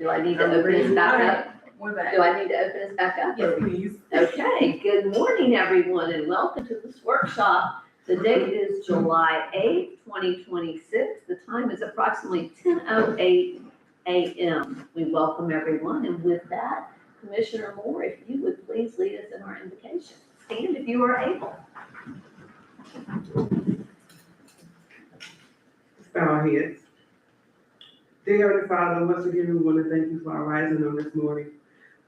Do I need to open this back up? We're back. Do I need to open this back up? Yes, please. Okay, good morning, everyone, and welcome to this workshop. The date is July 8th, 2026. The time is approximately 10:08 a.m. We welcome everyone, and with that, Commissioner Moore, if you would please lead us in our invocation. Stand if you are able. Bow our heads. Dear Heavenly Father, once again, we want to thank you for our rising on this morning.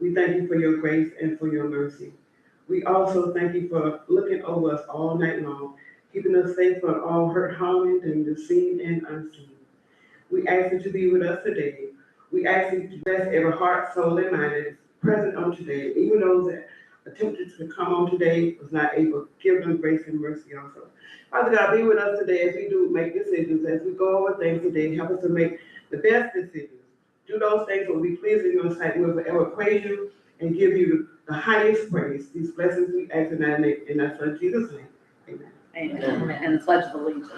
We thank you for your grace and for your mercy. We also thank you for looking over us all night long, keeping us safe from all hurt, harm, and danger, seen and unseen. We ask that you be with us today. We ask that you bless every heart, soul, and mind that is present on today. Even those that attempted to come on today was not able, give them grace and mercy also. Father God, be with us today as we do make decisions, as we go over things today. Help us to make the best decisions. Do those things that will be pleasing in your sight. We'll forever praise you and give you the highest praise. These blessings we ask in our name, in our Son Jesus' name. Amen. Amen. And the Pledge of Allegiance.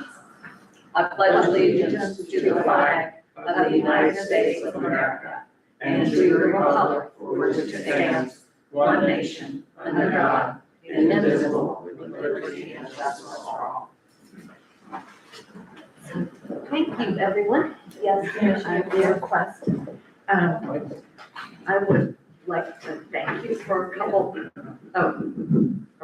I pledge allegiance to the flag of the United States of America and to the republic for which it stands, one nation, under God, indivisible, with liberty and justice for all. Thank you, everyone. Yes, Commissioner, Your request. I would like to thank you for a couple, are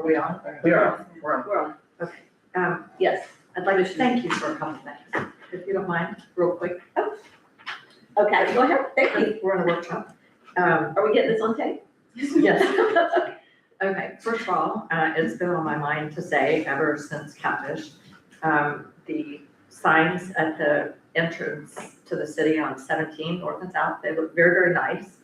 we on? We are. we're on. Okay, Yes. I'd like to thank you for a couple things, if you don't mind, real quick. Okay, go ahead. Thank you. We're in a workshop. Are we getting this on tape? Yes. Okay, first of all, it's been on my mind to say ever since Catfish, the signs at the entrance to the city on 17 North and South, they look very, very nice.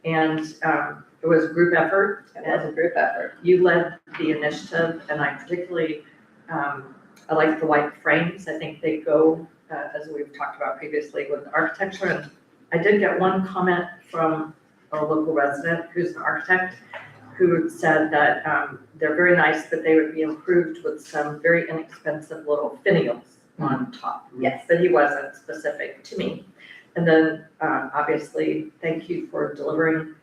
And it was a group effort. It was a group effort. You led the initiative, and I particularly, I like the white frames. I think they go, as we've talked about previously, with architecture. And I did get one comment from a local resident who's an architect who said that they're very nice, but they would be improved with some very inexpensive little finials on top. Yes. But he wasn't specific to me. And then obviously, thank you for delivering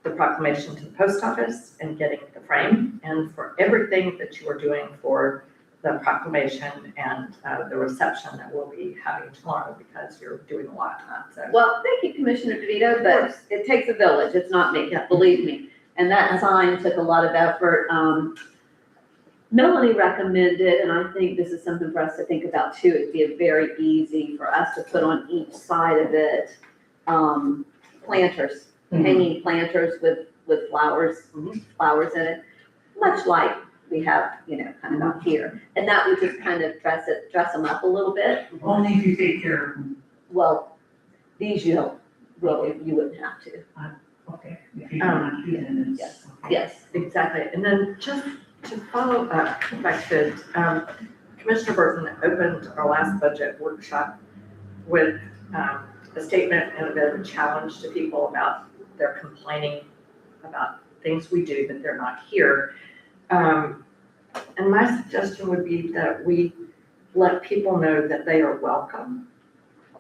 the proclamation to the post office and getting the frame, and for everything that you are doing for the proclamation and the reception that we'll be having tomorrow, because you're doing a lot on that. So. Well, thank you, Commissioner DeVito, but it takes a village. It's not me, believe me. And that sign took a lot of effort. Melanie recommended, and I think this is something for us to think about too, it'd be very easy for us to put on each side of it, planters, hanging planters with flowers in it, much like we have, kind of up here. And that would just kind of dress them up a little bit. Only if you take care of them. Well, these you wouldn't have to. Okay. If you don't do it, Yes. okay. Yes. Exactly, and then just to follow up, if I could, Commissioner Burton opened our last budget workshop with a statement and a bit of a challenge to people about their complaining about things we do, but they're not here. And my suggestion would be that we let people know that they are welcome,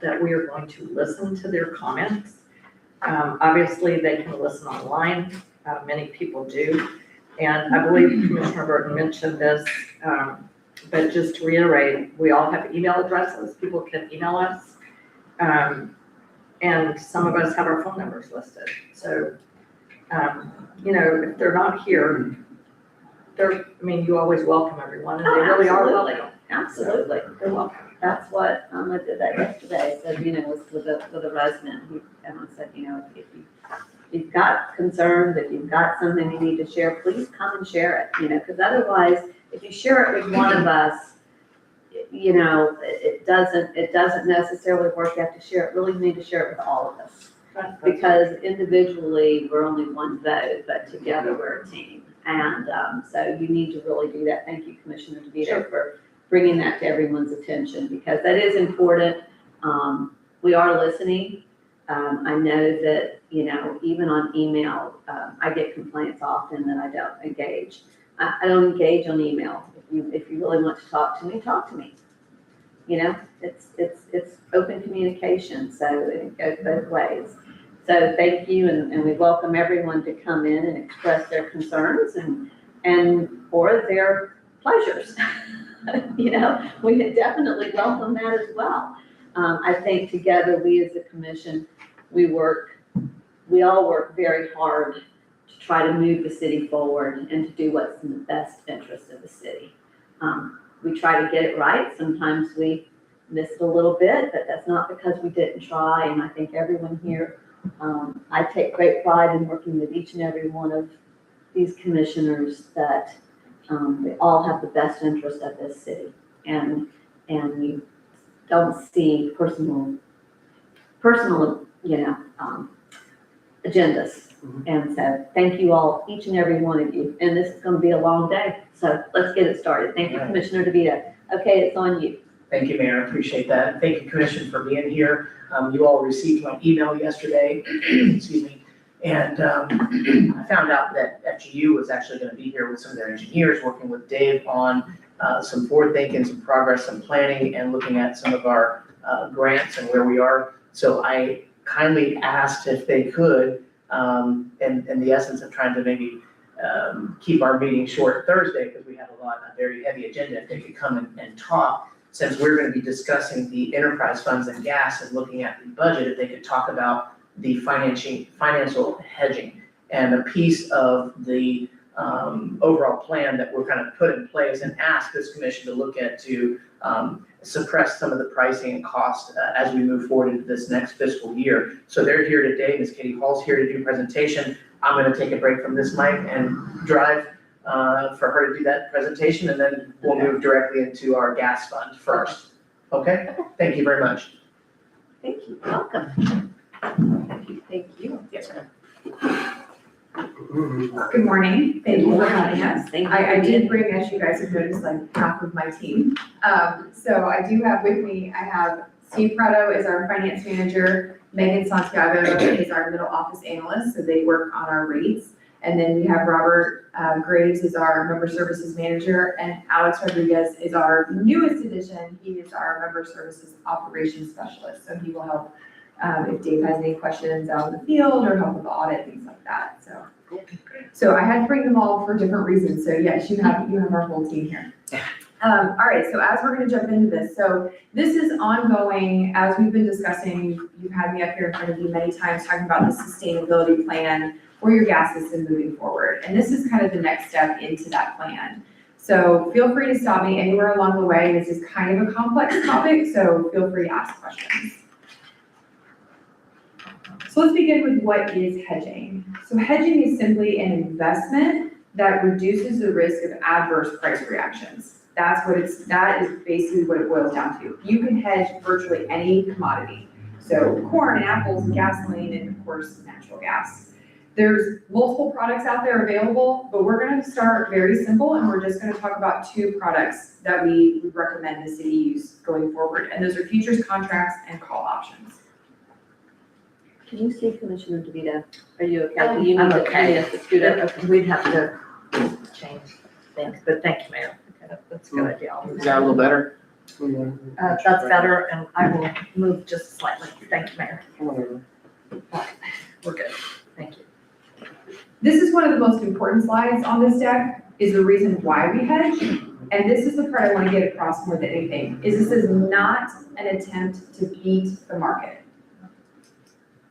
that we are going to listen to their comments. Obviously, they can listen online, many people do. And I believe Commissioner Burton mentioned this, but just to reiterate, we all have email addresses. People can email us. And some of us have our phone numbers listed. So, if they're not here, you always welcome everyone, and they really are welcome. Absolutely. They're welcome. That's what, I did that yesterday, so, was with a resident, and I said, if you've got concerns, if you've got something you need to share, please come and share it, because otherwise, if you share it with one of us, it doesn't necessarily work. You have to share it, really need to share it with all of us. Because individually, we're only one vote, but together we're a team. And so you need to really do that. Thank you, Commissioner DeVito, for bringing that to everyone's attention, because that is important. We are listening. I know that, even on email, I get complaints often that I don't engage. I don't engage on email. If you really want to talk to me, talk to me. it's open communication, so it goes both ways. So thank you, and we welcome everyone to come in and express their concerns or their pleasures. We definitely welcome that as well. I think together, we as a commission, we all work very hard to try to move the city forward and to do what's in the best interest of the city. We try to get it right. Sometimes we miss it a little bit, but that's not because we didn't try. And I think everyone here, I take great pride in working with each and every one of these commissioners that we all have the best interest of this city. And you don't see personal, agendas. And so thank you all, each and every one of you. And this is going to be a long day. So let's get it started. Thank you, Commissioner DeVito. Okay, it's on you. Thank you, Mayor. I appreciate that. Thank you, Commission, for being here. You all received my email yesterday, excuse me. And I found out that FGU was actually going to be here with some of their engineers, working with Dave on some forward thinking, some progress, some planning, and looking at some of our grants and where we are. So I kindly asked if they could, in the essence of trying to maybe keep our meeting short Thursday, because we had a very heavy agenda, if they could come and talk, since we're going to be discussing the enterprise funds and gas and looking at the budget, if they could talk about the financial hedging and a piece of the overall plan that we're kind of put in place, and ask this commission to look at to suppress some of the pricing and cost as we move forward into this next fiscal year. So they're here today. Ms. Katie Hall's here to do presentation. I'm going to take a break from this mic and drive for her to do that presentation, and then we'll move directly into our gas fund first. Okay? Thank you very much. Thank you. Welcome. Thank you. Yes, ma'am. Good morning. Thank you for having us. Thank you. I did bring, as you guys have noticed, like half of my team. So I do have with me, I have Steve Prado is our finance manager, Megan Santiago is our middle office analyst, so they work on our rates. And then we have Robert Graves is our member services manager, and Alex Rodriguez is our newest addition. He is our member services operations specialist, so he will help if Dave has any questions out in the field or help with the audit, things like that. So I had to bring them all for different reasons. So yes, you have our whole team here. All right, so as we're gonna jump into this, so this is ongoing, as we've been discussing, you've had me up here in front of you many times talking about the sustainability plan for your gas system moving forward. And this is kind of the next step into that plan. So feel free to stop me anywhere along the way. This is kind of a complex topic, so feel free to ask questions. So let's begin with what is hedging. So hedging is simply an investment that reduces the risk of adverse price reactions. That is basically what it boils down to. You can hedge virtually any commodity. So corn and apples and gasoline and of course natural gas. There's multiple products out there available, but we're going to start very simple, and we're just going to talk about two products that we would recommend the city use going forward. And those are futures contracts and call options. Can you see Commissioner DeVito? Are you okay? Do you I'm need to- okay. you need us to scoot up? We'd have to change things, but thank you, Mayor. Okay, that's a good idea. I'll move Is that a little better? That's better, and I will move just slightly. Thank you, Mayor. We're good. Thank you. This is one of the most important slides on this deck, is the reason why we hedge. And this is the part I want to get across more than anything, is this is not an attempt to beat the market.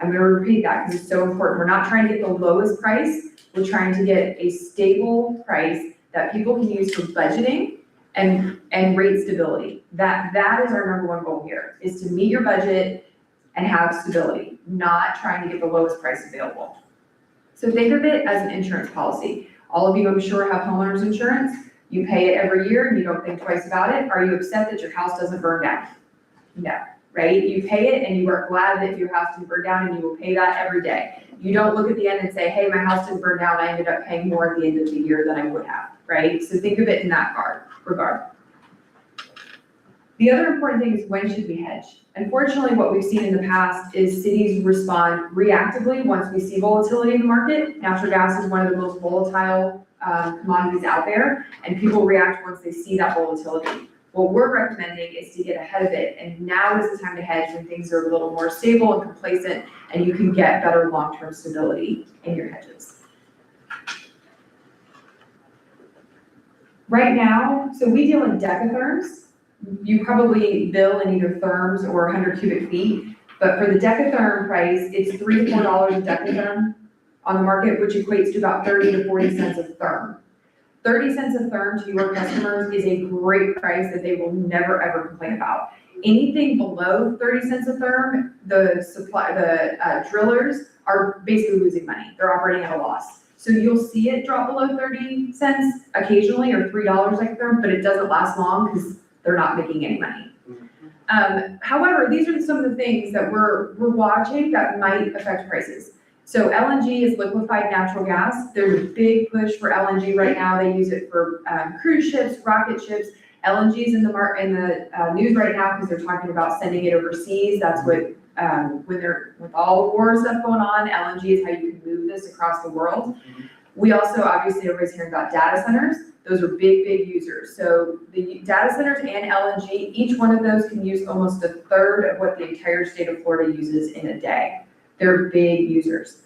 I'm going to repeat that because it's so important. We're not trying to get the lowest price. We're trying to get a stable price that people can use for budgeting and rate stability. That is our number one goal here, is to meet your budget and have stability, not trying to get the lowest price available. So think of it as an insurance policy. All of you, I'm sure, have homeowners insurance. You pay it every year and you don't think twice about it. Are you upset that your house doesn't burn down? No, right? You pay it and you are glad that your house didn't burn down, and you will pay that every day. You don't look at the end and say, hey, my house didn't burn down, I ended up paying more at the end of the year than I would have, right? So think of it in that regard. The other important thing is, when should we hedge? Unfortunately, what we've seen in the past is cities respond reactively once we see volatility in the market. Natural gas is one of the most volatile commodities out there, and people react once they see that volatility. What we're recommending is to get ahead of it, and now is the time to hedge when things are a little more stable and complacent, and you can get better long-term stability in your hedges. Right now, so we deal in decatherms. You probably bill in either therms or 100 cubic feet, but for the decatherm price, it's $3 to $4 a decatherm on the market, which equates to about 30 to 40 cents a therm. 30 cents a therm to your customers is a great price that they will never ever complain about. Anything below 30 cents a therm, the drillers are basically losing money. They're operating at a loss. So you'll see it drop below 30 cents occasionally, or $3 like a therm, but it doesn't last long because they're not making any money. However, these are some of the things that we're watching that might affect prices. So LNG is liquefied natural gas. There's a big push for LNG right now. They use it for cruise ships, rocket ships. LNG is in the news right now because they're talking about sending it overseas. That's what with all the war stuff going on, LNG is how you can move this across the world. We also, obviously, everybody's hearing about data centers. Those are big, big users. So the data centers and LNG, each one of those can use almost a third of what the entire state of Florida uses in a day. They're big users.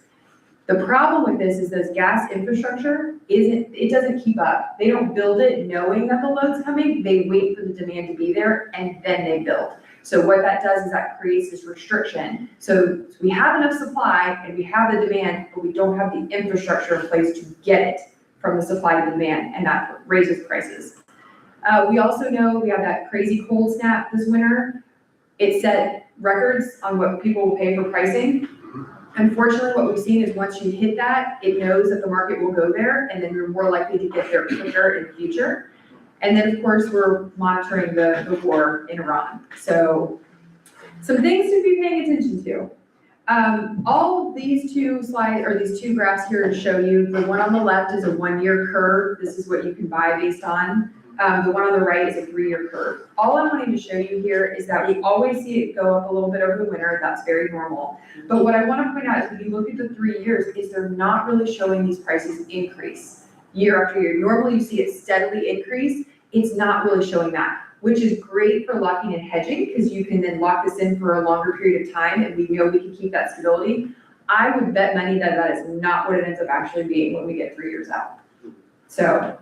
The problem with this is this gas infrastructure it doesn't keep up. They don't build it knowing that the load's coming. They wait for the demand to be there and then they build. So what that does is that creates this restriction. So we have enough supply and we have the demand, but we don't have the infrastructure in place to get it from the supply to demand, and that raises prices. We also know we have that crazy cold snap this winter. It set records on what people will pay for pricing. Unfortunately, what we've seen is once you hit that, it knows that the market will go there, and then you're more likely to get there quicker in the future. And then, of course, we're monitoring the war in Iran. So some things to be paying attention to. All of these two slides, or these two graphs here to show you, the one on the left is a 1-year curve. This is what you can buy based on. The one on the right is a 3-year curve. All I'm wanting to show you here is that we always see it go up a little bit over the winter. That's very normal. But what I want to point out is when you look at the 3 years, is they're not really showing these prices increase year after year. Normally you see it steadily increase. It's not really showing that, which is great for locking in hedging because you can then lock this in for a longer period of time and we know we can keep that stability. I would bet money that that is not what it ends up actually being when we get 3 years out. So,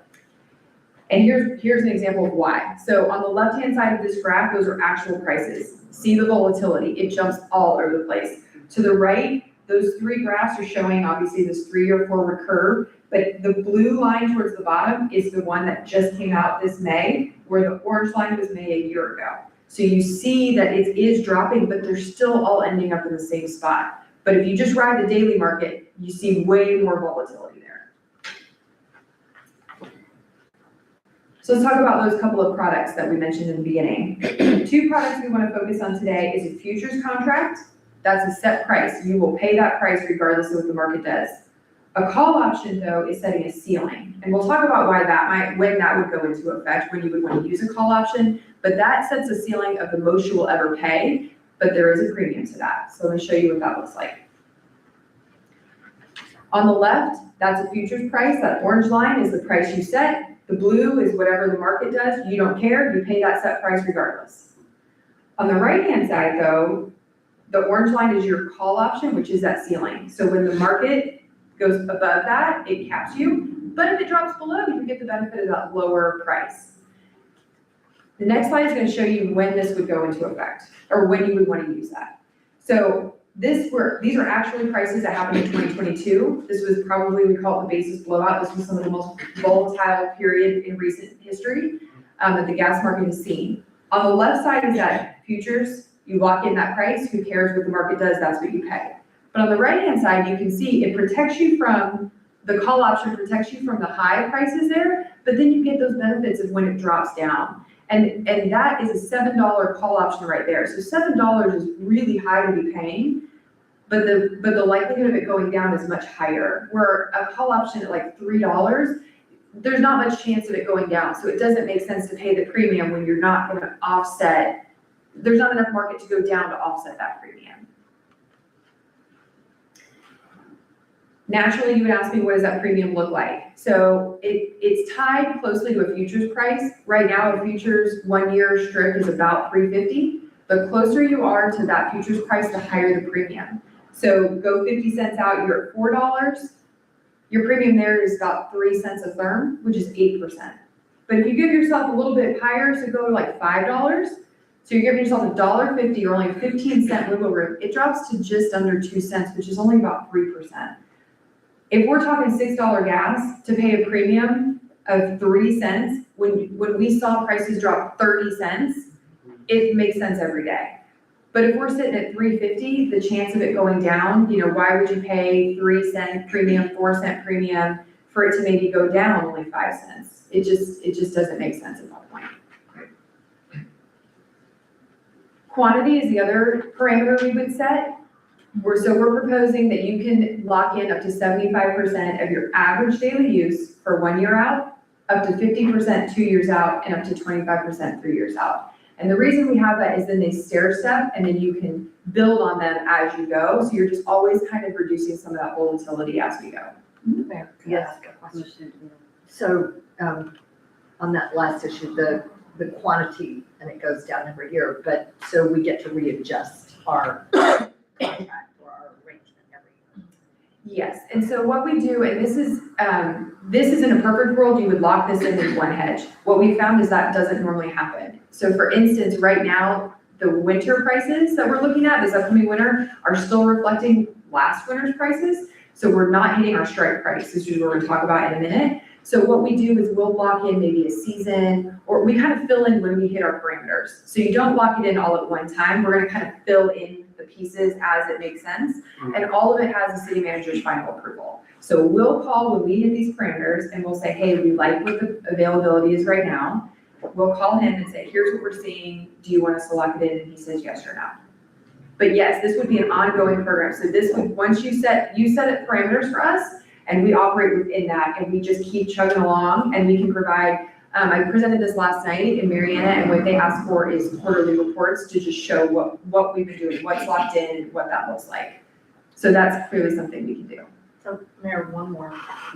and here's an example of why. So on the left-hand side of this graph, those are actual prices. See the volatility, it jumps all over the place. To the right, those 3 graphs are showing obviously this 3-year forward curve, but the blue line towards the bottom is the one that just came out this May, where the orange line was May a year ago. So you see that it is dropping, but they're still all ending up in the same spot. But if you just ride the daily market, you see way more volatility there. So let's talk about those couple of products that we mentioned in the beginning. 2 products we want to focus on today is a futures contract. That's a set price. You will pay that price regardless of what the market does. A call option, though, is setting a ceiling. And we'll talk about when that would go into effect, when you would want to use a call option. But that sets a ceiling of the most you will ever pay, but there is a premium to that. So let me show you what that looks like. On the left, that's a futures price. That orange line is the price you set. The blue is whatever the market does. You don't care. You pay that set price regardless. On the right-hand side, though, the orange line is your call option, which is that ceiling. So when the market goes above that, it caps you. But if it drops below, you get the benefit of that lower price. The next slide is going to show you when this would go into effect, or when you would want to use that. So these are actually prices that happened in 2022. This was probably, we call it the basis blowout. This was some of the most volatile period in recent history that the gas market has seen. On the left side is that futures. You lock in that price. Who cares what the market does? That's what you pay. But on the right-hand side, you can see it protects you from, the call option protects you from the high prices there, but then you get those benefits of when it drops down. And that is a $7 call option right there. So $7 is really high to be paying, but the likelihood of it going down is much higher. Where a call option at like $3, there's not much chance of it going down. So it doesn't make sense to pay the premium when you're not going to offset. There's not enough market to go down to offset that premium. Naturally, you would ask me, what does that premium look like? So it's tied closely to a futures price. Right now, a futures 1 year strip is about 350. The closer you are to that futures price, the higher the premium. So go 50 cents out, you're at $4. Your premium there is about 3 cents a therm, which is 8%. But if you give yourself a little bit higher, so go to like $5, so you're giving yourself $1.50 or only a 15-cent wiggle room, it drops to just under 2 cents, which is only about 3%. If we're talking $6 gas to pay a premium of 3 cents, when we saw prices drop 30 cents, it makes sense every day. But if we're sitting at 350, the chance of it going down, why would you pay 3 cent premium, 4 cent premium for it to maybe go down only 5 cents? It just doesn't make sense at that point. Quantity is the other parameter we would set. We're proposing that you can lock in up to 75% of your average daily use for 1 year out, up to 50% 2 years out, and up to 25% 3 years out. And the reason we have that is then they stair step and then you can build on them as you go. So you're just always kind of reducing some of that volatility as we go. Yes. So, on that last issue, the quantity, and it goes down every year, but so we get to readjust our contract or our arrangement every year. Yes, and so what we do, and this is in a perfect world, you would lock this in as one hedge. What we found is that doesn't normally happen. So for instance, right now, the winter prices that we're looking at this upcoming winter are still reflecting last winter's prices. So we're not hitting our strike price, which is what we're gonna talk about in a minute. So what we do is we'll lock in maybe a season, or we kind of fill in when we hit our parameters. So you don't lock it in all at one time. We're gonna kind of fill in the pieces as it makes sense. And all of it has the city manager's final approval. So we'll call when we hit these parameters and we'll say, hey, we like what the availability is right now. We'll call him and say, here's what we're seeing. Do you want us to lock it in? And he says yes or no. But yes, this would be an ongoing program. So this would, once you set it parameters for us, and we operate within that, and we just keep chugging along, and we can provide, I presented this last night in Mariana, and what they asked for is quarterly reports to just show what we've been doing, what's locked in, and what that looks like. So that's clearly something we can do. So, Mayor, one more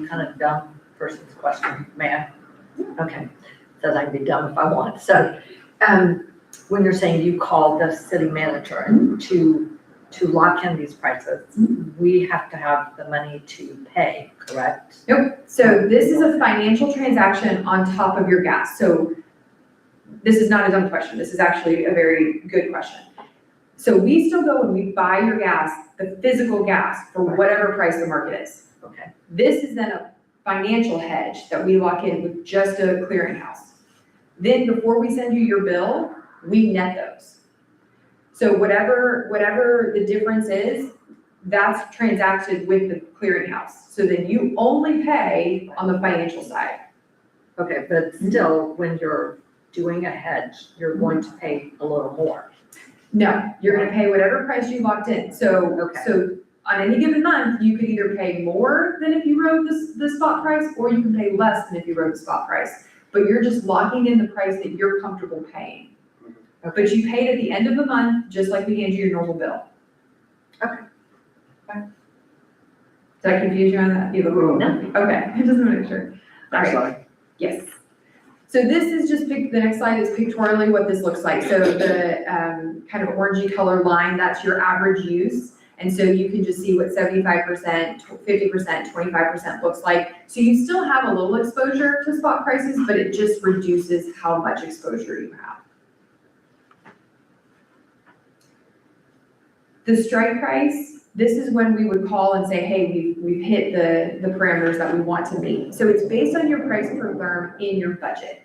kind of dumb person's question, may I? Okay, says I can be dumb if I want. So, when you're saying you call the city manager and to lock in these prices, we have to have the money to pay, correct? Nope. So this is a financial transaction on top of your gas. So this is not a dumb question. This is actually a very good question. So we still go and we buy your gas, the physical gas, for whatever price the market is. Okay. This is then a financial hedge that we lock in with just a clearinghouse. Then before we send you your bill, we net those. So whatever the difference is, that's transacted with the clearinghouse. So then you only pay on the financial side. Okay, but still, when you're doing a hedge, you're going to pay a little more. No, you're gonna pay whatever price you locked in. So on any given month, you could either pay more than if you rode the spot price, or you can pay less than if you rode the spot price. But you're just locking in the price that you're comfortable paying. Okay. But you paid at the end of the month, just like we hand you your normal bill. Okay. Did I confuse you on that? You look a little. No. Okay, I just want to make sure. All Next right. slide. Yes. So this is just, the next slide is pictorially what this looks like. So the kind of orangey color line, that's your average use. And so you can just see what 75%, 50%, 25% looks like. So you still have a little exposure to spot prices, but it just reduces how much exposure you have. The strike price, this is when we would call and say, hey, we've hit the parameters that we want to meet. So it's based on your price per therm in your budget.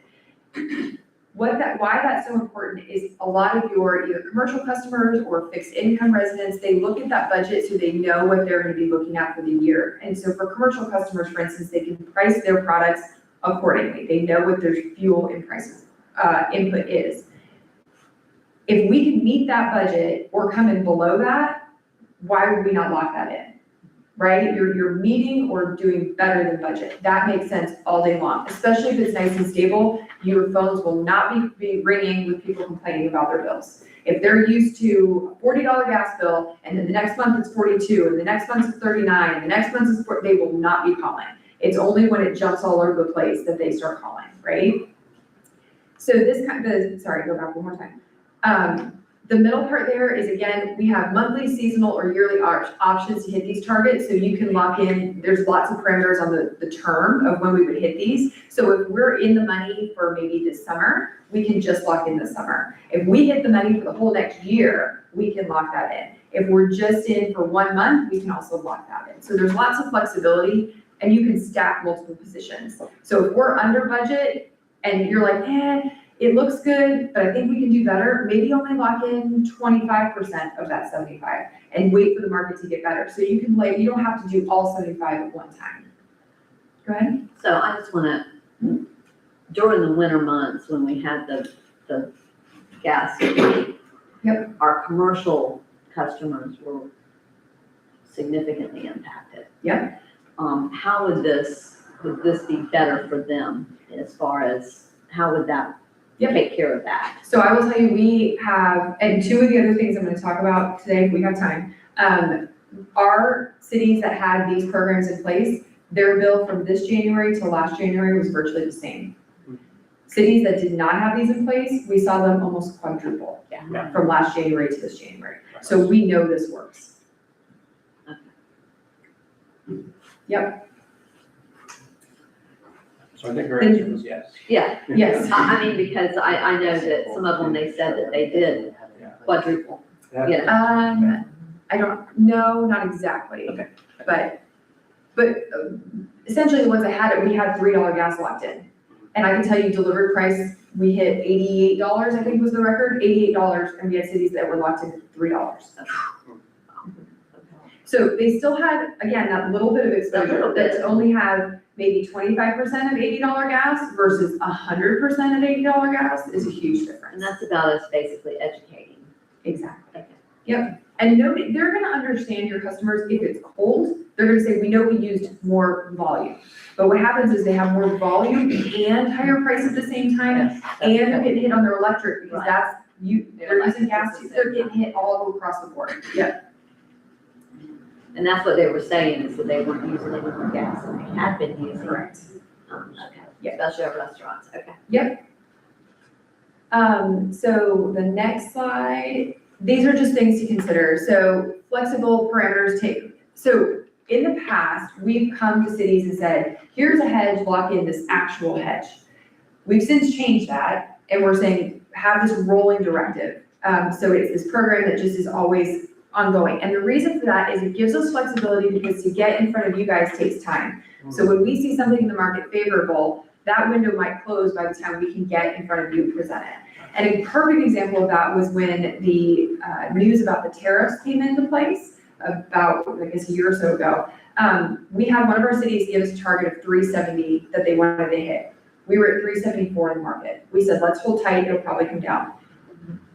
Why that's so important is a lot of your either commercial customers or fixed income residents, they look at that budget so they know what they're gonna be looking at for the year. And so for commercial customers, for instance, they can price their products accordingly. They know what their fuel and prices input is. If we can meet that budget or come in below that, why would we not lock that in? Right? You're meeting or doing better than budget. That makes sense all day long, especially if it's nice and stable. your phones will not be ringing with people complaining about their bills. If they're used to a $40 gas bill, and then the next month it's 42, and the next month it's 39, and the next month is 40, they will not be calling. It's only when it jumps all over the place that they start calling, right? So sorry, go back one more time. The middle part there is, again, we have monthly, seasonal, or yearly options to hit these targets, so you can lock in, there's lots of parameters on the term of when we would hit these. So if we're in the money for maybe this summer, we can just lock in this summer. If we hit the money for the whole next year, we can lock that in. If we're just in for 1 month, we can also lock that in. So there's lots of flexibility, and you can stack multiple positions. So if we're under budget, and you're like, it looks good, but I think we can do better, maybe only lock in 25% of that 75 and wait for the market to get better. So you can you don't have to do all 75 at one time. Go ahead. So I just wanna, during the winter months when we had the gas leak. Yep. Our commercial customers were significantly impacted. Yep. How would this be better for them as far as, how would that take care of that? So I will tell you, we have, and two of the other things I'm gonna talk about today, if we have time, our cities that had these programs in place, their bill from this January to last January was virtually the same. Cities that did not have these in place, we saw them almost quadruple from last January to this January. So we know this works. Yep. So I think our answer was yes. Yeah, Yes. I mean, because I know that some of them, they said that they did quadruple, you know. I don't know, not exactly. Okay. But essentially the ones that had it, we had $3 gas locked in. And I can tell you delivered price, we hit $88, I think was the record, $88, and we had cities that were locked in at $3. So they still had, again, that little bit of exposure, that to only have maybe 25% of $80 gas versus 100% of $80 gas is a huge difference. And that's about us basically educating. Exactly. Okay. Yep, and they're gonna understand your customers, if it's cold, they're gonna say, we know we used more volume. But what happens is they have more volume and higher price at the same time, and they're getting hit on their electric, because Right. they're using gas, they're getting hit all across the board. Yep. And that's what they were saying, is that they weren't using any more gas than they had been using. Correct. Okay, especially at restaurants, okay. So the next slide, these are just things to consider. So flexible parameters so in the past, we've come to cities and said, here's a hedge, lock in this actual hedge. We've since changed that, and we're saying, have this rolling directive. So it's this program that just is always ongoing. And the reason for that is it gives us flexibility, because to get in front of you guys takes time. So when we see something in the market favorable, that window might close by the time we can get in front of you and present it. And a perfect example of that was when the news about the tariffs came into place about, I guess, a year or so ago. We had one of our cities give us a target of 370 that they wanted to hit. We were at 374 in the market. We said, let's hold tight, it'll probably come down.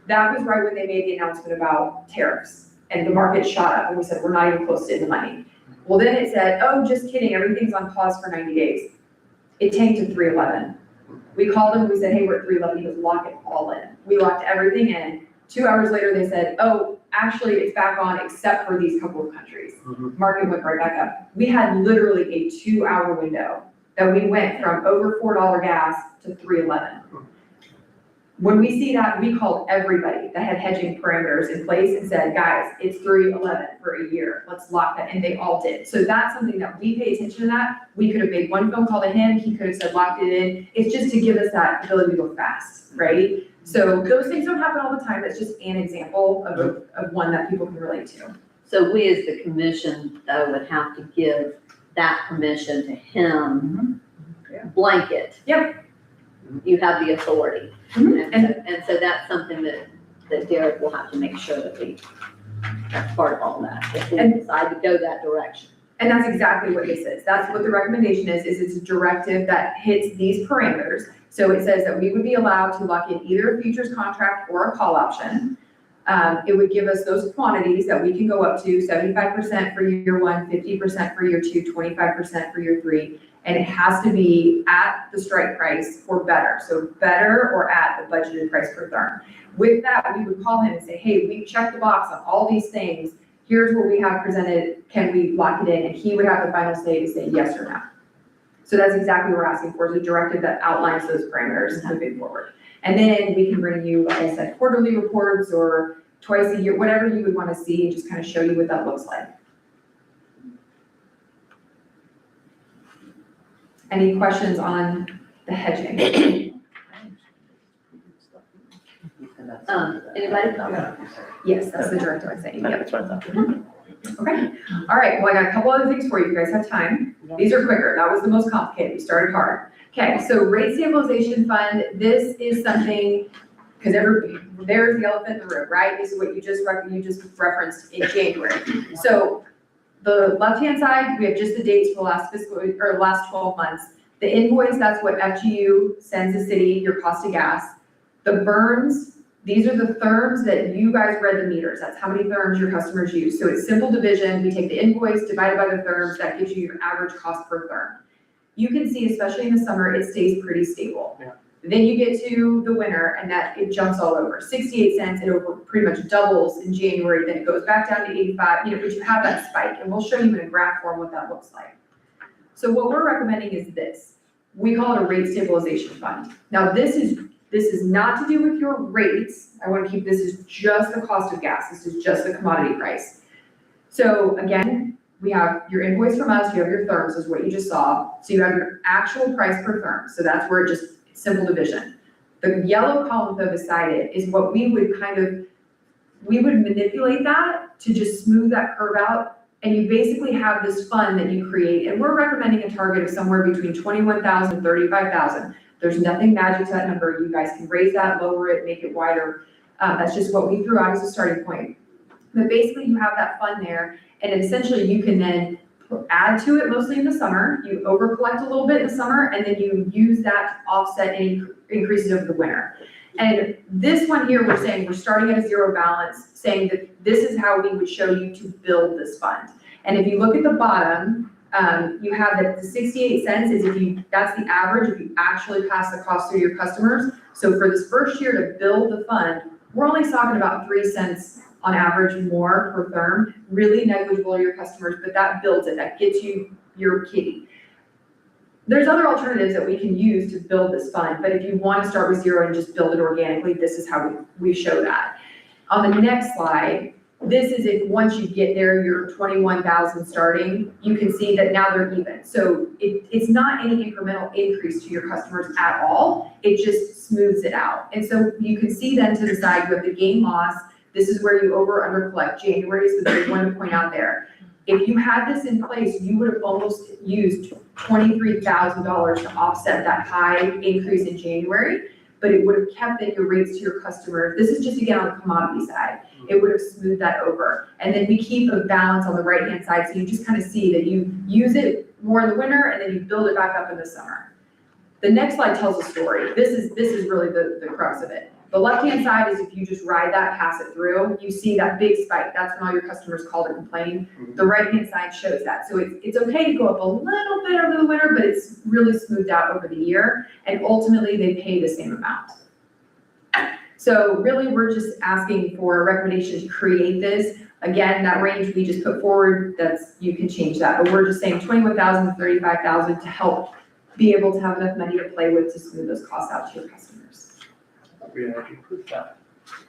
That was right when they made the announcement about tariffs, and the market shot up, and we said, we're not even close to in the money. Well, then it said, oh, just kidding, everything's on pause for 90 days. It tanked to 311. We called him, we said, hey, we're at 311, he goes, lock it all in. We locked everything in. 2 hours later, they said, oh, actually, it's back on except for these couple of countries. Market went right back up. We had literally a 2-hour window that we went from over $4 gas to 311. When we see that, we called everybody that had hedging parameters in place and said, guys, it's 311 for a year. Let's lock that, and they all did. So that's something that we pay attention to that. We could have made one phone call to him. He could have said, locked it in. It's just to give us that ability to go fast, right? So those things don't happen all the time. That's just an example of one that people can relate to. So we as the commission, though, would have to give that permission to him, blanket. Yep. You have the authority. Mhm. And so that's something that Derek will have to make sure that that's part of all that, if we decide to go that direction. And that's exactly what this is. That's what the recommendation is it's a directive that hits these parameters. So it says that we would be allowed to lock in either a futures contract or a call option. It would give us those quantities that we can go up to 75% for year 1, 50% for year 2, 25% for year 3. And it has to be at the strike price or better, so better or at the budgeted price per therm. With that, we would call him and say, hey, we checked the box on all these things, here's what we have presented, can we lock it in? And he would have the final say to say yes or no. So that's exactly what we're asking for, is a directive that outlines those parameters moving forward. And then we can bring you, like I said, quarterly reports or twice a year, whatever you would want to see, and just kind of show you what that looks like. Any questions on the hedging? Anybody? Yes, that's the directive I'm saying, yep. That's what I thought. Okay, all right, well, I got a couple other things for you, you guys have time. These are quicker, that was the most complicated, we started hard. Okay, so rate stabilization fund, this is something, because there's the elephant in the room, right? This is what you just referenced in January. So the left-hand side, we have just the dates for the last last 12 months. The invoice, that's what FGU sends the city, your cost of gas. The burns, these are the therms that you guys read the meters. That's how many therms your customers use. So it's simple division. We take the invoice divided by the therms. That gives you your average cost per therm. You can see, especially in the summer, it stays pretty stable. Yeah. Then you get to the winter and that it jumps all over. 68 cents, it over pretty much doubles in January. Then it goes back down to 85, but you have that spike. And we'll show you in a graph form what that looks like. So what we're recommending is this. We call it a rate stabilization fund. Now this is not to do with your rates. I want to keep this is just the cost of gas. This is just the commodity price. So again, we have your invoice from us, you have your therms, is what you just saw. So you have your actual price per therm. So that's where it just simple division. The yellow column though beside it is what we would manipulate that to just smooth that curve out. And you basically have this fund that you create, and we're recommending a target of somewhere between 21,000 and 35,000. There's nothing magic to that number. You guys can raise that, lower it, make it wider. That's just what we threw out as a starting point. But basically you have that fund there, and essentially you can then add to it mostly in the summer. You over collect a little bit in the summer, and then you use that to offset any increases over the winter. And this one here, we're saying we're starting at a zero balance, saying that this is how we would show you to build this fund. And if you look at the bottom, you have that the 68 cents is that's the average if you actually pass the cost through your customers. So for this first year to build the fund, we're only talking about 3 cents on average more per therm, really negligible to your customers, but that builds it, that gets you your kitty. There's other alternatives that we can use to build this fund, but if you want to start with zero and just build it organically, this is how we show that. On the next slide, this is if once you get there, you're 21,000 starting, you can see that now they're even. So it's not any incremental increase to your customers at all. It just smooths it out. And so you can see then to the side, you have the gain loss. This is where you over under collect. January is the big one to point out there. If you had this in place, you would have almost used $23,000 to offset that high increase in January, but it would have kept in your rates to your customers. This is just again on the commodity side. It would have smoothed that over. And then we keep a balance on the right-hand side, so you just kind of see that you use it more in the winter and then you build it back up in the summer. The next slide tells a story. This is really the crux of it. The left-hand side is if you just ride that, pass it through, you see that big spike. That's when all your customers call to complain. The right-hand side shows that. So it's okay to go up a little bit over the winter, but it's really smoothed out over the year. And ultimately, they pay the same amount. So really, we're just asking for a recommendation to create this. Again, that range we just put forward, you can change that. But we're just saying 21,000 to 35,000 to help be able to have enough money to play with to smooth those costs out to your customers. We had already approved that.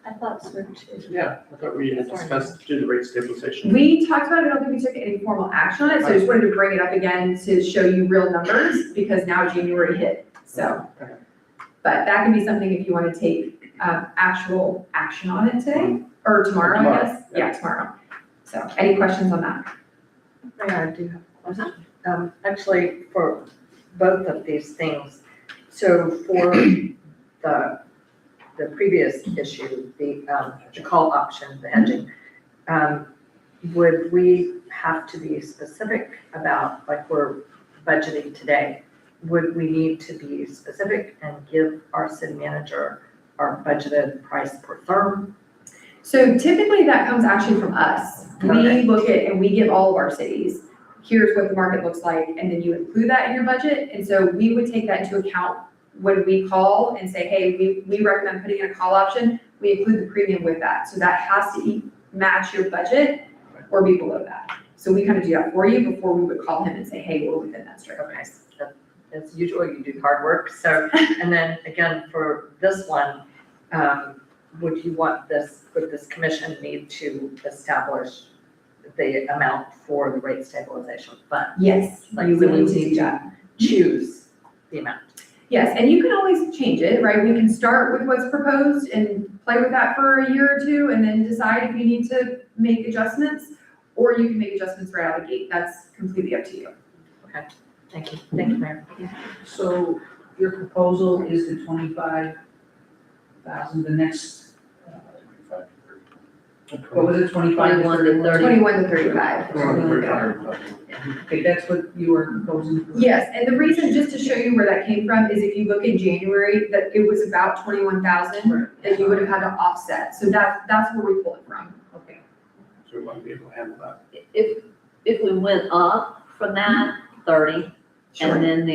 I thought so too. Yeah, I thought we had discussed do the rate stabilization. We talked about it, I don't think we took any formal action on it, so I just wanted to bring it up again to show you real numbers, because now January hit, so. Okay. But that can be something if you want to take actual action on it today, or tomorrow, I guess. Yeah, tomorrow. So, any questions on that? Yeah, I do have a question. Actually, for both of these things, so for the previous issue, the call option, the hedging, would we have to be specific about, like we're budgeting today, would we need to be specific and give our city manager our budgeted price per therm? So typically that comes actually from us. We Okay. look at and we give all of our cities. here's what the market looks like, and then you include that in your budget. And so we would take that into account when we call and say, hey, we recommend putting in a call option, we include the premium with that. So that has to match your budget or be below that. So we kind of do that for you before we would call him and say, hey, we're within that strike Okay, price. as usual, you do hard work, so, and then again, for this one, would this commission need to establish the amount for the rate stabilization fund? Yes, Like, you so would we need to need do that. Choose the amount. Yes, and you can always change it, right? We can start with what's proposed and play with that for a year or two and then decide if you need to make adjustments, or you can make adjustments right out of the gate. That's completely up to you. Thank you, Mayor. So your proposal is the 25,000, the next, what was it, 25 to 21 to 30. 21 to 35. Okay, that's what you were proposing for? Yes, and the reason, just to show you where that came from, is if you look in January, that it was about 21,000 that you would have had to offset. So that's where we pull it from. Okay. So we want to be able to handle that. If we went up from that, 30, and then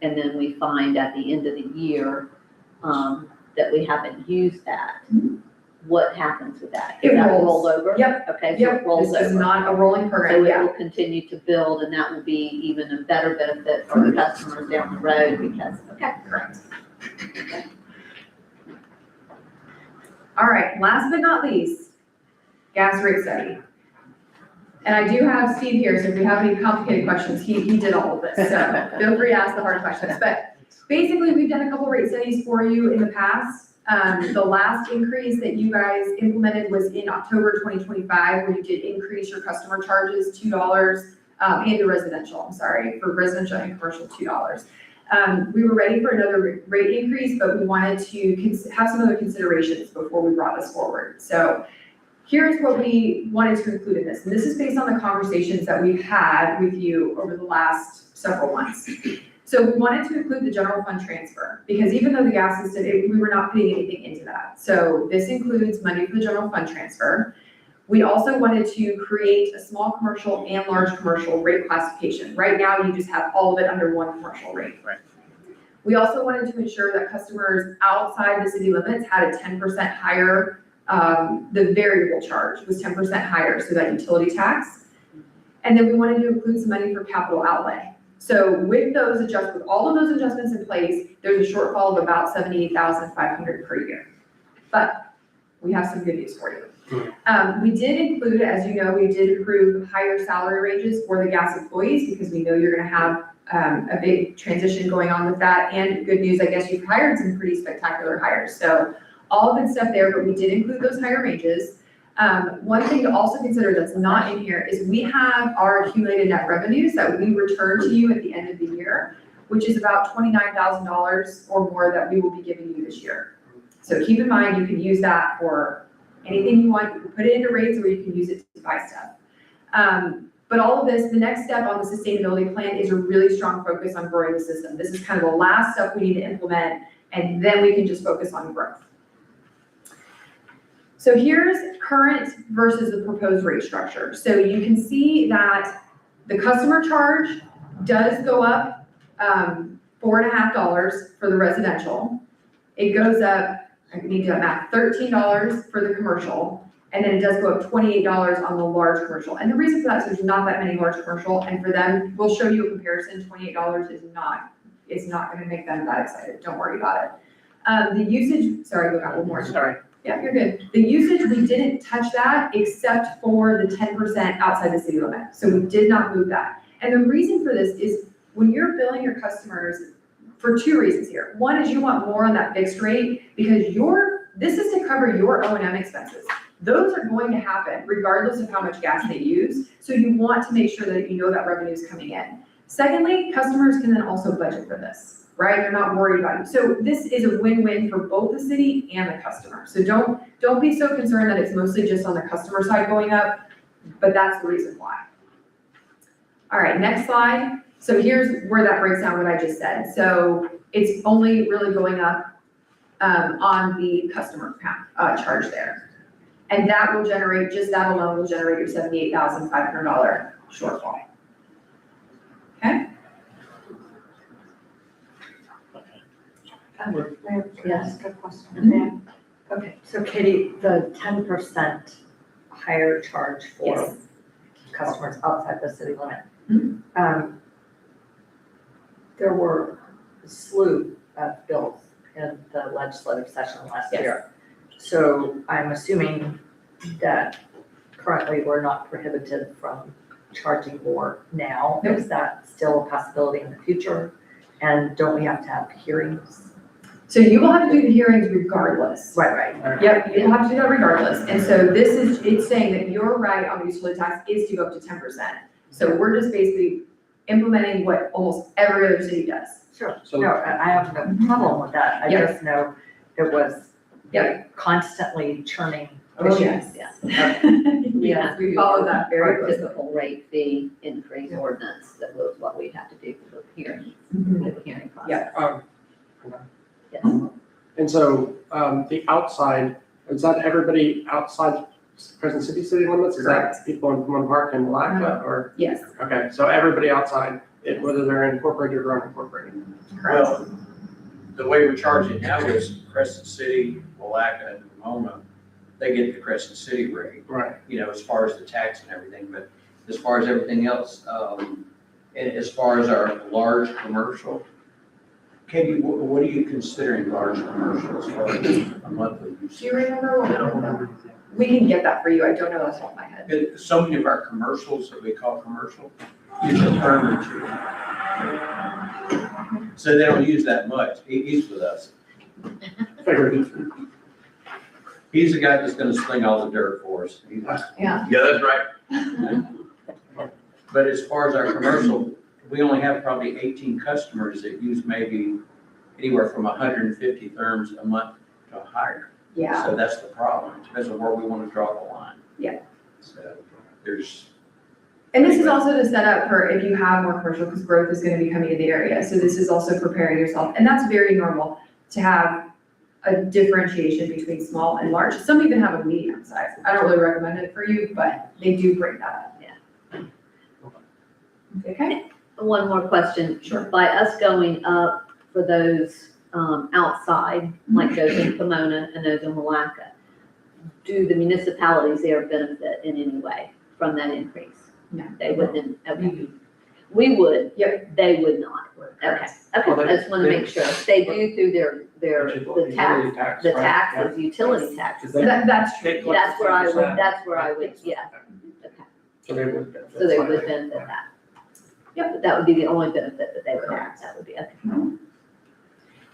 and then we find at the end of the year, that we haven't used that, what happens with that? Does It that rolls. roll over? Yep. Okay, so Yep, it rolls this is over. not a rolling So program, it yeah. will continue to build, and that will be even a better benefit for our customers down the road because, okay. Correct. All right, last but not least, gas rate study. And I do have Steve here, so if you have any complicated questions, he did all of this, so feel free to ask the hard questions. But basically, we've done a couple rate studies for you in the past. The last increase that you guys implemented was in October 2025, where you did increase your customer charges $2, and the residential, I'm sorry, for residential and commercial $2. We were ready for another rate increase, but we wanted to have some other considerations before we brought this forward. So here's what we wanted to include in this, and this is based on the conversations that we've had with you over the last several months. So we wanted to include the general fund transfer, because even though the gas system, we were not putting anything into that. So this includes money for the general fund transfer. We also wanted to create a small commercial and large commercial rate classification. Right now, you just have all of it under one commercial rate. Right. We also wanted to ensure that customers outside the city limits had a 10% higher, the variable charge was 10% higher, so that utility tax. And then we wanted to include some money for capital outlay. So with all of those adjustments in place, there's a shortfall of about $78,500 per year. But we have some good news for you. We did include, as you know, we did approve higher salary ranges for the gas employees because we know you're gonna have a big transition going on with that. And good news, I guess you've hired some pretty spectacular hires. So all good stuff there, but we did include those higher ranges. One thing to also consider that's not in here is we have our accumulated net revenues that we return to you at the end of the year, which is about $29,000 or more that we will be giving you this year. So keep in mind, you can use that for anything you want. You can put it into rates or you can use it to buy stuff. But all of this, the next step on the sustainability plan is a really strong focus on growing the system. This is kind of the last step we need to implement, and then we can just focus on growth. So here's current versus the proposed rate structure. So you can see that the customer charge does go up $4.50 for the residential. It goes up, I need to do that math, $13 for the commercial, and then it does go up $28 on the large commercial. And the reason for that is there's not that many large commercial, and for them, we'll show you a comparison, $28 is not gonna make them that excited, don't worry about it. The usage, sorry, go back one more. Sorry. Yeah, you're good. The usage, we didn't touch that except for the 10% outside the city limit. So we did not move that. And the reason for this is when you're billing your customers, for two reasons here. One is you want more on that fixed rate because this is to cover your O&M expenses. Those are going to happen regardless of how much gas they use. So you want to make sure that you know that revenue is coming in. Secondly, customers can then also budget for this, right? They're not worried about it. So this is a win-win for both the city and the customer. So don't be so concerned that it's mostly just on the customer side going up, but that's the reason why. All right, next slide. So here's where that breaks down what I just said. So it's only really going up on the customer charge there. And that will generate, just that alone will generate your $78,500 shortfall. Yes, good question, ma'am. Okay, so Katie, the 10% higher charge for Yes. customers outside the city limit. Mhm. There were a slew of bills in the legislative session last Yes. year. So I'm assuming that currently we're not prohibited from charging more now. Nope. Is that still a possibility in the future? And don't we have to have hearings? So you will have to do the hearings regardless. Right. Yep, you'll have to do that regardless. And so it's saying that your right on the utility tax is to go up to 10%. So we're just basically implementing what almost every other city does. Sure. So- No, I have no problem with that. I Yeah. just know it was Yeah. constantly churning Oh, issues. yes. Yeah. We follow that very Our closely. typical rate fee increase ordinance, that was what we'd have to do for the hearing, Mhm. the hearing process. Yeah. Yes. And so, the outside, is that everybody outside Crescent City limits? Is that people in Plum Park and Malacca, or? Yes, Okay, so everybody outside, whether they're incorporated or unincorporated. correct. Well, the way we charge it now is Crescent City, Malacca, and Pomona, they get the Crescent City rate, Right. as far as the tax and everything, but as far as everything else, and as far as our large commercial, Katie, what are you considering large commercial as far as a monthly Do use? you remember what we can get that for you, I don't know off the top of my head. So many of our commercials that we call commercial use a term or two. So they don't use that much. He's with us. Figured. He's the guy that's gonna sling all the dirt for us. Yeah. Yeah, that's right. But as far as our commercial, we only have probably 18 customers that use maybe anywhere from 150 therms a month to higher. Yeah, So that's the problem. It depends on where we want to draw the line. Yeah. So there's, and this is also to set up for if you have more commercial, because growth is gonna be coming in the area, so this is also preparing yourself, and that's very normal to have a differentiation between small and large. Some even have a medium size. I don't really recommend it for you, but they do bring that up. Okay? One more question. Sure. By us going up for those, outside, like those in Pomona and those in Malacca, do the municipalities there benefit in any way from that increase? No. They wouldn't, okay. We would. Yep. They would not. Okay, Well, I just wanna make sure. They do through the Utility tax, the right? taxes, utility taxes. Is that- That's true. They collect That's where I would, 10%. that's where I would, yeah, okay. So they would benefit. So they would slightly. benefit that. Yep. But that would be the only benefit that they would have, that would be, okay.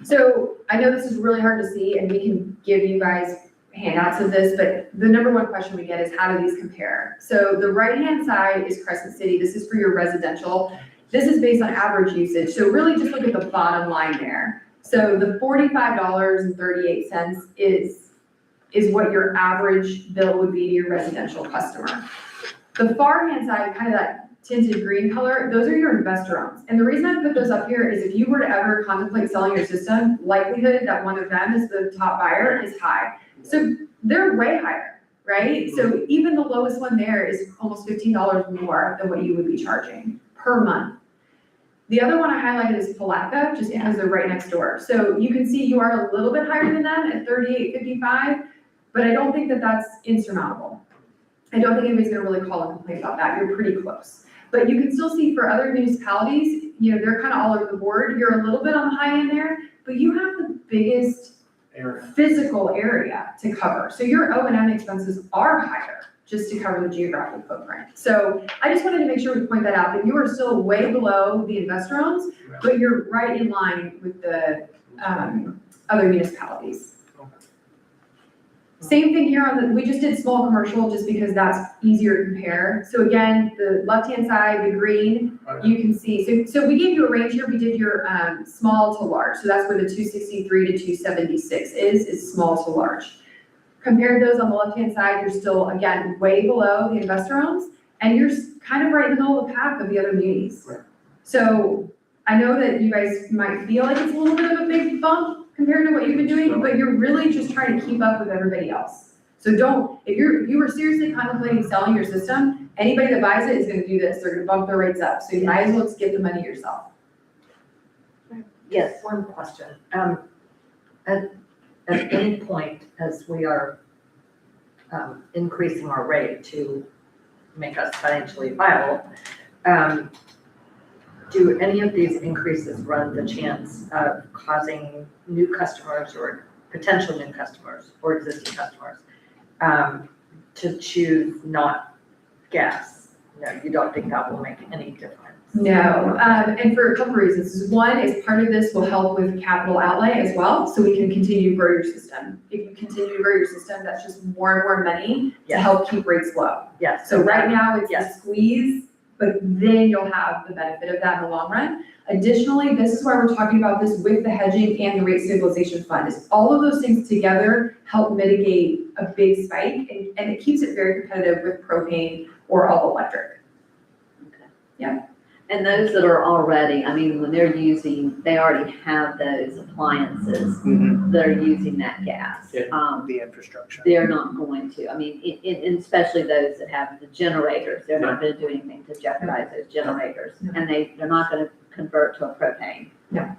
So I know this is really hard to see, and we can give you guys handouts of this, but the number one question we get is how do these compare? So the right-hand side is Crescent City. This is for your residential. This is based on average usage. So really just look at the bottom line there. So the $45.38 is what your average bill would be to your residential customer. The far-hand side, kind of that tinted green color, those are your investor owns. And the reason I put those up here is if you were to ever contemplate selling your system, likelihood that one of them is the top buyer is high. So they're way higher, right? So even the lowest one there is almost $15 more than what you would be charging per month. The other one I highlighted is Palaca, just because they're right next door. So you can see you are a little bit higher than them at $38.55, but I don't think that that's insurmountable. I don't think anybody's gonna really call and complain about that. You're pretty close. But you can still see for other municipalities, they're kind of all over the board. You're a little bit on the high end there, but you have the biggest Area. physical area to cover. So your O&M expenses are higher just to cover the geographic footprint. So I just wanted to make sure we point that out, that you are still way below the investor owns, but you're right in line with the other municipalities. Same thing here we just did small commercial just because that's easier to compare. So again, the left-hand side, the green, you can see, so we gave you a range here. We did your small to large. So that's where the 263 to 276 is small to large. Compare those on the left-hand side, you're still, again, way below the investor owns, and you're kind of right in the middle of the pack of the other munis. Right. So I know that you guys might feel like it's a little bit of a big bump compared to what you've been doing, but you're really just trying to keep up with everybody else. So don't, if you were seriously contemplating selling your system, anybody that buys it is gonna do this, they're gonna bump their rates up, so you might as well just get the money yourself. Yes. One question. At any point, as we are increasing our rate to make us financially viable, do any of these increases run the chance of causing new customers or potential new customers or existing customers to choose not gas? No, you don't think that will make any difference? No, and for a couple reasons. One is part of this will help with capital outlay as well, so we can continue to grow your system. If you continue to grow your system, that's just more and more money to Yes. help keep rates low. Yes. So right now, it's a Yes. squeeze, but then you'll have the benefit of that in the long run. Additionally, this is why we're talking about this with the hedging and the rate stabilization fund, is all of those things together help mitigate a big spike, and it keeps it very competitive with propane or all electric. And those that are already, I mean, when they're using, they already have those appliances that are using that gas. Yeah. The infrastructure. They're not going to, I mean, especially those that have the generators, they're not gonna do anything to jeopardize those generators. And they're not gonna convert to a propane. No.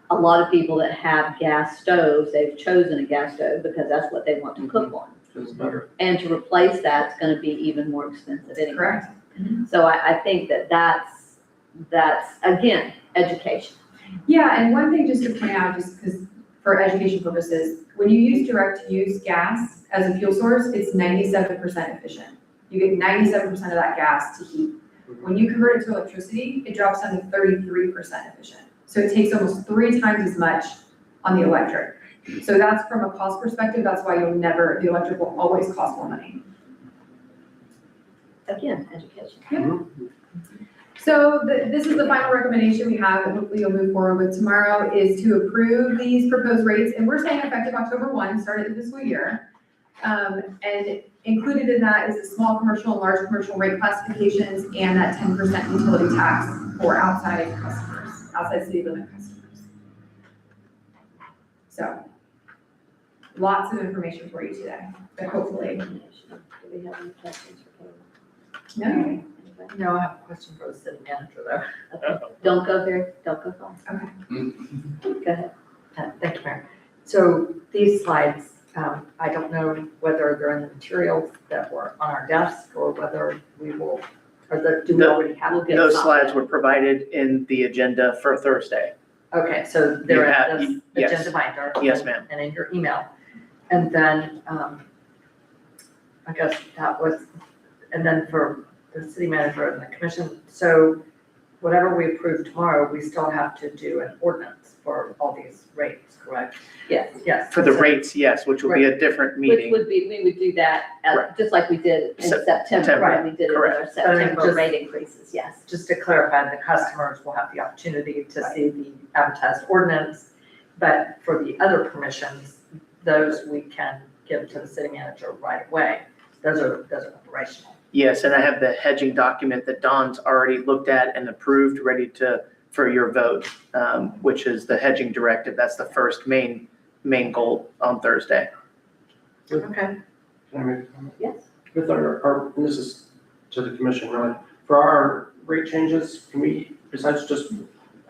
A lot of people that have gas stoves, they've chosen a gas stove because that's what they want to cook on. Feels better. And to replace that's gonna be even more expensive anyway. Correct. So I think that's, again, education. Yeah, and one thing just to point out, just because for education purposes, when you use direct use gas as a fuel source, it's 97% efficient. You get 97% of that gas to heat. When you convert it to electricity, it drops down to 33% efficient. So it takes almost 3 times as much on the electric. So that's from a cost perspective, that's why the electric will always cost more money. Again, education. So this is the final recommendation we have, and hopefully you'll move forward with tomorrow, is to approve these proposed rates, and we're saying effective October 1, start of the fiscal year. And included in that is the small commercial and large commercial rate classifications and that 10% utility tax for outside customers, outside city limit customers. So, lots of information for you today, but hopefully. Do we have any questions for Kayla? No. No, I have a question for the city manager though. Okay. Don't go there, don't go far. Okay. Go ahead. Thank you, Mayor. So these slides, I don't know whether they're in the materials that were on our desk or whether we will, do we already have? We'll get Those some. slides were provided in the agenda for Thursday. Okay, so they're You at have- this yes. agenda binder. Yes, ma'am. And in your email. And then, I guess that was, and then for the city manager and the commission, so whatever we approve tomorrow, we still have to do an ordinance for all these rates, correct? Yes. Yes. For the So- rates, yes, which will be a different Which meeting. would be, we would do that, Right. just like we did in September, September, when we did it with our correct. September Just- rate increases, yes. Just to clarify, the customers will have the opportunity to see the advertised ordinance, but for the other permissions, those we can give to the city manager right away. Those are operational. Yes, and I have the hedging document that Don's already looked at and approved, ready for your vote, which is the hedging directive. That's the first main goal on Thursday. Okay. Can I make a comment? Yes. With our, and this is to the commission, really, for our rate changes, can we, besides just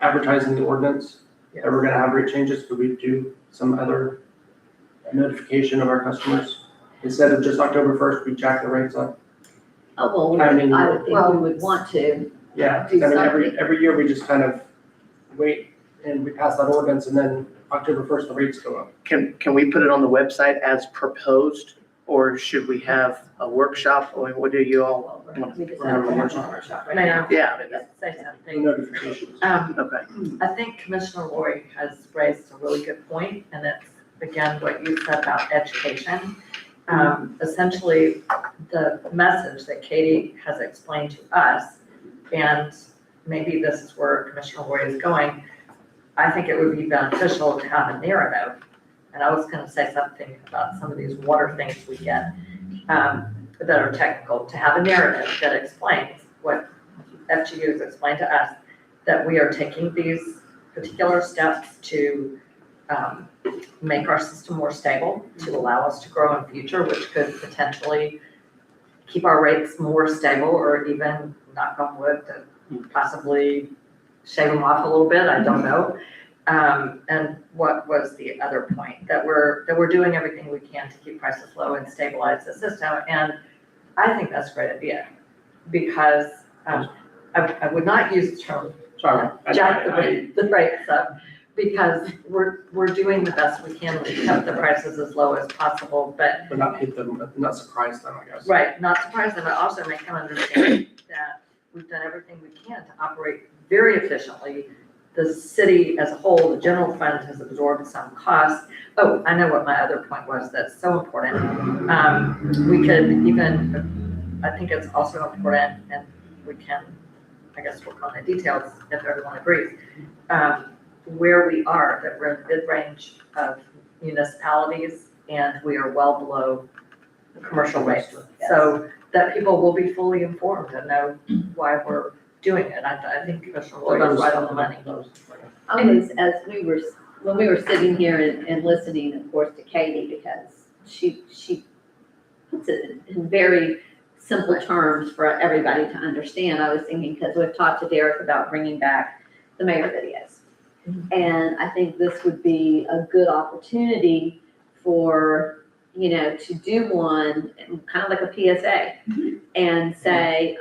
advertising the ordinance, that we're gonna have rate changes, could we do some other notification of our customers? Instead of just October 1st, we jack the rates up? Oh, well, I mean, I would think we would want to. Yeah, I Do mean, every something. year we just kind of wait and we pass that ordinance and then October 1st, the rates go up. Can we put it on the website as proposed, or should we have a workshop? Or what do you all want? We just We're have gonna to have have a a workshop right Mayor, now. Yeah. say The something. notifications. Okay. I think Commissioner Lori has raised a really good point, and it's, again, what you said about education. Essentially, the message that Katie has explained to us, and maybe this is where Commissioner Lori is going, I think it would be beneficial to have a narrative. And I was gonna say something about some of these water things we get, that are technical, to have a narrative that explains what FGU has explained to us, that we are taking these particular steps to make our system more stable to allow us to grow in the future, which could potentially keep our rates more stable or even, knock on wood, to possibly shave them off a little bit, I don't know. And what was the other point? That we're doing everything we can to keep prices low and stabilize the system. And I think that's a great idea because I would not use the term Sorry. jack the rates up because we're doing the best we can to keep the prices as low as possible, but But not hit them, not surprise them, I guess. right, not surprise them, but also make them understand that we've done everything we can to operate very efficiently. The city as a whole, the general fund has absorbed some costs. Oh, I know what my other point was that's so important. We could even, I think it's also important, and we can, I guess, work on the details if everyone agrees. Where we are, that we're in the mid-range of municipalities and we are well below the commercial rates. So that people will be fully informed and know why we're doing it. I think Commissioner Lloyd is right on the money. When we were sitting here and listening, of course, to Katie, because she puts it in very simple terms for everybody to understand, I was thinking, because we've talked to Derek about bringing back the mayor videos. And I think this would be a good opportunity for, to do one, kind of like a PSA. And say,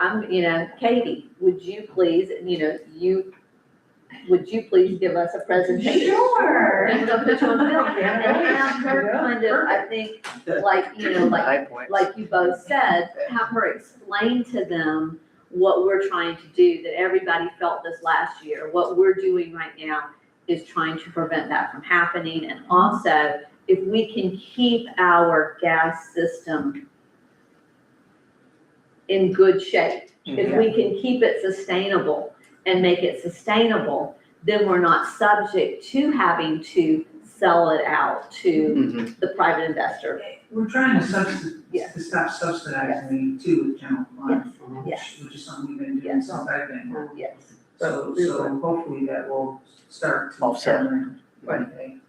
Katie, would you please, would you please give us a presentation? Sure. And so put you on film and have her kind of, I think, like you both said, have her explain to them what we're trying to do, that everybody felt this last year. What we're doing right now is trying to prevent that from happening. And also, if we can keep our gas system in good shape, if we can keep it sustainable and make it sustainable, then we're not subject to having to sell it out to the private investor. We're trying to Yes. to stop subsidizing the two general fund, Yes. which is something we've been doing Yes. since I've been here. Yes. So hopefully that will start to. Offset. Right.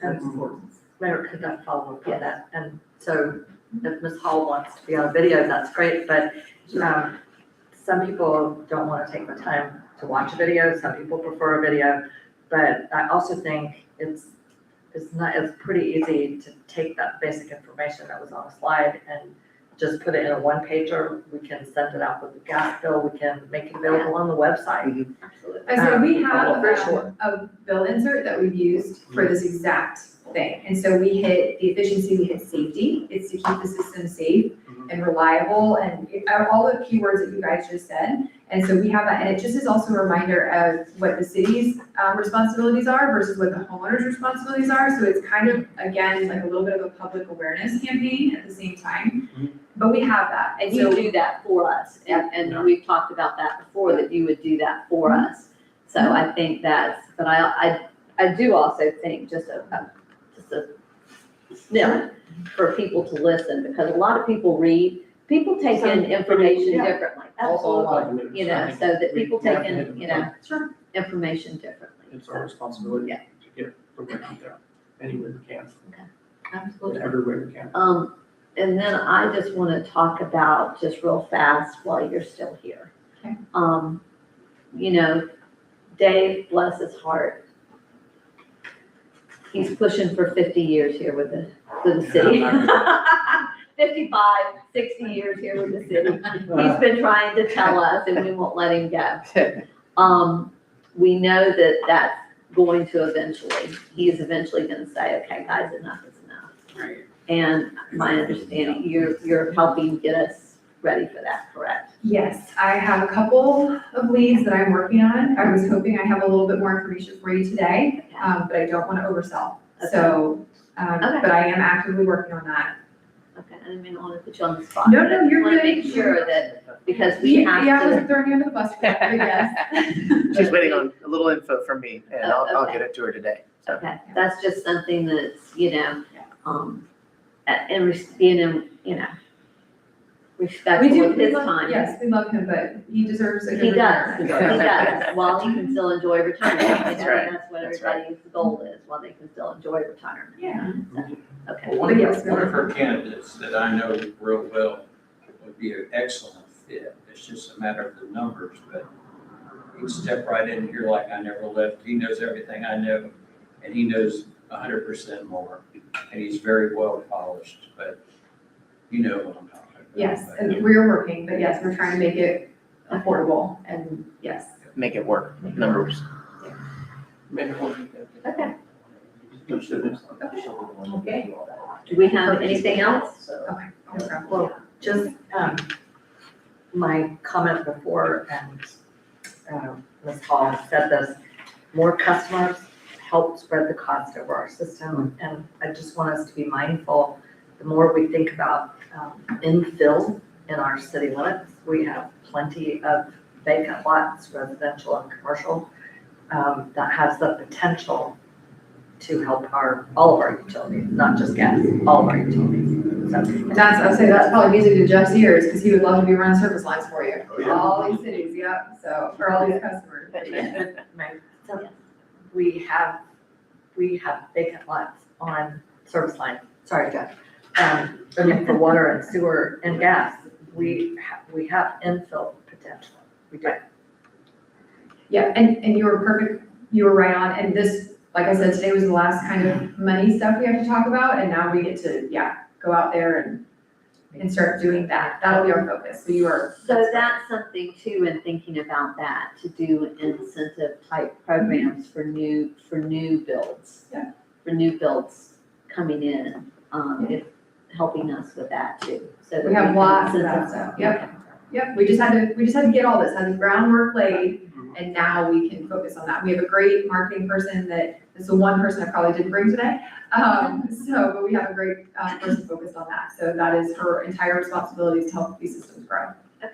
That's important. Mayor, could I follow up on that? And so if Ms. Hall wants to be on video, that's great, but some people don't want to take the time to watch a video, some people prefer a video, but I also think it's pretty easy to take that basic information that was on a slide and just put it in a one pager. We can send it out with the gas bill, we can make it available on the website. Absolutely. I said, we have Very short. a bill insert that we've used for this exact thing. And so we hit the efficiency, we hit safety. It's to keep the system safe and reliable and all the keywords that you guys just said. And so we have that, and it just is also a reminder of what the city's responsibilities are versus what the homeowner's responsibilities are. So it's kind of, again, like a little bit of a public awareness campaign at the same time. But we have that. And you do that for us, and we've talked about that before, that you would do that for us. So I think that's, but I do also think just a snip for people to listen, because a lot of people read, people take in information differently. Absolutely. So that people take in, information differently. It's our responsibility to get the word out there any way we can, Absolutely. everywhere we can. And then I just want to talk about, just real fast while you're still here. Okay. Dave, bless his heart, he's pushing for 50 years here with the city. 55, 60 years here with the city. He's been trying to tell us, and we won't let him go. We know that that's going to eventually, he is eventually going to say, okay, guys, enough is enough. Right. And my understanding, you're helping get us ready for that, correct? Yes, I have a couple of leads that I'm working on. I was hoping I have a little bit more information for you today, but I don't want to oversell. So, but I am actively working on that. Okay, I didn't mean to want to put you on the spot. No, but I no, you're just wanna good. Make sure that, because we have Yeah, I to. wasn't throwing you under the bus for that, but yes. She's waiting on a little info from me, and I'll Okay. get it to her today. So. Okay, that's just something that's, and being in, respectful of his time. Yes, we love him, but he deserves a good He does, he retirement. does, while he can still enjoy retirement, you That's know, right. and that's what That's right. everybody's goal is, while they can still enjoy retirement. Yeah. Okay. One But yes, one of her candidates that I know real well would be an excellent fit. It's just a matter of the numbers, but he'd step right in here like I never left. He knows everything I know, and he knows 100% more. And he's very well polished, but you know what I'm talking about. Yes, and we're working, but yes, we're trying to make it affordable and yes. Make it work, numbers. Okay, Okay. do we have anything else? Well, just, my comment before, and, Ms. Hall said this, more customers help spread the cost over our system. And I just want us to be mindful, the more we think about infill in our city limits, we have plenty of vacant lots, residential and commercial, that has the potential to help all of our utilities, not just gas, all of our utilities. So, And that's, I'll say that's probably music to Jeff's ears, because he would love to be running service lines for you. All these cities, yep, so, for all these customers. but we have vacant lots on service lines, sorry, Jeff. I mean, for water and sewer and gas, we have infill potential, we do. Yeah, and you were perfect, you were right on, and this, like I said, today was the last kind of money stuff we have to talk about, and now we get to, go out there and start doing that. That'll be our focus, so you are. So that's something too, in thinking about that, to do incentive type programs for new builds. Yeah. For new builds coming in, if, helping us with that too, so that We have can lots of incentive- that stuff, yep, we just had to get all this, had the groundwork laid, and now we can focus on that. We have a great marketing person that is the one person I probably didn't bring today. But we have a great person focused on that. So that is her entire responsibility is to help these systems grow. Okay.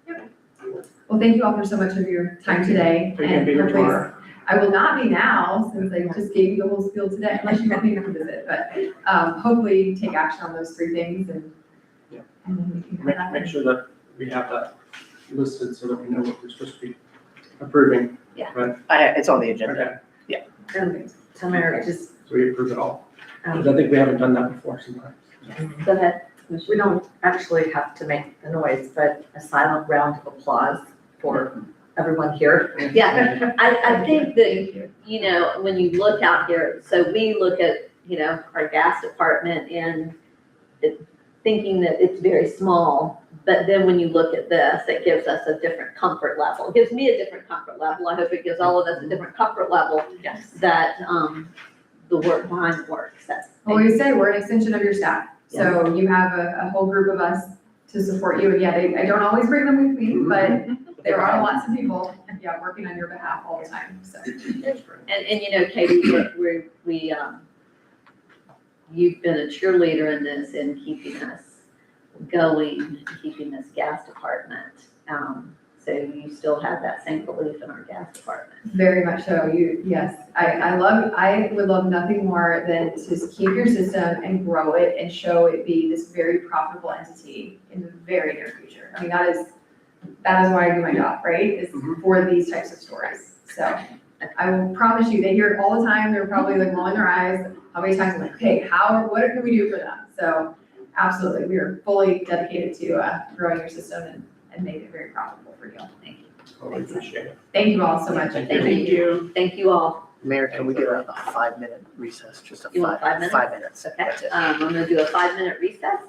Yep. Well, thank you all for so much of your time today. Are you gonna be here hopefully- tomorrow? I will not be now, since I just gave you the whole spiel today, unless you want me to visit, but hopefully take action on those 3 things and. Yeah. And then we can have Make that. sure that we have that listed so that we know what we're supposed to be approving. It's on the agenda. Okay, And Tamara, just, so we approve it all. Because I think we haven't done that before sometimes. Go ahead. we don't actually have to make the noise, but a silent round of applause for everyone here. Yeah, I think that, you know, when you look out here, so we look at, you know, our gas department and thinking that it's very small, but then when you look at this, it gives us a different comfort level. It gives me a different comfort level. I hope it gives all of us a different comfort level Yes. that, the work behind the work, that's. Well, we say we're an extension of your staff, so you have a whole group of us to support you, and I don't always bring them with me, but there are lots of people, working on your behalf all the time, so. And you know, Katie, you've been a cheerleader in this, in keeping us going, keeping this gas department. So you still have that same belief in our gas department. Very much so, yes, I would love nothing more than to just keep your system and grow it and show it be this very profitable entity in the very near future. I mean, that is why I do my job, right, is for these types of stories. So I will promise you, they hear it all the time, they're probably like rolling their eyes, how many times I'm like, okay, what can we do for them? So absolutely, we are fully dedicated to growing your system and make it very profitable for you. Thank you. Oh, I appreciate it. Thank you all so much. Thank you. Thank you all. Mayor, can we get a 5-minute recess, just a You want 5 minutes? 5 minutes? Okay, That's it. I'm gonna do a 5-minute recess.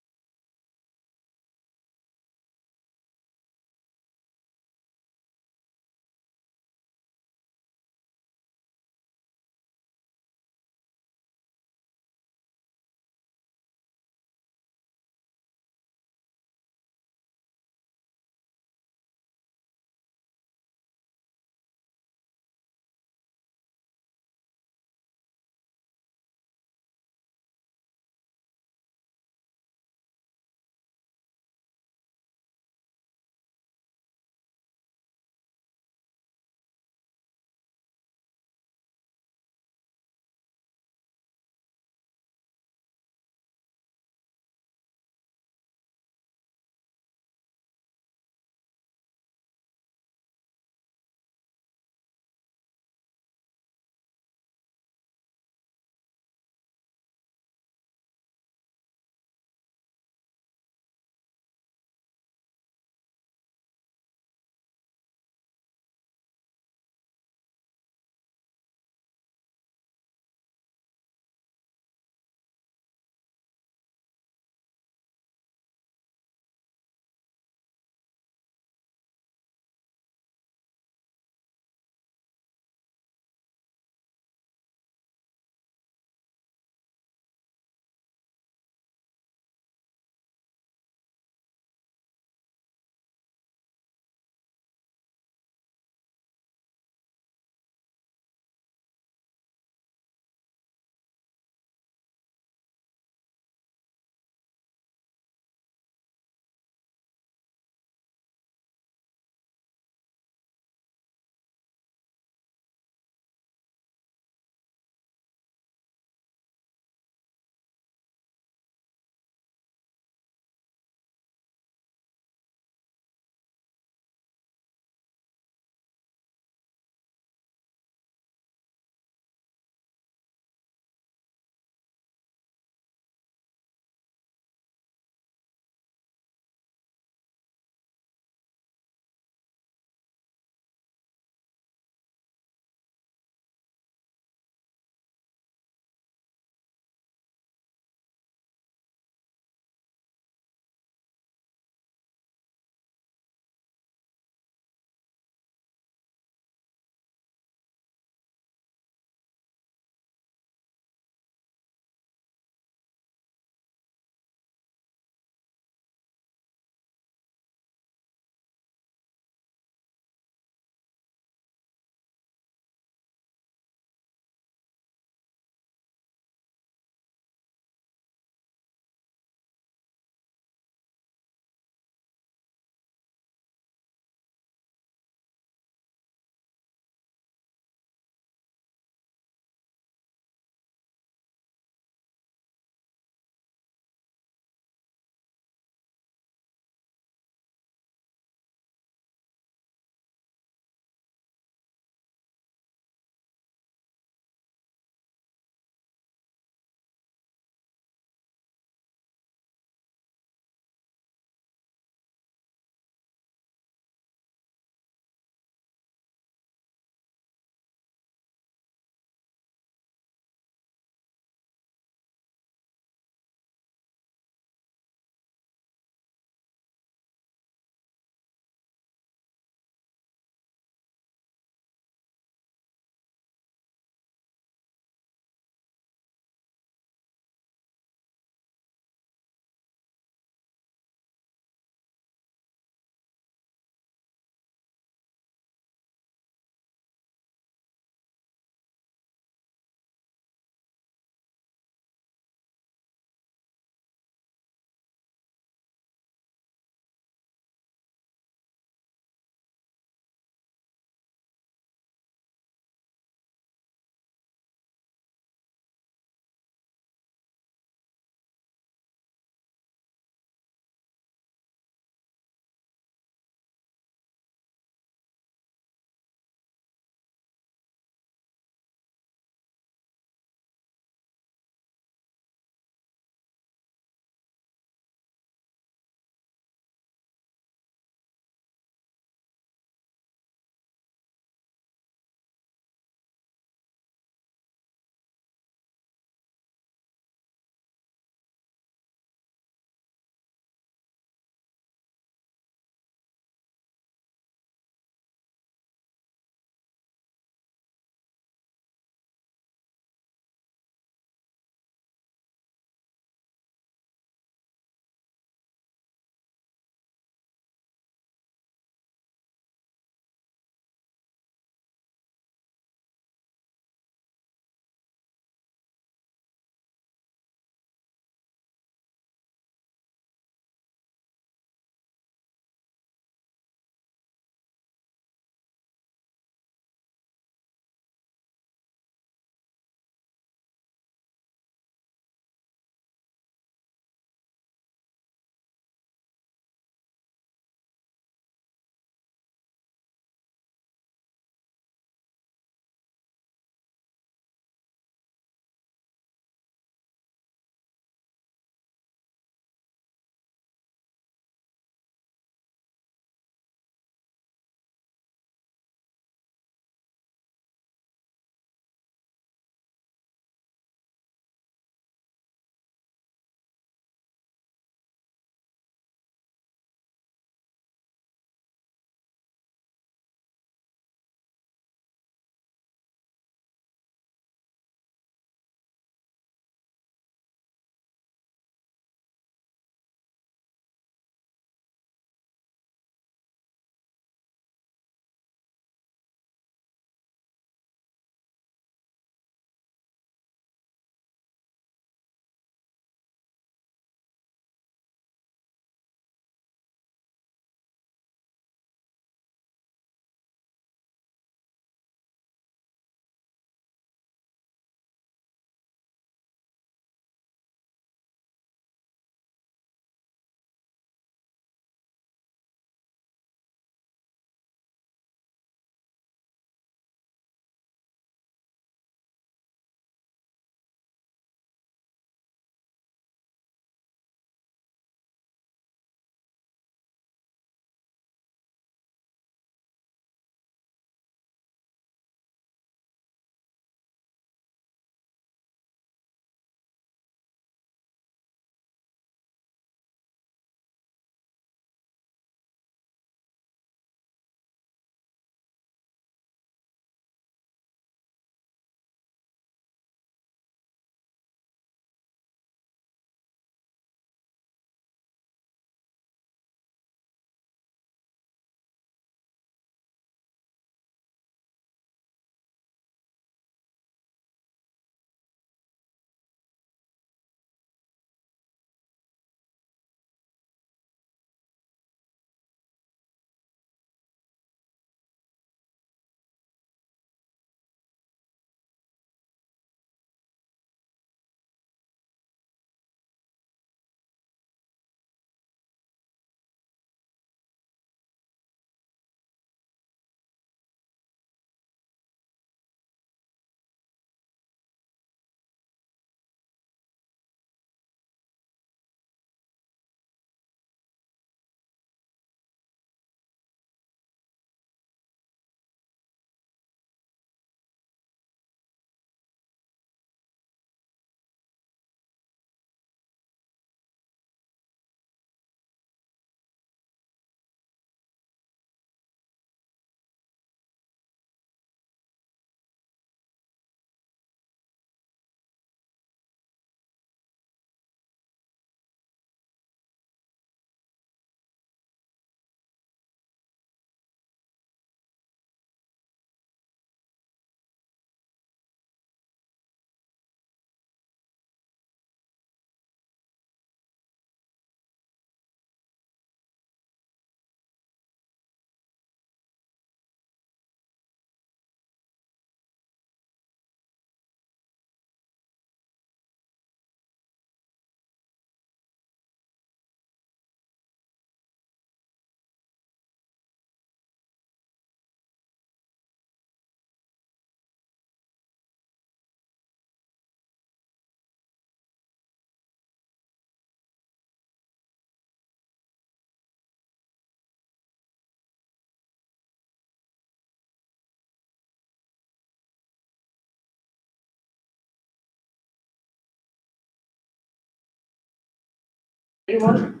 You want?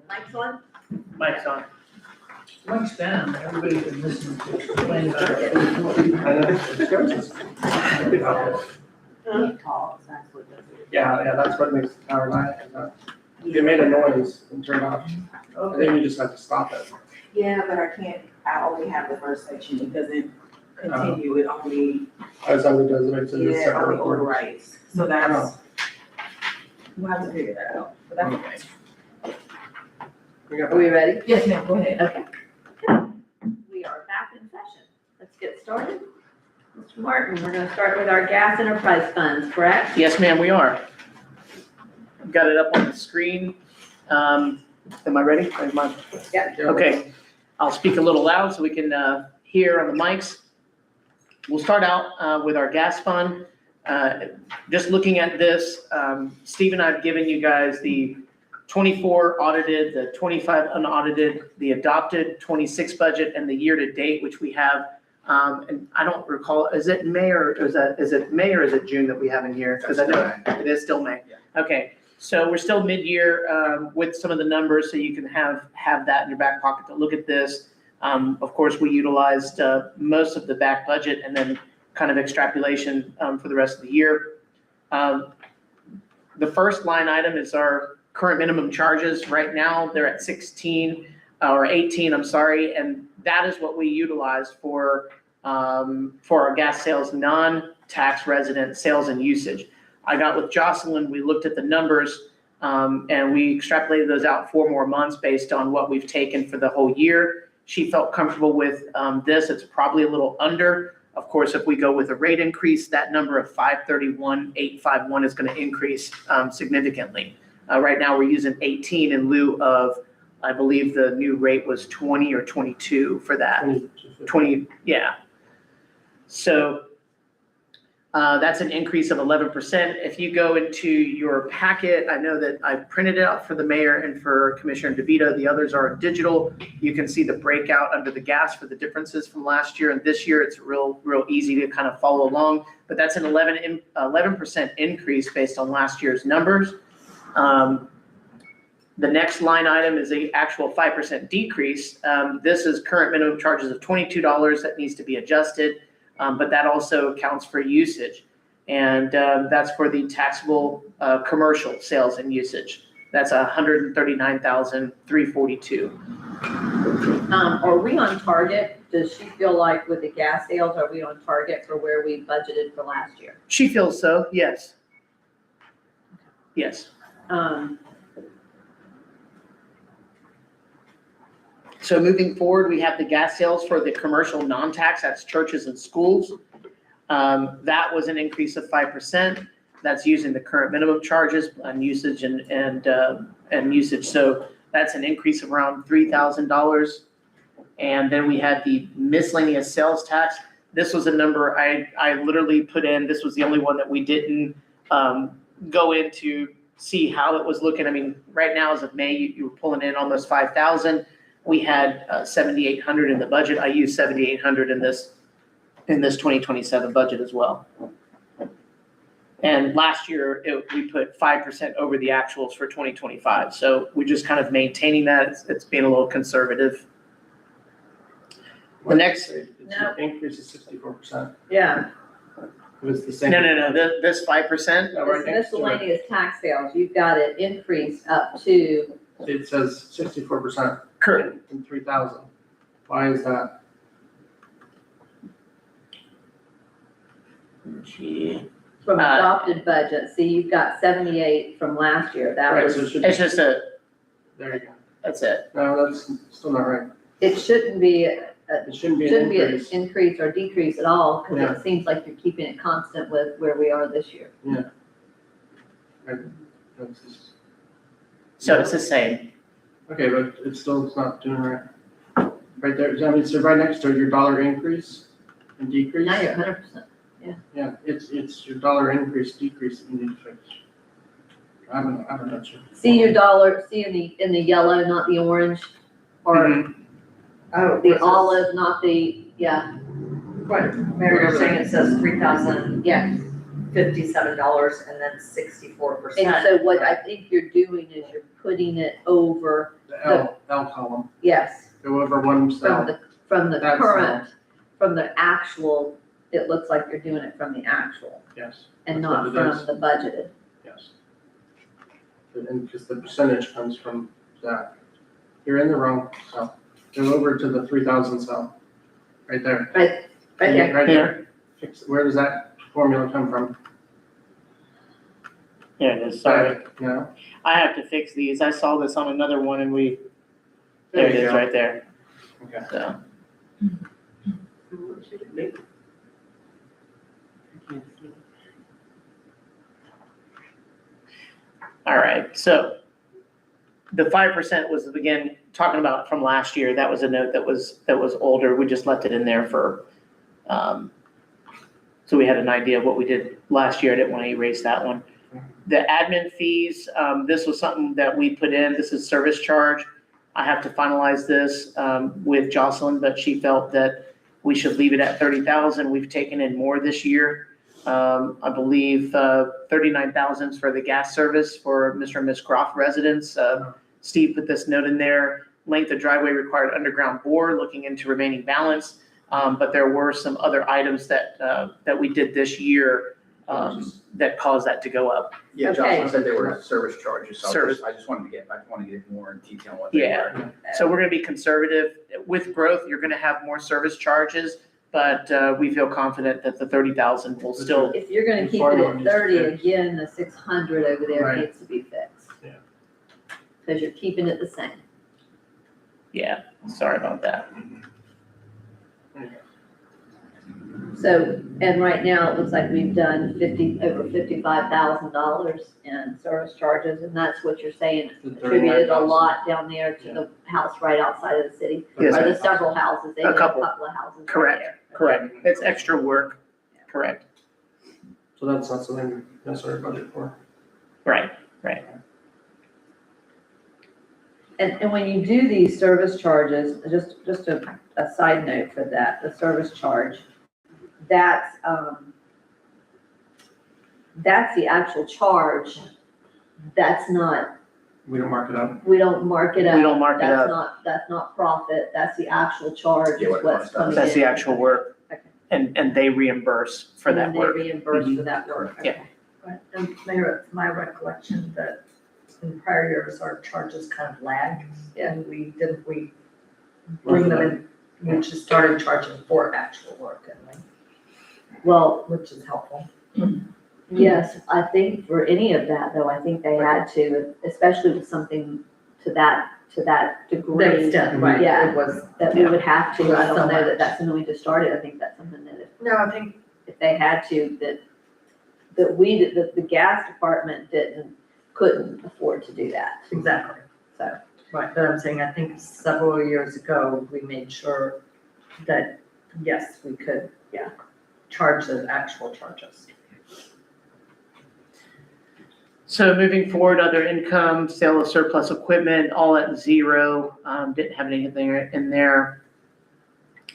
Mike's on? Mike's on. Mike's down, everybody's been listening to explain about it. Yeah, that's what makes the tower die. They made a noise and turned off. I think you just have to stop it. Yeah, but I only have the first section, it doesn't continue, it only, As long as it does, it makes it a yeah, separate only recording. overwrites, so that's, we'll have to figure that out, but that's okay. We got Are we ready? Yes, ma'am, go ahead. Okay. We are back in session. Let's get started. Mr. Martin, we're gonna start with our gas enterprise funds, correct? Yes, ma'am, we are. I've got it up on the screen. Am I ready? Yep. Okay, I'll speak a little loud so we can hear on the mics. We'll start out with our gas fund. Just looking at this, Steve and I have given you guys the 24 audited, the 25 unaudited, the adopted 26 budget, and the year-to-date, which we have. And I don't recall, is it May or is it May or is it June that we have in here? Because I know it is still May. Okay, so we're still mid-year with some of the numbers, so you can have that in your back pocket to look at this. Of course, we utilized most of the back budget and then kind of extrapolation for the rest of the year. The first line item is our current minimum charges. Right now, they're at 16 or 18, I'm sorry, and that is what we utilize for our gas sales, non-tax resident sales and usage. I got with Jocelyn, we looked at the numbers, and we extrapolated those out 4 more months based on what we've taken for the whole year. She felt comfortable with this. It's probably a little under. Of course, if we go with a rate increase, that number of 531,851 is going to increase significantly. Right now, we're using 18 in lieu of, I believe the new rate was 20 or 22 for that. 20, yeah. So that's an increase of 11%. If you go into your packet, I know that I printed it out for the mayor and for Commissioner DeVito. The others are digital. You can see the breakout under the gas for the differences from last year and this year. It's real easy to kind of follow along. But that's an 11% increase based on last year's numbers. The next line item is the actual 5% decrease. This is current minimum charges of $22 that needs to be adjusted, but that also accounts for usage. And that's for the taxable commercial sales and usage. That's $139,342. Are we on target? Does she feel like with the gas sales, are we on target for where we budgeted for last year? She feels so, yes. Yes. So moving forward, we have the gas sales for the commercial non-tax, that's churches and schools. That was an increase of 5%. That's using the current minimum charges on usage and usage. So that's an increase of around $3,000. And then we had the miscellaneous sales tax. This was a number I literally put in. This was the only one that we didn't go into see how it was looking. I mean, right now as of May, you were pulling in almost 5,000. We had 7,800 in the budget. I used 7,800 in this 2027 budget as well. And last year we put 5% over the actuals for 2025. So we're just kind of maintaining that. It's being a little conservative. The next, It's an increase of 64%. Yeah. It was the same. no, this 5%. No, right This next to it. miscellaneous tax sales, you've got it increased up to, It says 64%. Correct. In 3,000. Why is that? from adopted budget. See, you've got 78 from last year. That Right, was, so it should It's be, just a, there you go. that's it. No, that's still not right. it shouldn't be It shouldn't be an shouldn't be an increase. increase or decrease at all, because Yeah. it seems like you're keeping it constant with where we are this year. That's just- So it's the same. Okay, but it's not doing right. Right there, I mean, so right next to your dollar increase and decrease. Now you're 100%. Yeah, it's your dollar increase, decrease that you need to fix. I haven't done sure. See your dollar, see in the yellow, not the orange, or Mhm. Oh, the olive, not the, yeah, what, Mary, you're saying it says 3,000, yeah. $57 and then 64%. And so what I think you're doing is you're putting it over, The L column, yes, go over one from cell. from the That's current, from the actual, it looks like you're doing it from the actual Yes, and That's not what it from the budgeted. yes. And because the percentage comes from that. You're in the wrong cell. Go over to the 3,000 cell, right there. Right there. Right there. Where does that formula come from? There it is, sorry. No? I have to fix these. I saw this on another one and there it you is, go. right there. Okay. So, all right, so the 5% was, again, talking about from last year. That was a note that was older. We just left it in there for, so we had an idea of what we did last year. I didn't want to erase that one. The admin fees, this was something that we put in. This is service charge. I have to finalize this with Jocelyn, but she felt that we should leave it at 30,000. We've taken in more this year. I believe 39,000 for the gas service for Mr. and Ms. Croft residents. Steve put this note in there. Length of driveway required underground bore, looking into remaining balance. But there were some other items that we did this year that caused that to go up. Yeah, Okay. Jocelyn said they were service charges, so Service. I just wanted to get more in detail on what they Yeah. were. So we're gonna be conservative. With growth, you're gonna have more service charges, but we feel confident that the 30,000 will still, If you're gonna keep it at 30, again, the 600 over there Right. needs to be fixed. Yeah. Because you're keeping it the same. yeah, sorry about that. So, and right now, it looks like we've done over $55,000 in service charges, and that's what you're saying, The attributed a 39,000. lot down there to the house right outside of the city. Yes, Or the several houses, they A have a couple. couple of houses right Correct. there. Correct. It's extra work. Correct. So that's not something necessary budget for. Right. And when you do these service charges, just a side note for that, the service charge, that's the actual charge. That's not, We don't mark it up. we don't mark it up. We don't mark it up. That's not profit, that's the actual charge, Yeah, is what it what's costs us. coming in. That's the actual work. Okay. And they reimburse for that And work. then they reimburse for that work. Yeah. Okay. Right, and Mayor, it's my recollection that in prior years, our charges kind of lagged. And we bring them in, we just started charging for actual work, didn't we? Well, Which is helpful. yes, I think for any of that, though, I think they had to, especially with something to that degree. The extent, right, Yeah. it was, That we would have to, I So don't know much. that that's something we just started, I think that's something that no, I think, if they had to, that the gas department couldn't afford to do that. exactly. So. Right, but I'm saying, I think several years ago, we made sure that, yes, we could, charge the actual charges. So moving forward, other income, sale of surplus equipment, all at zero. Didn't have anything in there.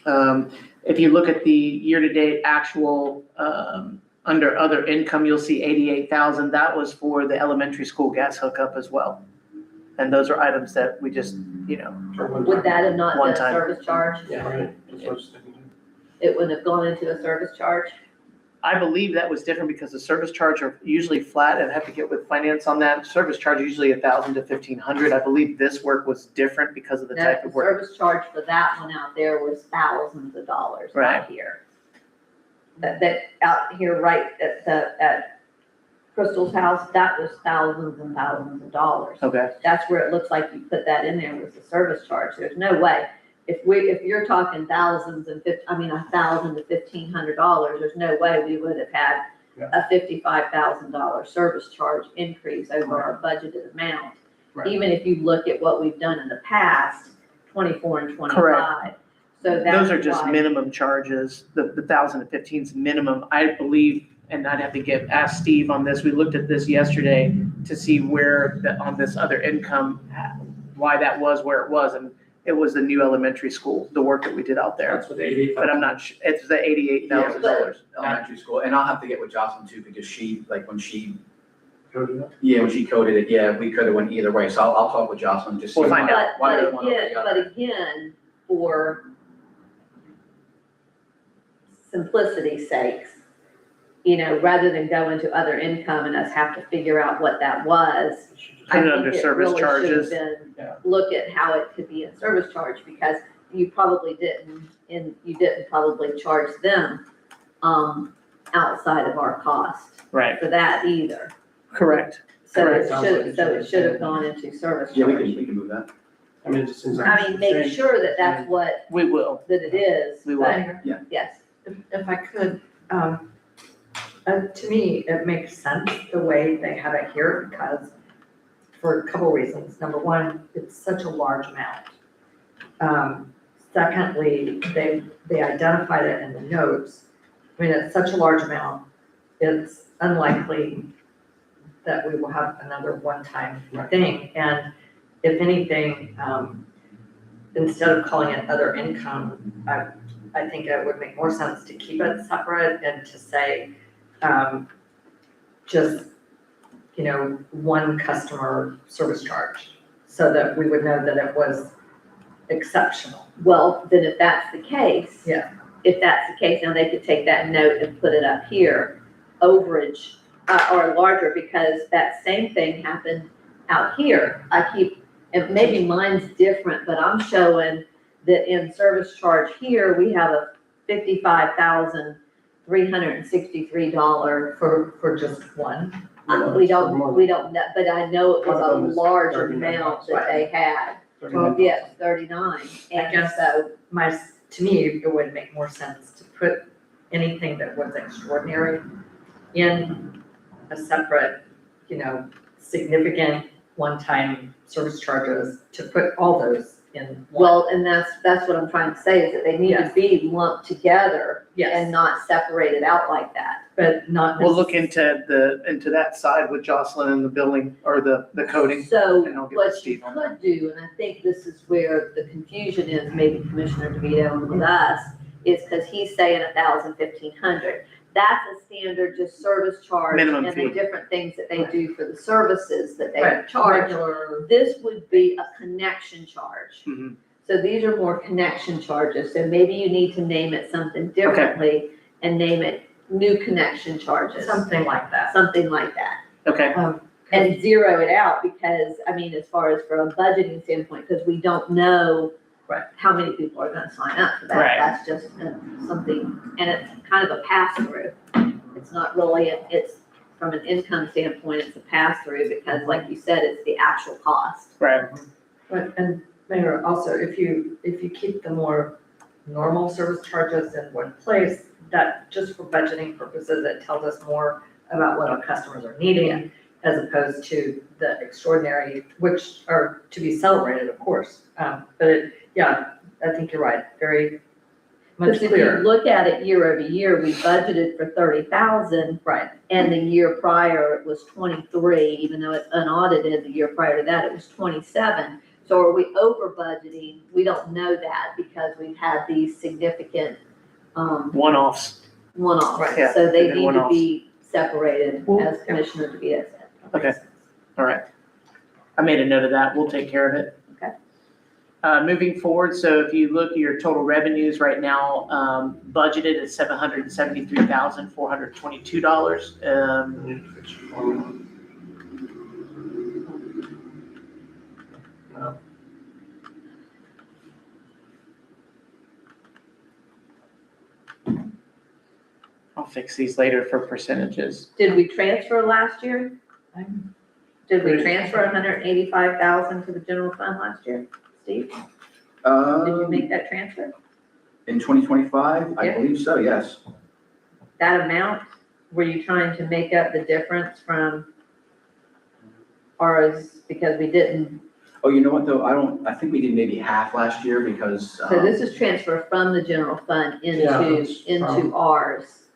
If you look at the year-to-date actual, under other income, you'll see 88,000. That was for the elementary school gas hookup as well. And those are items that we just, For one Would time. that have not One been a time. service charge? Yeah, right. That's what I was thinking. It wouldn't have gone into a service charge? I believe that was different because the service charge are usually flat. I'd have to get with finance on that. Service charge usually 1,000 to 1,500. I believe this work was different because of the No, type the of work. service charge for that one out there was thousands of dollars Right. out here. That out here, right at Crystal's house, that was thousands and thousands of dollars. Okay, That's where it looks like you put that in there with the service charge. There's no way. If you're talking $1,000 to $1,500, there's no way we would have had a $55,000 service charge increase over our budgeted amount. Right. Even if you look at what we've done in the past, 24 and 25. Correct. So that's those are just why- minimum charges. The 1,000 to 15 is minimum. I believe, and I'd have to ask Steve on this. We looked at this yesterday to see where on this other income, why that was where it was. And It was the new elementary school, the work that we did out there. That's what 88. But I'm not, it's the $88,000. Elementary school, and I'll have to get with Jocelyn too, because she, like, when she Coded it. when she coded it, yeah, we could have went either way, so I'll talk with Jocelyn, just see We'll find why, out. why But there's one over again, the other. for simplicity's sakes, rather than go into other income and us have to figure out what that was, I Put it think under it service really should have charges. been, Yeah. look at how it could be in service charge, because you probably didn't, and you didn't probably charge them, outside of our cost Right, for that either. correct. So Correct. it should have gone into service Yeah, charge. we can move that. I mean, it just seems like. I mean, make sure that that's what, We will. that it is, We will. but, Yeah. yes. If I could, to me, it makes sense the way they have it here, because for a couple reasons. Number one, it's such a large amount. Secondly, they identified it in the notes. I mean, it's such a large amount, it's unlikely that we will have another one-time thing. And if anything, instead of calling it other income, I think it would make more sense to keep it separate and to say, just, one customer service charge, so that we would know that it was exceptional. Well, then if that's the case. Yeah. If that's the case, now they could take that note and put it up here, overage, or larger, because that same thing happened out here. And maybe mine's different, but I'm showing that in service charge here, we have a $55,363 For just one. We don't know, but I know it One of them was is a large 39. amount that they had. 39. Yes, 39. And guess- so, To me, it would make more sense to put anything that was extraordinary in a separate, significant one-time service charges, to put all those in one. well, and that's what I'm trying to say, is that they need to Yes. be lumped together and Yes, not separated out like that. but not. We'll look into that side with Jocelyn and the billing or the coding. So And I'll get with what you Steve on that. could do, and I think this is where the confusion is, maybe Commissioner DeVito and with us, is because he's saying 1,000, 1,500. That's a standard just service charge. Minimum And fee. the different things that they do for the services that they Right, charge. regular, This would be a connection charge. Mhm. So these are more connection charges, so maybe you need to name it something differently and name it new connection charges, something like that. something like that. Okay, And zero it out, because, as far as from a budgeting standpoint, because we don't know Right. how many people are gonna sign up for that. Right. That's just something, and it's kind of a pass-through. It's not really, it's, from an income standpoint, it's a pass-through, because like you said, it's the actual cost. right. But, and Mayor, also, if you keep the more normal service charges in one place, that just for budgeting purposes, it tells us more about what our customers are needing, as opposed to the extraordinary, which are to be celebrated, of course. I think you're right, very much Because if you clearer. look at it year over year, we budgeted for 30,000, Right, and the year prior it was 23, even though it's unaudited, the year prior to that it was 27. So are we over budgeting? We don't know that, because we've had these significant, One-offs. one-offs. Right, yeah, So they and then need to one-offs. be separated, Well, as Commissioner DeVito said. Okay. All right. I made a note of that. We'll take care of it. Okay. Moving forward, so if you look at your total revenues right now, budgeted at $773,422. No. I'll fix these later for percentages. Did we transfer last year? I'm- Did we transfer 185,000 to the general fund last year, Steve? Did you make that transfer? In 2025, I Yeah. believe so, yes. That amount, were you trying to make up the difference from ours, because we didn't? Oh, you know what, though, I think we did maybe half last year, because, So this is transfer from the general fund Yeah, into, it's into ours.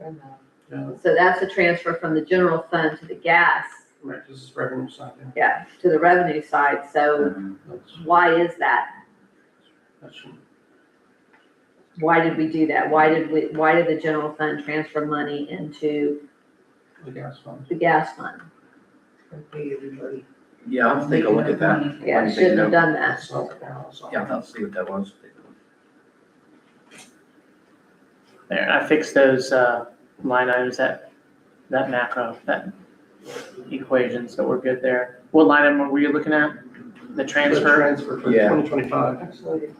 Yeah, So that's a transfer from the general fund to the gas, right, this is revenue side, yeah. yeah, to the revenue side. So um, That's- why is that? Why did we do that? Why did the general fund transfer money into The gas fund. the gas fund? Yeah, I'll take a look at that. Yeah, shouldn't have done that. That's not the balance. Yeah, I'll see what that was. There, I fixed those, line items, that macro, that equation, so we're good there. What line item were you looking at? The The transfer? transfer for Yeah. 2025. Actually,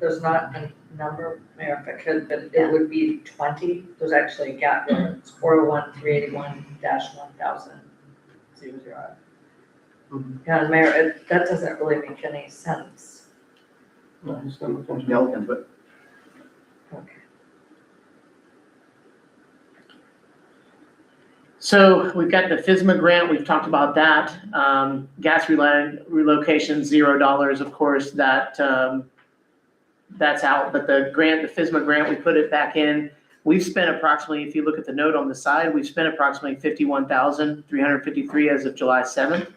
there's not a number, Mayor, if I could, but it would be 20. There's actually a gap there. It's 401-381-1000. Mhm. Yeah, and Mayor, that doesn't really make any sense. No, he's gonna look into it. Yeah, but Okay. So we've got the FSMA grant, we've talked about that. Gas relocation, $0, of course, that's out, but the FSMA grant, we put it back in. We've spent approximately, if you look at the note on the side, we've spent approximately $51,353 as of July 7th.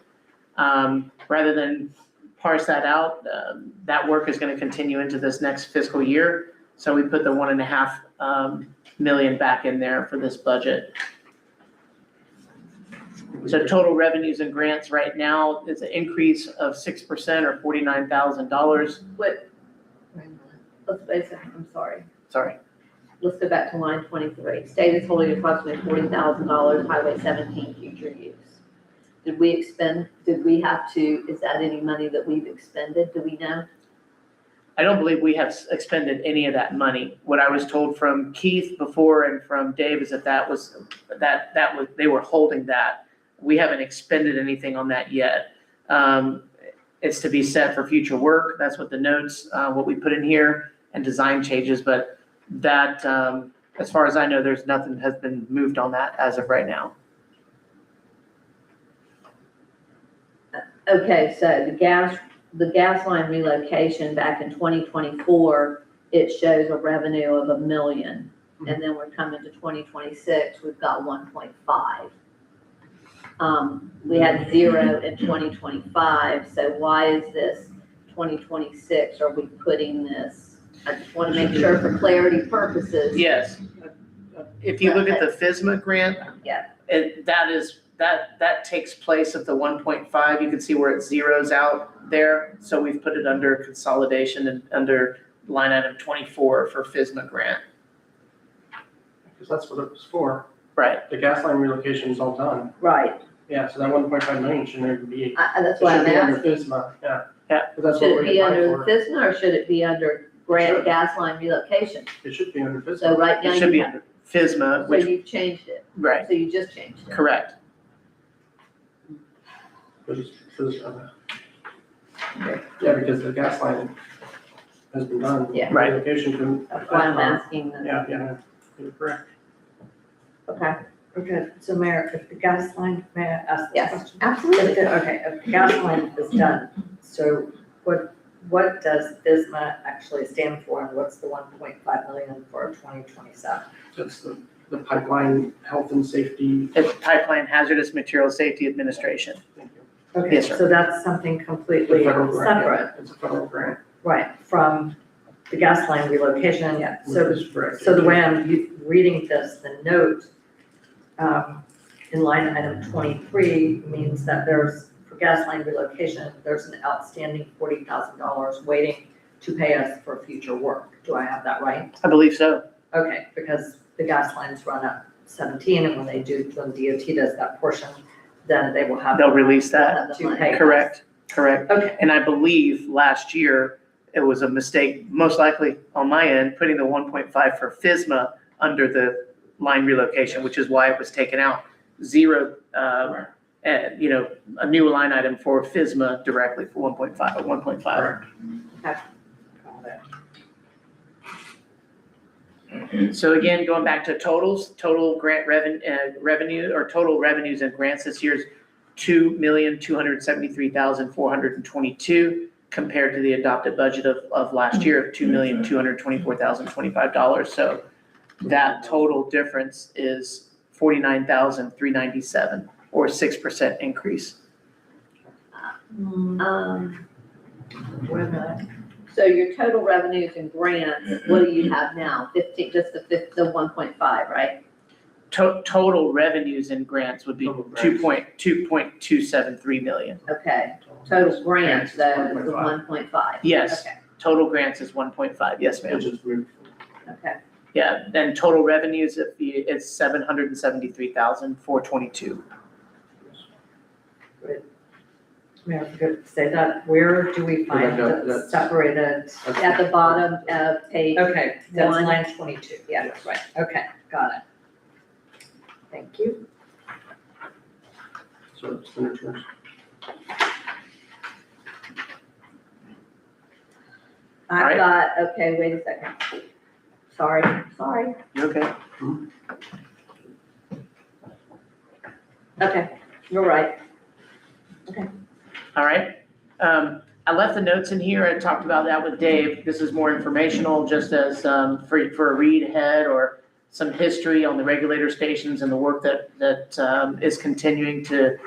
Rather than parse that out, that work is gonna continue into this next fiscal year. So we put the $1.5 million back in there for this budget. So total revenues and grants right now is an increase of 6% or $49,000. What, let's basic, I'm sorry. Sorry. Let's go back to line 23. State is holding approximately $40,000 Highway 17 future use. Did we have to, is that any money that we've expended? Do we know? I don't believe we have expended any of that money. What I was told from Keith before and from Dave is that was they were holding that. We haven't expended anything on that yet. It's to be set for future work. That's what the notes, what we put in here, and design changes, but that, as far as I know, there's nothing has been moved on that as of right now. Okay, so the gas line relocation back in 2024, it shows a revenue of $1 million. And then we're coming to 2026, we've got 1.5. We had 0 in 2025, so why is this 2026? Are we putting this? I just want to make sure for clarity purposes. Yes. If you look at the FSMA grant. Yeah. That takes place of the 1.5. You can see where it zeroes out there. So we've put it under consolidation and under line item 24 for FSMA grant. Because that's what it was for. Right. The gas line relocation is all done. Right. Yeah, so that 1.5 million shouldn't be. That's why I'm It should be under asking. FSMA, yeah. Yeah. 'Cause that's what Should we're it be getting under for. FSMA or should it be under grant Sure. gas line relocation? It should be under FSMA. So right now It should be you, under FSMA, so which, you've changed it. right, So you just changed it. correct. Yeah, because the gas line has been done. Yeah. Right. Relocation can. That's why I'm asking. Yeah, you're correct. Okay. Okay, so Mayor, if the gas line, may I ask this Yes, question? absolutely. Okay, if the gas line is done, so what does FSMA actually stand for and what's the 1.5 million for 2027? That's the pipeline health and safety. It's Pipeline Hazardous Material Safety Administration. Thank you. Okay, Yes, sir. so that's something completely The federal grant, separate, yeah. It's a federal grant. right, from the gas line relocation? Yeah. So, Which is correct. so the way I'm reading this, the note, in line item 23 means that for gas line relocation, there's an outstanding $40,000 waiting to pay us for future work. Do I have that right? I believe so. Okay, because the gas lines run up 17, and when DOT does that portion, then they will have. They'll release that. Have the To money. pay. Correct, correct. Okay, And I believe last year, it was a mistake, most likely on my end, putting the 1.5 for FSMA under the line relocation, which is why it was taken out. 0, a new line item for FSMA directly for 1.5 or 1.5. So again, going back to totals, total grant revenue or total revenues and grants this year is $2,273,422 compared to the adopted budget of last year of $2,224,025. So that total difference is $49,397 or 6% increase. wait a minute. So your total revenues and grants, what do you have now? 15, just the 1.5, right? Total revenues and grants would be Total grants. 2.273 million. Okay, total grants though is the 1.5. 1.5. Yes. Okay, Total grants is 1.5, yes, ma'am. Which is moved. okay. Yeah, and total revenues, it's 773,422. Mayor, if you could say that, where do we find the That's- separated? At the bottom of page, Okay, that's One. line 22. yeah, Right, okay, got it. Thank you. So expenditures. I've got, okay, wait a second. Sorry. You okay? Okay, you're right. All right. I left the notes in here. I talked about that with Dave. This is more informational, just as for a read ahead or some history on the regulator stations and the work that is continuing to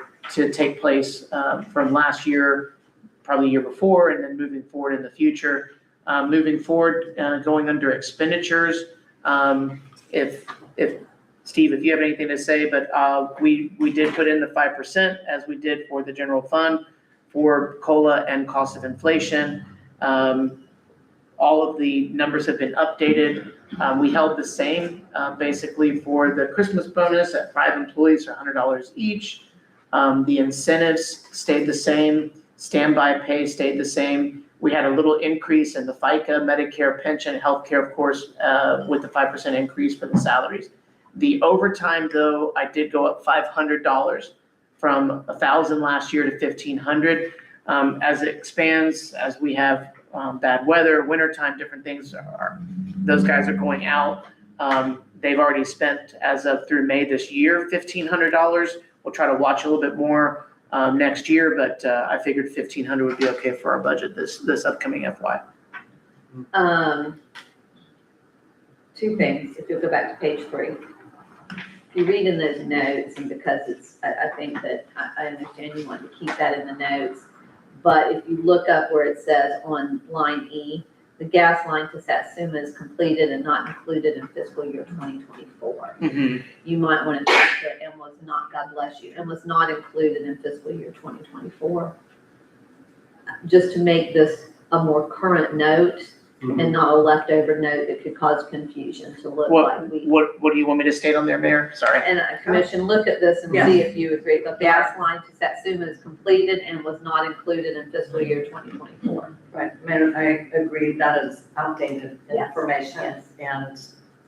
take place from last year, probably the year before, and then moving forward in the future. Moving forward, going under expenditures, if Steve, if you have anything to say, but we did put in the 5% as we did for the general fund for COLA and cost of inflation. All of the numbers have been updated. We held the same basically for the Christmas bonus at 5 employees, or $100 each. The incentives stayed the same. Standby pay stayed the same. We had a little increase in the FICA, Medicare, pension, healthcare, of course, with the 5% increase for the salaries. The overtime, though, I did go up $500 from $1,000 last year to $1,500. As it expands, as we have bad weather, wintertime, different things those guys are going out. They've already spent, as of through May this year, $1,500. We'll try to watch a little bit more next year, but I figured $1,500 would be okay for our budget this upcoming FY. Two things, if you'll go back to page 3. If you read in those notes, and because I think that I understand you want to keep that in the notes, but if you look up where it says on line E, the gas line to Satsuma is completed and not included in fiscal year 2024. You might want to check that and was not, God bless you, and was not included in fiscal year 2024. Just to make this a more current note and not a leftover note that could cause confusion to look like we. What do you want me to state on there, Mayor? Sorry. And Commission, look at this and Yeah. see if you agree. The gas line to Satsuma is completed and was not included in fiscal year 2024. Right, Mayor, I agree, that is outdated Yes. information, Yes. and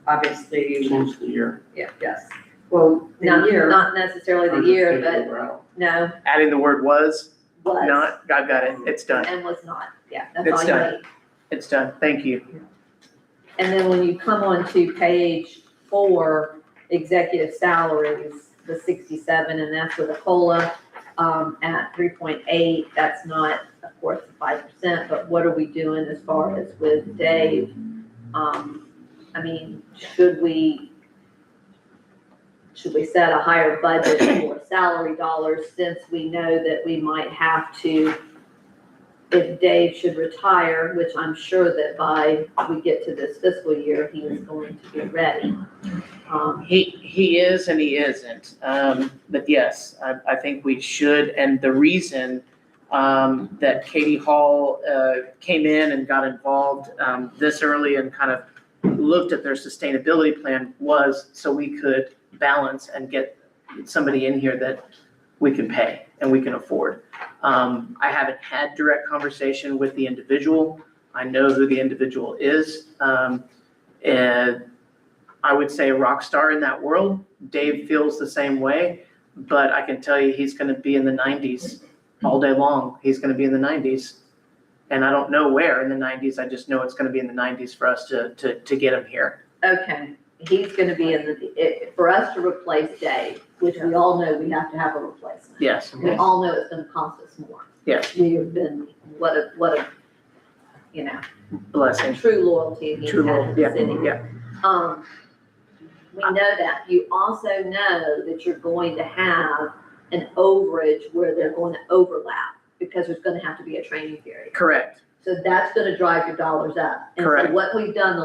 obviously, Change the year. yes. Well, the Not, year, not necessarily Or the just year, take but it out. no, Adding the word was, was, not, I got it. It's done. and was not. Yeah, that's It's all you done. need. It's done. Thank you. And then when you come on to page 4, executive salaries, the 67, and that's with a COLA at 3.8. That's not, of course, the 5%, but what are we doing as far as with Dave? I mean, should we set a higher budget for salary dollars, since we know that we might have to, if Dave should retire, which I'm sure that by we get to this fiscal year, he is going to be ready. He is and he isn't. But yes, I think we should. And the reason that Katie Hall came in and got involved this early and kind of looked at their sustainability plan was so we could balance and get somebody in here that we can pay and we can afford. I haven't had direct conversation with the individual. I know who the individual is. And I would say a rock star in that world. Dave feels the same way, but I can tell you he's going to be in the 90s all day long. He's going to be in the 90s. And I don't know where in the 90s. I just know it's going to be in the 90s for us to get him here. Okay, he's gonna be for us to replace Dave, which we all know we have to have a replacement. Yes. We all know it's gonna cost us more. Yes. We have been, what a, Blessing. true loyalty he's True had Lord. in the Yeah. city. Yeah. We know that. You also know that you're going to have an overage where they're going to overlap, because there's gonna have to be a training period. Correct. So that's gonna drive your dollars up. And Correct. so what we've done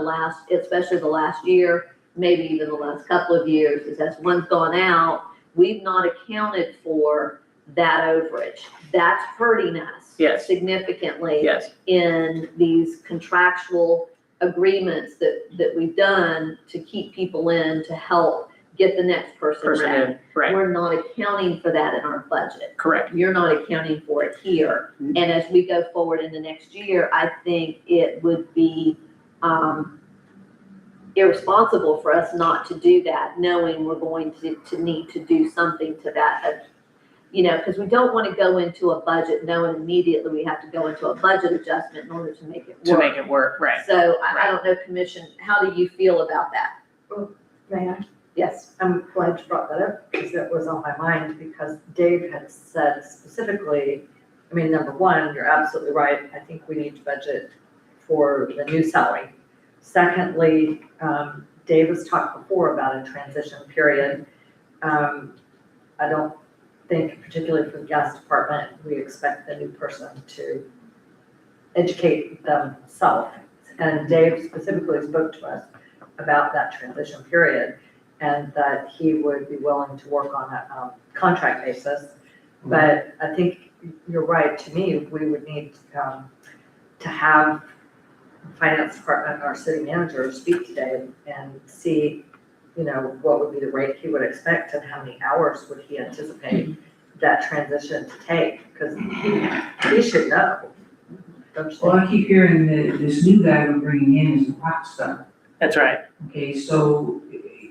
especially the last year, maybe even the last couple of years, is as one's gone out, we've not accounted for that overage. That's hurting us. Yes. Significantly. Yes, In these contractual agreements that we've done to keep people in to help get the next person in, right, We're not accounting for that in our budget. correct. You're not accounting for it here. Mhm. And as we go forward in the next year, I think it would be irresponsible for us not to do that, knowing we're going to need to do something to that. Because we don't want to go into a budget knowing immediately we have to go into a budget adjustment in order to make it work. To make it work, right. So I don't know, Commission, how do you feel about that? May I? Yes. I'm glad you brought that up because it was on my mind because Dave had said specifically, I mean, number one, you're absolutely right. I think we need to budget for the new salary. Secondly, Dave has talked before about a transition period. I don't think, particularly for the gas department, we expect the new person to educate themselves. And Dave specifically spoke to us about that transition period and that he would be willing to work on a contract basis. But I think you're right, to me, we would need to have the finance department, our city manager speak today and see, what would be the rate he would expect and how many hours would he anticipate that transition to take, because he should know. Don't you Well, think? I keep hearing that this new guy we're bringing in is a rock star. That's right. Okay, so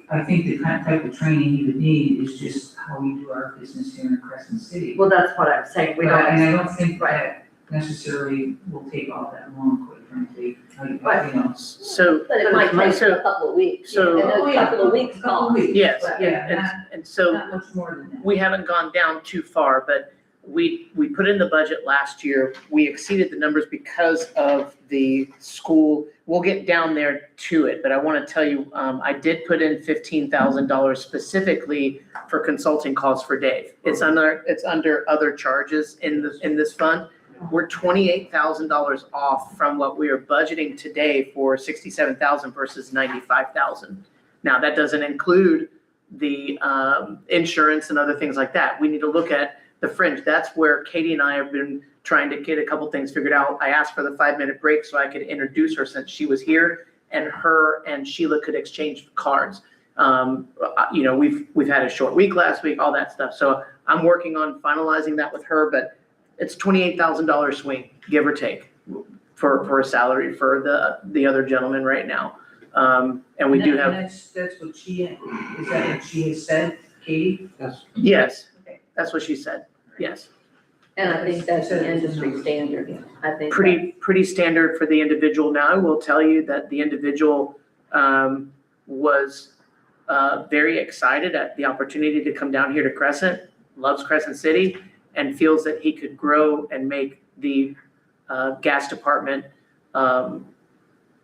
I think the kind of type of training you would need is just how we do our business here in Crescent City. Well, that's what I'm saying, we don't. And I don't think Right. that necessarily will take all that long, quite frankly. Right. So, But it might take So- a couple of weeks. so- And those couple of weeks cost. yes, Yeah, and so not much more than that. we haven't gone down too far, but we put in the budget last year. We exceeded the numbers because of the school. We'll get down there to it, but I want to tell you, I did put in $15,000 specifically for consulting costs for Dave. It's under other charges in this fund. We're $28,000 off from what we are budgeting today for 67,000 versus 95,000. Now, that doesn't include the insurance and other things like that. We need to look at the fringe. That's where Katie and I have been trying to get a couple things figured out. I asked for the 5-minute break so I could introduce her since she was here, and her and Sheila could exchange cards. We've had a short week last week, all that stuff. So I'm working on finalizing that with her, but it's $28,000 swing, give or take, for a salary for the other gentleman right now. And we do have. That's what is that what she has said, Katie? Yes, that's what she said, yes. And I think that's an industry standard. I think. Pretty standard for the individual. Now, I will tell you that the individual was very excited at the opportunity to come down here to Crescent, loves Crescent City, and feels that he could grow and make the gas department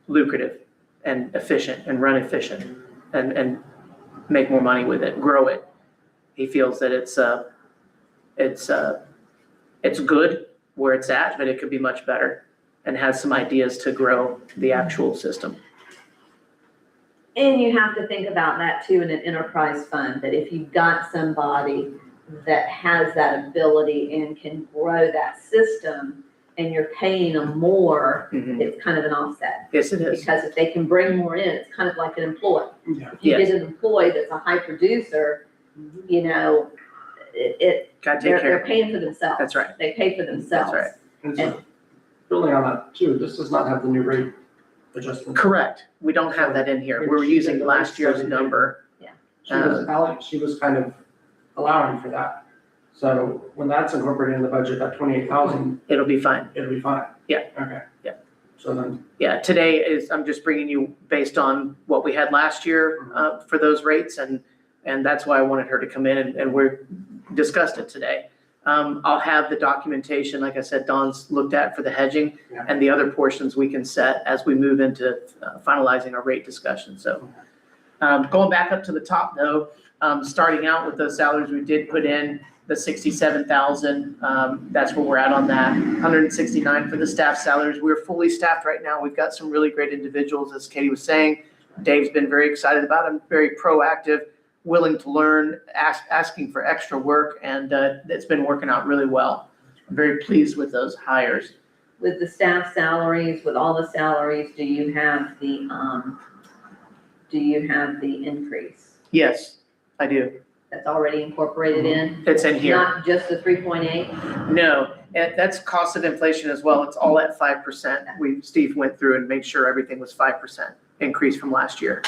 lucrative and efficient and run efficient and make more money with it, grow it. He feels that it's good where it's at, but it could be much better, and has some ideas to grow the actual system. And you have to think about that too in an enterprise fund, that if you've got somebody that has that ability and can grow that system and you're paying them more, it's kind of an offset. Yes, it is. Because if they can bring more in, it's kind of like an employee. Yeah. If you Yes. get an employee that's a high producer, Gotta take they're care. paying for themselves. That's right. They pay for themselves. right. And so, building on that too, this does not have the new rate adjustment. Correct. We don't have that in here. We're using last year's number. She was kind of allowing for that. So when that's incorporated in the budget, that 28,000, It'll be fine. it'll be fine. Yeah. Okay. Yeah. So then, Yeah, today I'm just bringing you based on what we had last year for those rates, and that's why I wanted her to come in and we're discussed it today. I'll have the documentation, like I said, Dawn's looked at for the hedging, Yeah. and the other portions we can set as we move into finalizing our rate discussion. So going back up to the top though, starting out with those salaries we did put in, the 67,000, that's where we're at on that. 169 for the staff salaries. We're fully staffed right now. We've got some really great individuals, as Katie was saying. Dave's been very excited about them, very proactive, willing to learn, asking for extra work, and it's been working out really well. I'm very pleased with those hires. With the staff salaries, with all the salaries, do you have the increase? Yes, I do. That's already incorporated in? It's in here. Not just the 3.8? No, and that's cost of inflation as well. It's all at 5%. Steve went through and made sure everything was 5% increase from last year.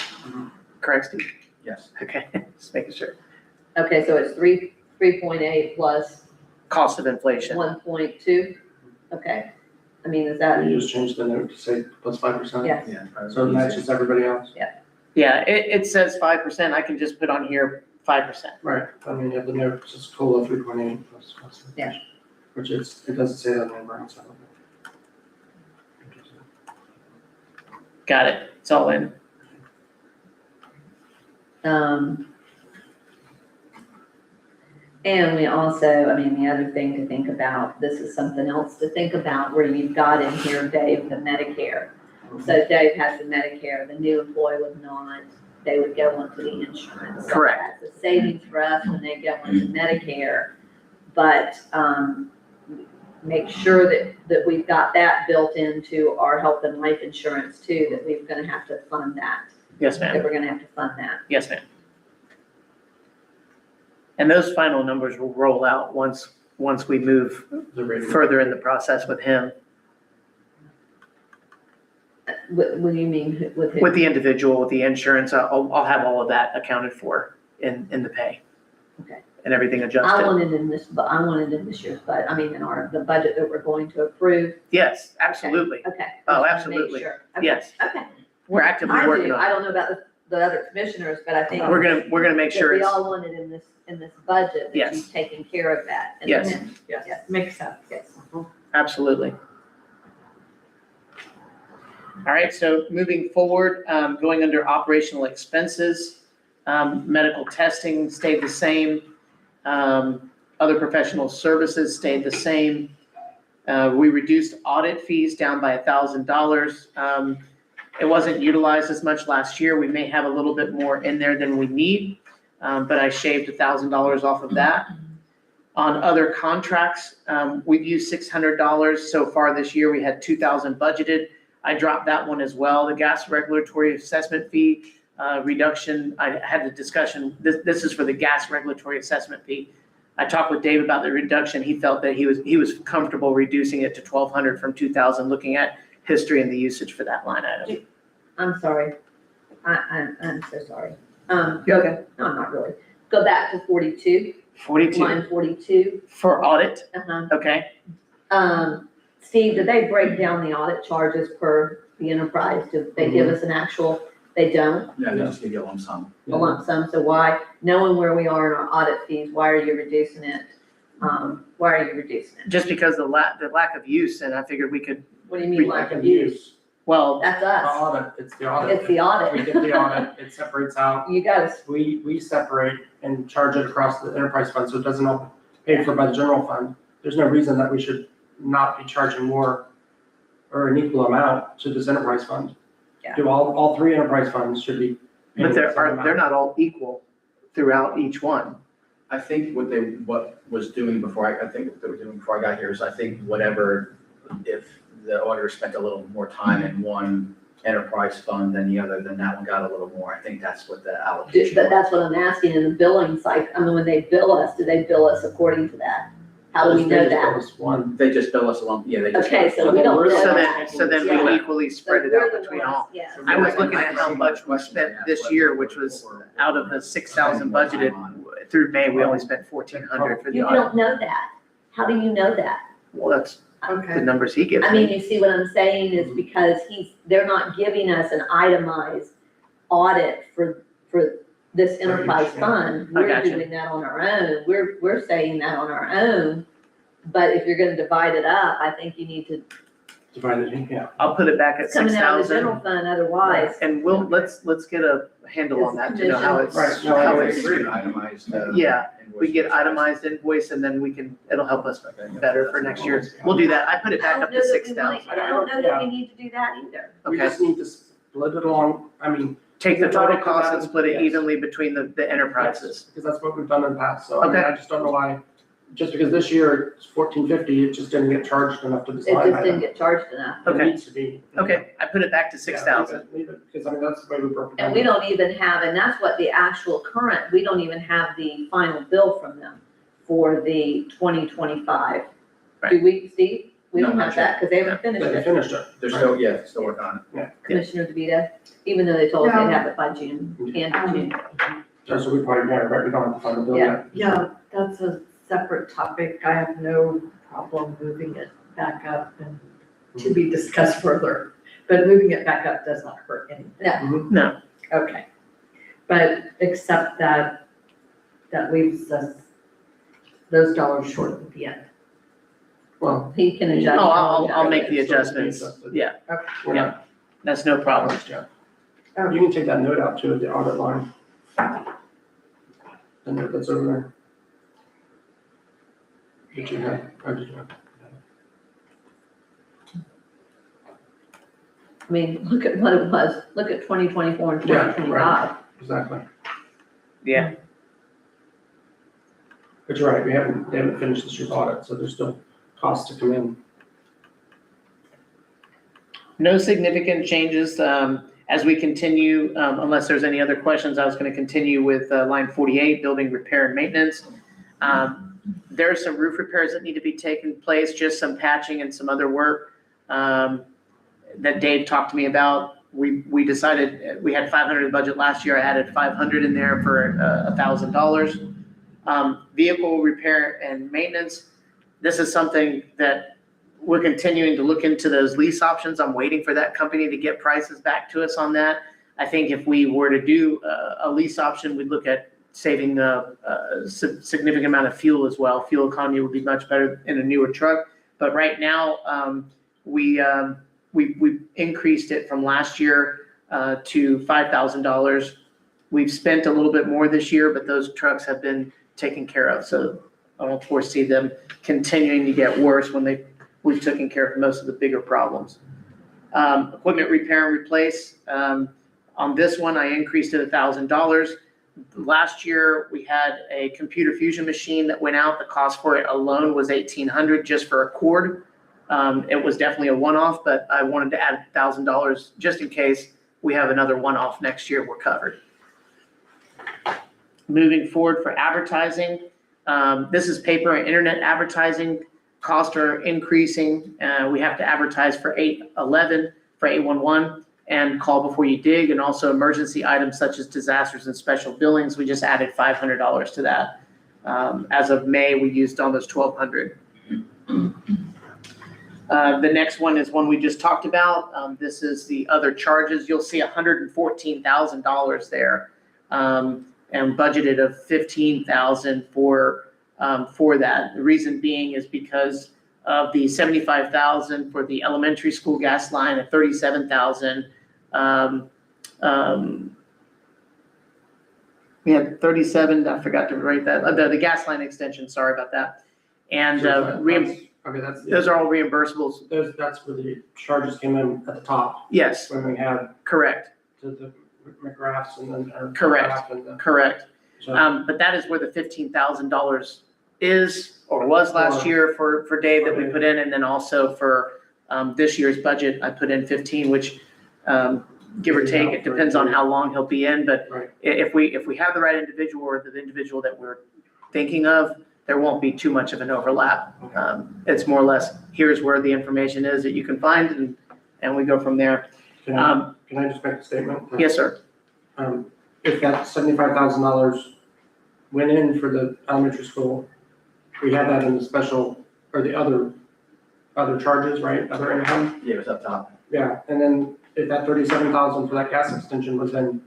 Correct, Steve? Yes. Okay, just making sure. Okay, so it's 3.8 plus Cost of inflation. 1.2? Okay. I mean, is that, You just changed the note to say plus 5%? yes, Yeah. So it matches everybody else? Yeah, it says 5%. I can just put on here 5%. Right, I mean, you have the note, it's just COLA 3.8 plus. Yeah. Which it doesn't say that in the so. Got it. It's all in. And we also, I mean, the other thing to think about, this is something else to think about, where you've got in here, Dave, the Medicare. So Dave has the Medicare, the new employee would not, they would go onto the insurance. So Correct. that's a savings for us when they go into Medicare, but, make sure that we've got that built into our health and life insurance too, that we're gonna have to fund that, Yes, that ma'am. we're gonna have to fund that. Yes, ma'am. And those final numbers will roll out once we move The rate. further in the process with him, What do you mean with who? with the individual, with the insurance. I'll have all of that accounted for in the pay. Okay. And everything I adjusted. wanted in this year's, but I mean, in the budget that we're going to approve. Yes, absolutely. Okay. Oh, Just wanna make absolutely. sure. Okay. Yes. Okay. We're actively I working do, on I it. don't know about the other commissioners, but I think. We're gonna make that sure we it's, all wanted in this budget, that Yes. you've taken care of that. And Yes. then- Yes, makes sense. Yes. absolutely. All right, so moving forward, going under operational expenses, medical testing stayed the same. Other professional services stayed the same. We reduced audit fees down by $1,000. It wasn't utilized as much last year. We may have a little bit more in there than we need, but I shaved $1,000 off of that. On other contracts, we've used $600 so far this year. We had $2,000 budgeted. I dropped that one as well. The gas regulatory assessment fee reduction, I had a discussion. This is for the gas regulatory assessment fee. I talked with Dave about the reduction. He felt that he was comfortable reducing it to $1,200 from $2,000, looking at history and the usage for that line item. I'm sorry. I'm so sorry. Okay. No, I'm not really. Go back to 42, 42 line 42. for audit, Uh-huh. okay? Steve, did they break down the audit charges per the enterprise? Did they give us an actual, they don't, Yeah, they just give you a lump sum. a lump sum? So why, knowing where we are in our audit fees, why are you reducing it? Why are you reducing it? Just because the lack of use, and I figured we could, What do you mean lack of use? well, That's The us. audit, it's the audit. It's the audit. We get the audit, it separates out, You gotta, we separate and charge it across the enterprise fund, so it doesn't all paid for by the general fund. There's no reason that we should not be charging more or an equal amount to this enterprise fund. Yeah. Do all three enterprise funds should be. paying but the same amount. they're not all equal throughout each one. I think what was doing before I think what they were doing before I got here is I think whatever, if the auditor spent a little more time in one enterprise fund than the other, then that one got a little more. I think that's what the allocation but was. that's what I'm asking in the billing cycle. I mean, when they bill us, do they bill us according to that? How do we know that? Just one. They just bill us a lump, yeah, they just. Okay, so we don't know So that. then Yeah. we equally spread it So we're out the between ones- all. Yeah. I was looking at how much we spent this year, which was out of the 6,000 budgeted, through May, we only spent 1,400 for the You audit. don't know that. How do you know that? Well, that's the Okay. numbers he gives I mean, me. you see what I'm saying is because they're not giving us an itemized audit for this enterprise fund. I We're got you. doing that on our own. We're saying that on our own. But if you're gonna divide it up, I think you need to divided in, yeah. I'll put it back at It's coming out of the 6,000. general fund otherwise. And let's get a handle on that to know how it's, Right, no, how I it's, agree. Itemized, yeah, we get itemized invoice and then it'll help us better for next year. We'll do that. I put it I back don't up know to that we 6,000. want- I don't know that we need to do that either. We Okay. just need to split it along, I mean, Take the total cost and Yes. split it evenly between the enterprises. because that's what we've done in the past, so I mean, Okay. I just don't know why, just because this year it's 1450, it just didn't get charged enough to this It line just didn't item. get charged enough. It Okay. needs to be. Okay, I put it back to 6,000. Yeah, leave it, because I mean, that's the way we broke it down. And we don't even have, and that's what the actual current, we don't even have the final bill from them for the 2025. Do we, Steve? We No, don't not have that, because they haven't finished They it. finished it. They're still, yeah, still working on it. Commissioner DeVito, even though they told us No. they'd have it by June, end of June. So we probably, yeah, right, we don't have to find a bill yet. Yeah, that's a separate topic. I have no problem moving it back up and to be discussed further. But moving it back up does not hurt anything. No, Okay. But except that leaves us those dollars short at the end. Well. He can adjust. oh, I'll make the adjustments. Yeah, We're Yeah. not, that's no problem. yeah. You can take that note out too, the audit line. The note that's over there. Did you have, or did you have? I mean, look at what it was, look at 2024 and Yeah, 2025. Exactly. Yeah, But you're right, they haven't finished this year's audit, so there's still costs to come in. no significant changes. As we continue, unless there's any other questions, I was gonna continue with line 48, building repair and maintenance. There are some roof repairs that need to be taken place, just some patching and some other work that Dave talked to me about. We decided, we had 500 in the budget last year, I added 500 in there for $1,000. Vehicle repair and maintenance, this is something that we're continuing to look into those lease options. I'm waiting for that company to get prices back to us on that. I think if we were to do a lease option, we'd look at saving a significant amount of fuel as well. Fuel economy would be much better in a newer truck. But right now, we increased it from last year to $5,000. We've spent a little bit more this year, but those trucks have been taken care of. So I don't foresee them continuing to get worse when we've taken care of most of the bigger problems. Equipment repair and replace. On this one, I increased it $1,000. Last year, we had a computer fusion machine that went out. The cost for it alone was $1,800 just for a cord. It was definitely a one-off, but I wanted to add $1,000 just in case we have another one-off next year, we're covered. Moving forward for advertising, this is paper and internet advertising. Costs are increasing. We have to advertise for 811, for 811, and call before you dig, and also emergency items such as disasters and special billings. We just added $500 to that. As of May, we used almost $1,200. The next one is one we just talked about. This is the other charges. You'll see $114,000 there, and budgeted of $15,000 for that. The reason being is because of the $75,000 for the elementary school gas line and $37,000. We had 37, I forgot to write that, the gas line extension, sorry about that. And those are all reimbursables. That's where the charges came in at the top, Yes, when we had correct, the McGraths and then. Correct. correct. So, But that is where the $15,000 is, or was last year for Dave that we put in, and then also for this year's budget, I put in 15, which give or take, it depends on how long he'll be in, but Right. if we have the right individual or the individual that we're thinking of, there won't be too much of an overlap. It's more or less, here's where the information is that you can find, and we go from there. Can I just make a statement? Yes, sir. If that $75,000 went in for the elementary school, we had that in the special, or the other charges, right, other income? Yeah, it was up top. Yeah, and then if that $37,000 for that gas extension was in,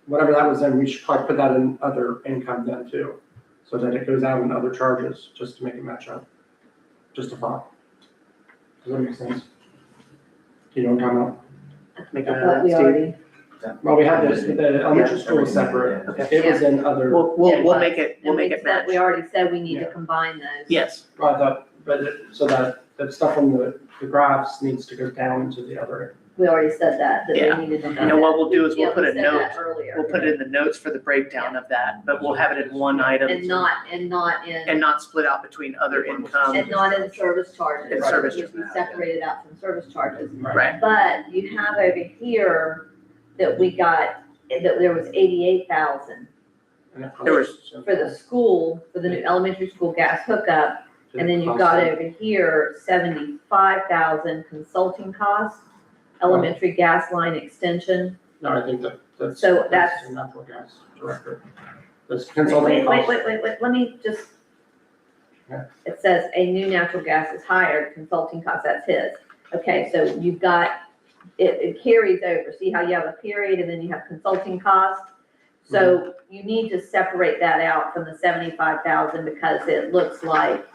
whatever that was in, we should probably put that in other income then too, so that it goes out in other charges, just to make it match up. Just a thought. Does that make sense? You know what I'm talking about? Make But we Steve. already, Well, we had the elementary school was separate. Okay. It was in other, We'll make it, and we match. said, we already said we need to Yeah. combine those. Yes, I thought, so that stuff on the graphs needs to go down into the other. We already said that Yeah. they needed to do and that. what we'll do is we'll Yeah, put we a said note, that earlier. we'll put it in the notes for the breakdown of that, but we'll have it in one item. And not And in, not split out between other income. and not in service charges. In service It would be separated out from service charges. Right, But you have over here that we got, that there was 88,000 There was- for the school, for the new elementary school gas hookup. And then you've got over here 75,000 consulting costs, elementary gas line extension. No, I think that's. So that's- the Natural gas director. This Wait, consulting wait, cost. let me just. Yeah. It says a new natural gas is hired, consulting cost, that's his. Okay, so you've got, it carries over. See how you have a period and then you have consulting costs? So you need to separate that out from the 75,000 because it looks like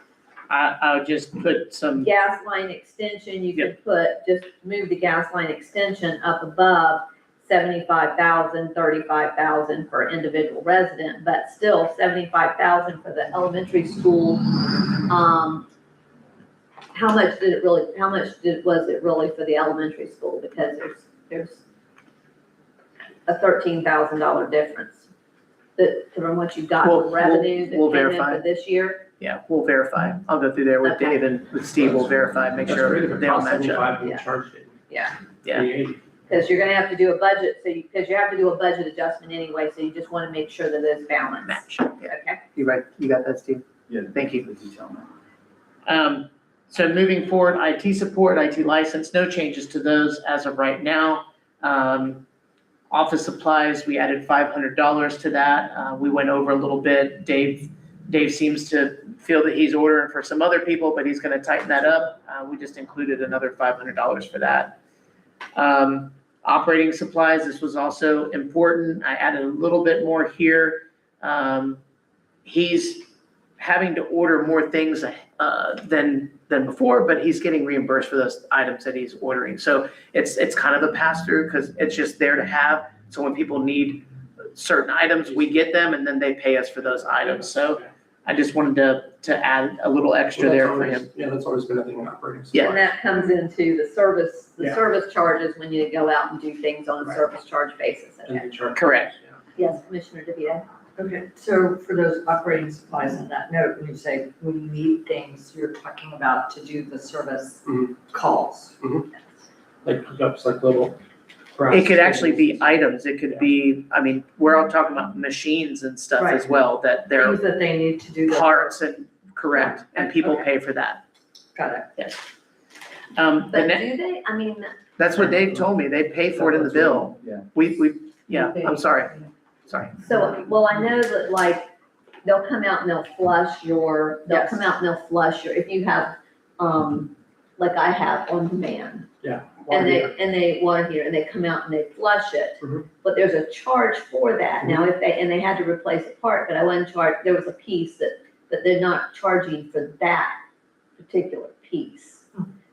I'll just put some, gas line extension, you could put, just move the gas line extension up above 75,000, 35,000 for individual resident, but still 75,000 for the elementary school. How much was it really for the elementary school? Because there's a $13,000 difference that, from what you got We'll- from revenue that we'll came in verify. for this year. yeah, we'll verify. I'll go through there with Okay. Dave and with Steve, we'll verify, make That's sure great if it they all costs match up. 75 and we Yeah. charged it. Yeah. Yeah. 380. Because you're gonna have to do a budget, because you have to do a budget adjustment anyway, so you just wanna make sure that it's balanced. Match, yeah. Okay? You right, you got that, Steve? Yeah. Thank you. The detail on that. So moving forward, IT support, IT license, no changes to those as of right now. Office supplies, we added $500 to that. We went over a little bit. Dave seems to feel that he's ordering for some other people, but he's gonna tighten that up. We just included another $500 for that. Operating supplies, this was also important. I added a little bit more here. He's having to order more things than before, but he's getting reimbursed for those items that he's ordering. So it's kind of a pass-through because it's just there to have. So when people need certain items, we get them and then they pay us for those items. So I just wanted to add a little extra Well, there that's for always- him. Yeah, that's always been a thing in operating. Yeah. And that comes into the service Yeah. charges when you go out and do things on a Right. service charge basis, And okay? we charge- Correct. Yeah. Yes, Commissioner DeVito? Okay, so for those operating supplies on that note, when you say we need things, you're talking about to do the service Mhm. calls. Like hookups, like little. It could actually be items. It could be, I mean, we're all talking about machines and stuff as well, that they're Things that they need to do. the- parts and, correct, and people Okay. pay for that. Got it. Yes. But The do they, I mean, That's what Dave told me. They pay for it in the bill. Yeah. Yeah, I'm sorry. so, well, I know that like, they'll come out and they'll flush your, Yes. if you have, like I have on demand. Yeah. And they water heater, and they come out and they flush it, Mhm. but there's a charge for that. Now, if they had to replace a part, but I wasn't charged, there was a piece that they're not charging for that particular piece.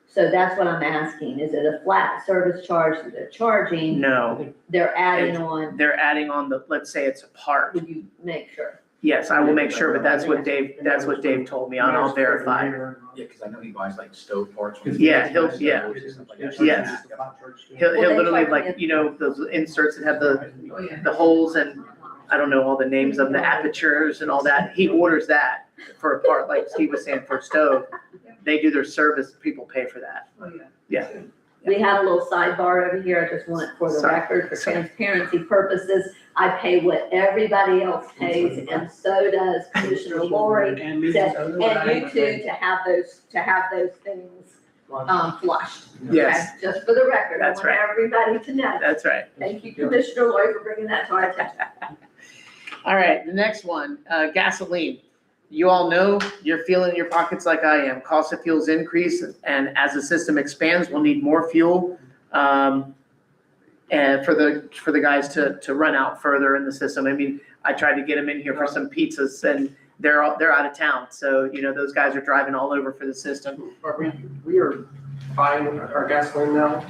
So that's what I'm asking, is it a flat service charge that they're charging, No, they're adding on, they're adding on let's say it's a part. would you make sure? Yes, I will make sure, but that's what Dave told me, and I'll verify. Yeah, because I know he buys like stove parts. Yeah, he'll- yeah. Stoves and stuff like that. Yes. He'll Well, they literally charge like, me- those inserts that have the Oh, yeah. holes and I don't know all the names of them, the apertures and all that. He orders that for a part, like Steve was saying, for a stove. They do their service, people pay for that. Oh, yeah. Yeah. We have a little sidebar over here, I just want it for the Sorry. record, for Sorry. transparency purposes. I pay what everybody else pays, and so does Commissioner Lori, And me. and you too, to have those things, flushed. Yes, Okay? Just for the record, I That's want right. everybody to know. that's right. Thank you, Commissioner Lori, for bringing that to our attention. All right, the next one, gasoline. You all know, you're feeling in your pockets like I am. Cost of fuels increase, and as the system expands, we'll need more fuel. And for the guys to run out further in the system. I mean, I tried to get them in here for some pizzas and they're out of town. So, those guys are driving all over for the system. We are buying our gasoline now?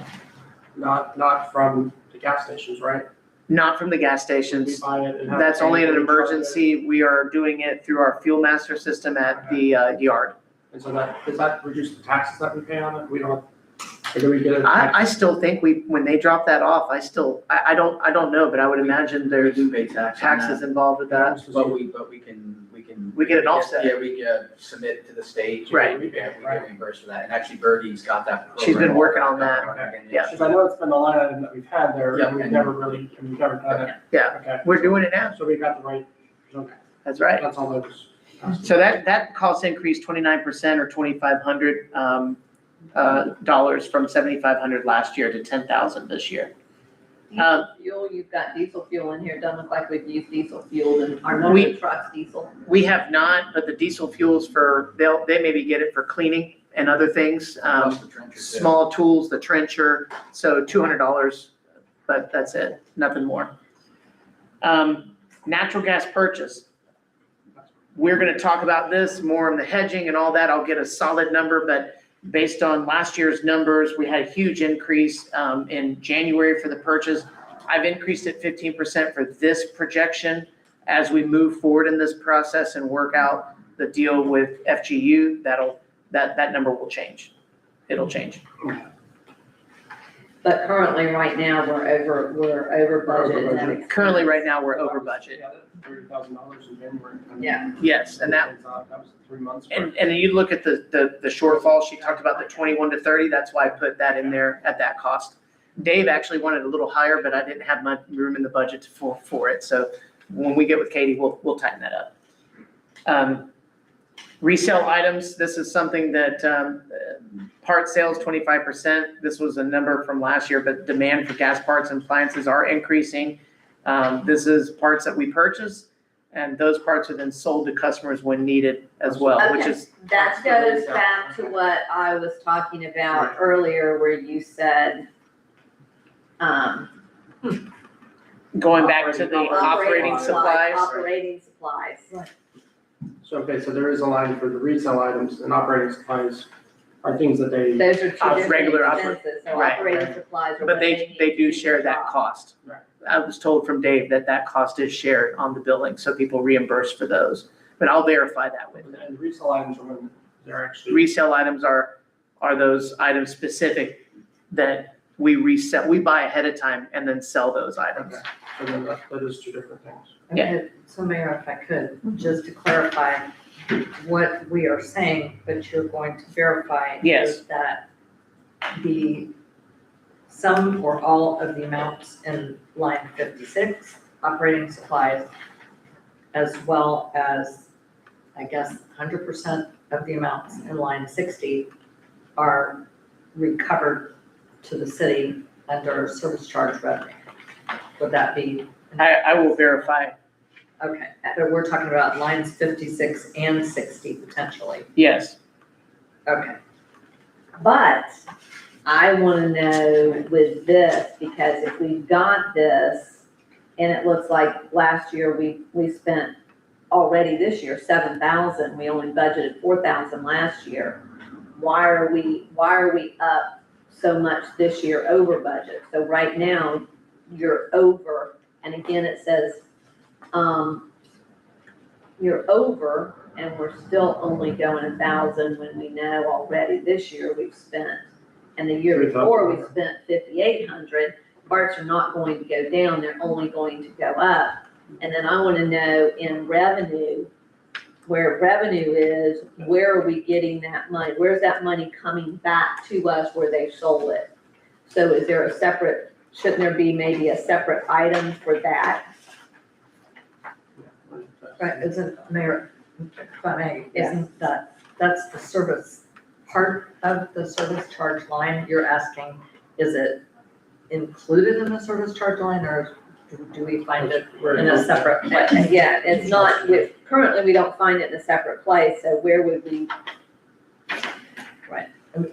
Not from the gas stations, right? Not from the gas We stations. buy it and have. That's only in an we charge it. emergency. We are doing it through our fuel master system at the yard. And so does that reduce the taxes that we pay on it? We don't, or do we get a I tax? still think when they drop that off, I don't know, but I would imagine We there's do pay tax on that, taxes involved with that. but we can. We get an offset. Yeah, we submit to the state. Right. We get reimbursed for that, and actually Birdie's got that program. She's been working on that. Yeah. Because I know it's been the line item that we've had there, Yeah. and we've never done it. Yeah. Okay. We're doing it now. So we got the right, okay, That's right. that's all that was. So that cost increased 29% or $2,500 dollars from $7,500 last year to $10,000 this year. Diesel fuel, you've got diesel fuel in here, doesn't look like we've used diesel fuel in our normal trucks diesel. We have not, but the diesel fuels they maybe get it for cleaning and other things, Plus the trencher too. small tools, the trencher, so $200, but that's it, nothing more. Natural gas purchase. We're gonna talk about this more in the hedging and all that. I'll get a solid number, but based on last year's numbers, we had a huge increase in January for the purchase. I've increased it 15% for this projection. As we move forward in this process and work out the deal with FGU, that number will change. It'll change. But currently, right now, we're over budget. and that ex- Currently, right now, we're over budget. Yeah, $30,000 in January. Yeah. Yes, and that was 3 months. And then you look at the shortfall, she talked about the 21 to 30, that's why I put that in there at that cost. Dave actually wanted a little higher, but I didn't have much room in the budget for it, so when we get with Katie, we'll tighten that up. Resale items, this is something that, part sales 25%, this was a number from last year, but demand for gas parts and appliances are increasing. This is parts that we purchase, and those parts are then sold to customers when needed as well, which Okay. is, That goes back to what I was talking about earlier, where you said, going back to the operating supplies. Operating supplies. So, okay, so there is a line for the resale items, and operating supplies are things that they. Those are two different Regular expenses, so right. operating supplies are. But what they do need to share that drop. cost. Right. I was told from Dave that cost is shared on the billing, so people reimburse for those. But I'll verify that with them. And resale items are when they're actually. Resale items are those items specific that we resell, we buy ahead of time and then sell those items. Okay, so then that is two different things. Yeah. Okay, so Mayor, if I could, just to clarify what we are saying, but you're going to verify. Yes. Is that the sum or all of the amounts in line 56, operating supplies, as well as, I guess, 100% of the amounts in line 60 are recovered to the city under service charge revenue. Would that be? I will verify, Okay, but we're talking about lines 56 and 60 potentially. yes. Okay. But I wanna know with this, because if we've got this, and it looks like last year we spent already this year, 7,000, we only budgeted 4,000 last year. Why are we up so much this year over budget? So right now, you're over, and again, it says, you're over, and we're still only going 1,000 when we know already this year we've spent, and the year before we spent 5,800. Parts are not going to go down, they're only going to go up. And then I wanna know in revenue, where revenue is, where are we getting that money? Where's that money coming back to us where they sold it? So is there a separate, shouldn't there be maybe a separate item for that? Right, isn't, Mayor, if I may, isn't that's the service, part of the service charge line you're asking, is it included in the service charge line, or do we find it in a separate place? Yeah, it's not, currently we don't find it in a separate place, so where would we?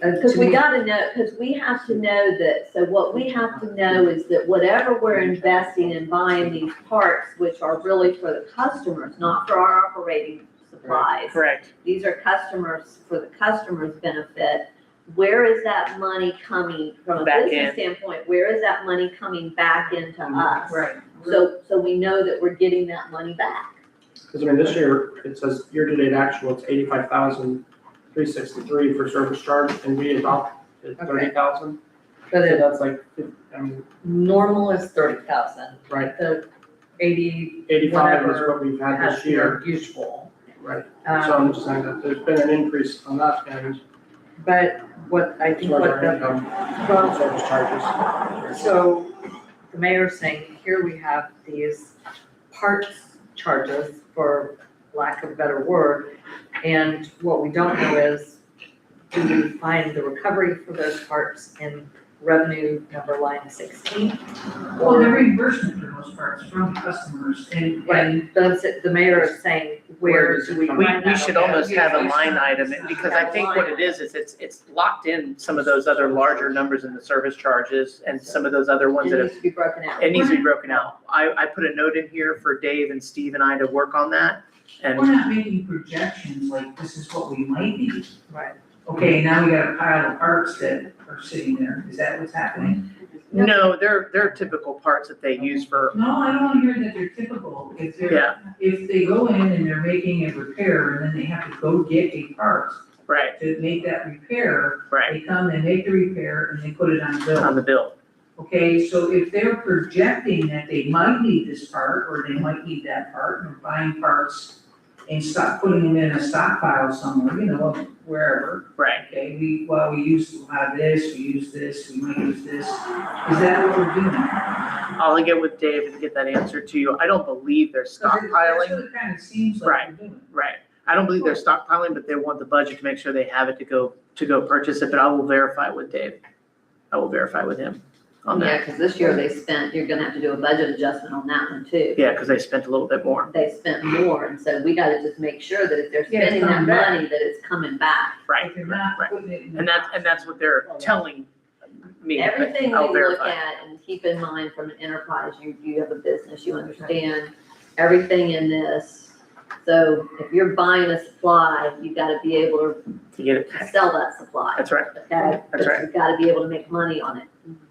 Because we gotta know, because we have to know that, so what we have to know is that whatever we're investing in buying these parts, which are really for the customers, not for our operating supplies. Correct. These are customers, for the customer's benefit. where is that money coming, from a Back business in. standpoint, where is that money coming back into us? Right. So we know that we're getting that money back. Because I mean, this year, it says year-to-date actual, it's 85,363 for service charge, and we adopted 30,000. But So it, that's like, I mean, normal is 30,000. right, The 80 85 is whatever what we've had has this year, been usual. right? So I'm just saying that there's been an increase on that end, But what I as think far as what our the, income, well, service charges. so the mayor's saying, here we have these parts charges, for lack of a better word. And what we don't know is, do we find the recovery for those parts in revenue number line 16? Well, the reimbursement for those parts from customers and, Does it, the mayor is saying, where do we We, find we that? should almost have a line item, because I think what it is it's locked in some of those other larger numbers in the service charges and some of those other ones It that needs have, to be broken out. it needs to be broken out. I put a note in here for Dave and Steve and I to work on that, we're and, not making projections like this is what we might need. Right. Okay, now we got a pile of parts that are sitting there. Is that what's happening? no, they're typical parts that they use for, No, I don't wanna hear that they're typical. If they're, yeah, if they go in and they're making a repair and then they have to go get a part right, to make that repair, right, they come and make the repair and they put it on the bill. on the bill. Okay, so if they're projecting that they might need this part, or they might need that part, and buying parts and stop putting them in a stockpile somewhere, you know, wherever. Right. Okay, we use a lot of this, we use this, we might use this. Is that what we're doing? I'll get with Dave and get that answer to you. I don't believe they're That's what stockpiling, it kind of seems like Right. we're doing. right. I don't believe they're stockpiling, but they want the budget to make sure they have it to go purchase it, but I will verify with Dave. I will verify with him on Yeah, that. because this year they spent, you're gonna have to do a budget adjustment on that one too. Yeah, because they spent a little bit more. They spent more, and so we gotta just make sure that if they're Yeah, it's spending that coming back. money, that it's coming back. Right, If they're right, not right. putting it in. And that's what they're telling me. but Everything we I'll look verify. at and keep in mind from an enterprise, you have a business, you understand everything in this. So if you're buying a supply, you gotta be able To get it. to sell that supply, That's right. okay? That's right. You gotta be able to make money on it.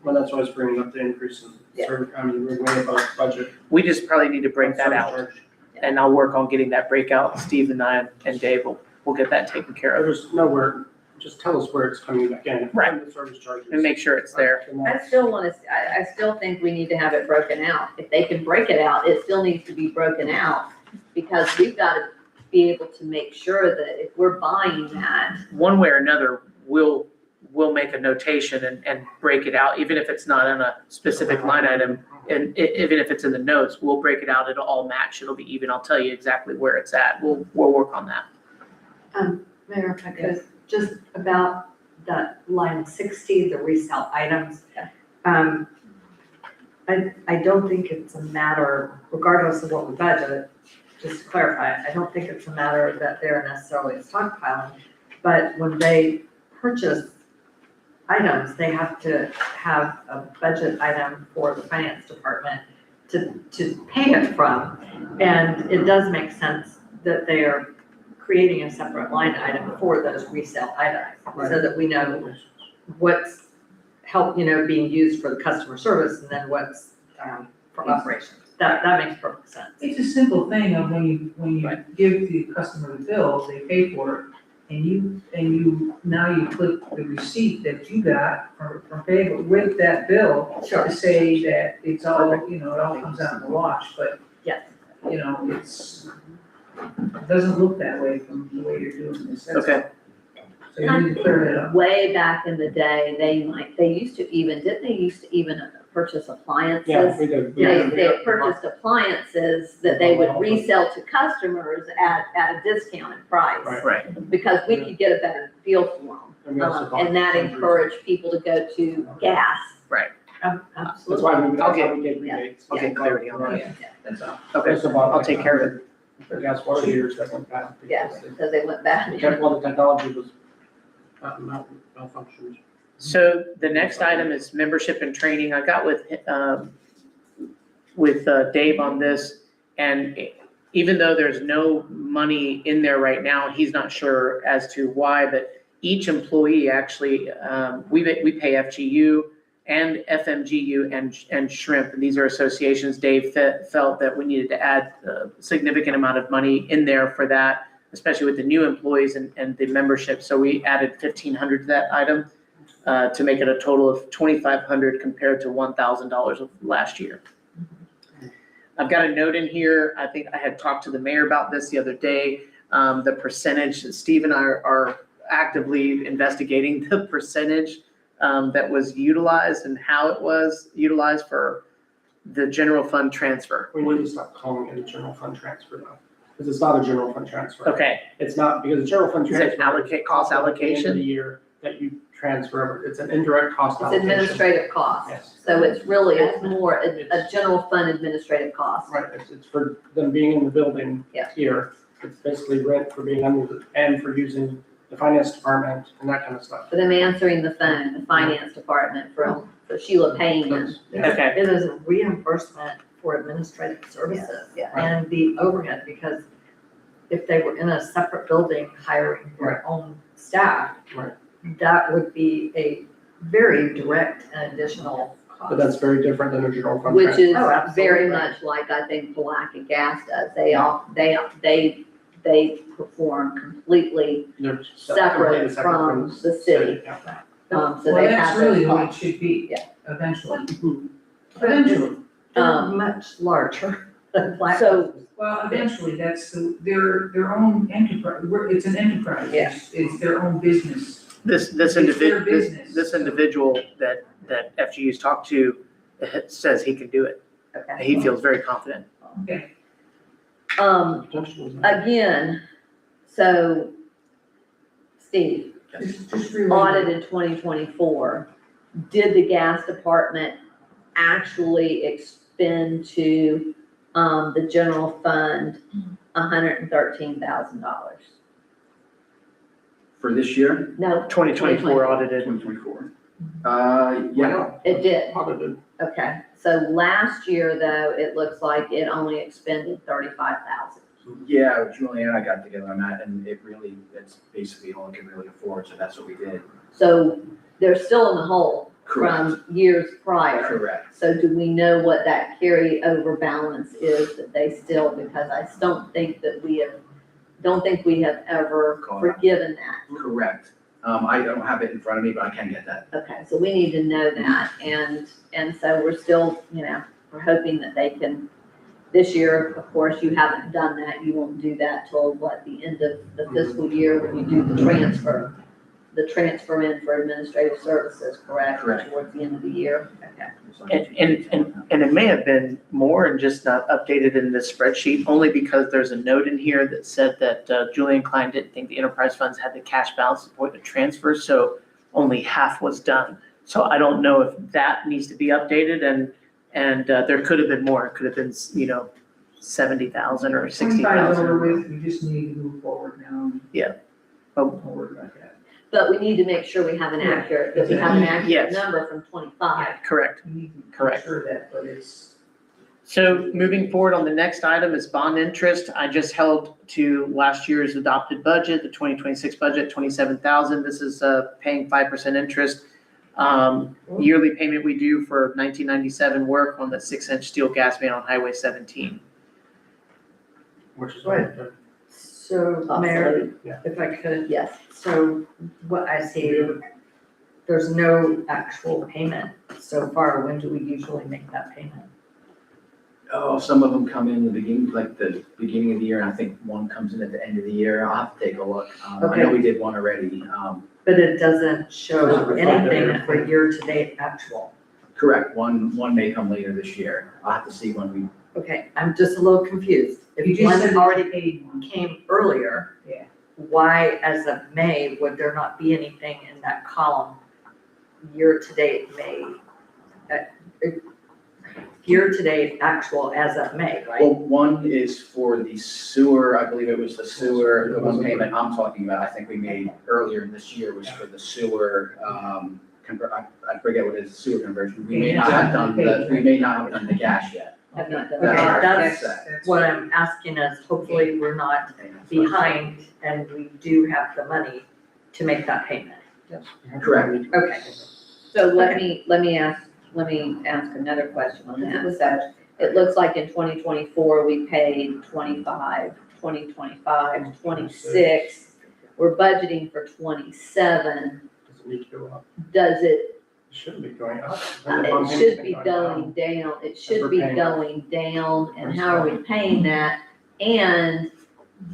Well, that's why I was bringing up the increase in Yeah. service, I mean, we're way above budget. We just probably need to break on that service out, charge. and I'll work on getting that breakout. Steve and I and Dave will get that taken care of, There's nowhere, just tell us where it's coming back in. Right. The service charges. and make sure it's there. I still wanna, I still think we need to have it broken out. If they can break it out, it still needs to be broken out, because we've gotta be able to make sure that if we're buying that, One way or another, we'll make a notation and break it out, even if it's not in a specific line item. And even if it's in the notes, we'll break it out, it'll all match, it'll be even, I'll tell you exactly where it's at, we'll work on that. Mayor, if I could, just about that line 60, the resale items. I don't think it's a matter, regardless of what we budget, just to clarify, I don't think it's a matter that they're necessarily stockpiling, but when they purchase items, they have to have a budget item for the finance department to pay it from. And it does make sense that they are creating a separate line item for those resale items, so that we know what's being used for the customer service and then what's for operations. That makes perfect sense. It's a simple thing of when you give the customer the bill, they pay for it, and you, now you click the receipt that you got from pay with that bill Sure. to say that it's all, it all comes out in the wash, but. Yes. It doesn't look that way from the way you're doing this. That's Okay. all. So you need to clear that up. way back in the day, they used to even purchase appliances? Yeah, we did. They had purchased appliances that they would resell to customers at a discounted price. Right, Because we could get a better feel for And we them. also bought And that sundries. encouraged people to go to gas. That's Absolutely. why we, I'll that's get- why we get rebates. I'll get clarity on that. Yeah, that's all. okay, That's about- I'll take care of it. The gas water heaters that went bad. Yeah, because they went back. Well, the technology was malfunctioned. So the next item is membership and training. I got with Dave on this, and even though there's no money in there right now, he's not sure as to why, but each employee actually, we pay FGU and FMGU and Shrimp, and these are associations. Dave felt that we needed to add a significant amount of money in there for that, especially with the new employees and the membership. So we added $1,500 to that item to make it a total of $2,500 compared to $1,000 of last year. I've got a note in here. I think I had talked to the mayor about this the other day. The percentage, Steve and I are actively investigating the percentage that was utilized and how it was utilized for the general fund transfer. We need to stop calling it a general fund transfer though, because it's not a general fund transfer. Okay, It's not, because a general fund is transfer. it allocate, cost At the end of allocation? the year that you transfer over, it's an indirect cost It's allocation. administrative costs. Yes. So it's really, it's more a general fund administrative cost. Right, it's for them being in the building Yeah. here. It's basically rent for being under the, and for using the finance department and that kind of stuff. For them answering the phone, the finance department, for Sheila paying them. Okay, It is a reimbursement for administrative services Yeah. and the overhead, because if they were in a separate building hiring their own staff, Right. that would be a very direct and additional cost. But that's very different than a general fund Which transfer. is Oh, absolutely. very much like I think Black and Gas does. They perform completely They're separate completely from the city. Yeah. So Well, they that's have really those what it costs. should be. Yeah. Eventually. But Eventually. they're much larger than Black. So, Well, eventually, that's their own enterprise, it's an enterprise. Yeah. It's their own business. this It's their individual, business. this individual that FGU's talked to says he can do it. okay. He feels very confident. Okay. Again, so Steve, Just reload. audit in 2024, did the gas department actually expend to, the general fund $113,000? For this year, No, 2024 audited. 2024. Yeah, it did. Audited. Okay, so last year though, it looks like it only expended 35,000. yeah, Julie and I got together on that, and it's basically all I could really afford, so that's what we did. So they're still in the hole Correct, from years prior. correct. So do we know what that carryover balance is that they still, because I don't think we have ever forgiven that. Correct. I don't have it in front of me, but I can get that. Okay, so we need to know that, and so we're still, we're hoping that they can, this year, of course, you haven't done that, you won't do that till the end of the fiscal year when you do the transfer in for administrative services, correct? Correct. Towards the end of the year, okay. And it may have been more and just not updated in this spreadsheet, only because there's a note in here that said that Julian Klein didn't think the enterprise funds had the cash balance to support the transfer, so only half was done. So I don't know if that needs to be updated, and there could have been more. It could have been, 70,000 or 25 is 60,000. over with, we just need to move forward now. Yeah. Don't worry about that. But we need to make sure we have an accurate, that we have an accurate Yes. number from 25. Correct. We need to Correct. make sure that, but it's. So moving forward on the next item is bond interest. I just held to last year's adopted budget, the 2026 budget, 27,000. This is paying 5% interest. Yearly payment we do for 1997 work on the 6-inch steel gas main on Highway 17. Which is Right. So, Mayor, Yeah. if I could, Yes, so what I see, there's no actual payment so far. When do we usually make that payment? Oh, some of them come in the beginning of the year, and I think one comes in at the end of the year. I'll have to take a look. I know Okay. we did one already. But it doesn't show Doesn't reflect anything it. for year-to-date actual. Correct, one may come later this year. I'll have to see when we, Okay, I'm just a little confused. You If just one said already paid one. came earlier. Yeah. Why, as of May, would there not be anything in that column, year-to-date May? Year-to-date actual as of May, right? well, one is for the sewer, I believe it was the sewer, the one payment I'm talking about, I think we made earlier this year was for the sewer, I forget what it is, sewer conversion. We may not have done the gas yet. have not done Okay, that. that's what I'm asking is hopefully we're not behind and we do have the money to make that payment. Correct. Okay. So let me ask another question on that. So it looks like in 2024, we paid 25, 2025, 26. We're budgeting for 27. Does it need to go up? Does it, It shouldn't be going up. it should be going down, it should be going down, and how are we paying that? And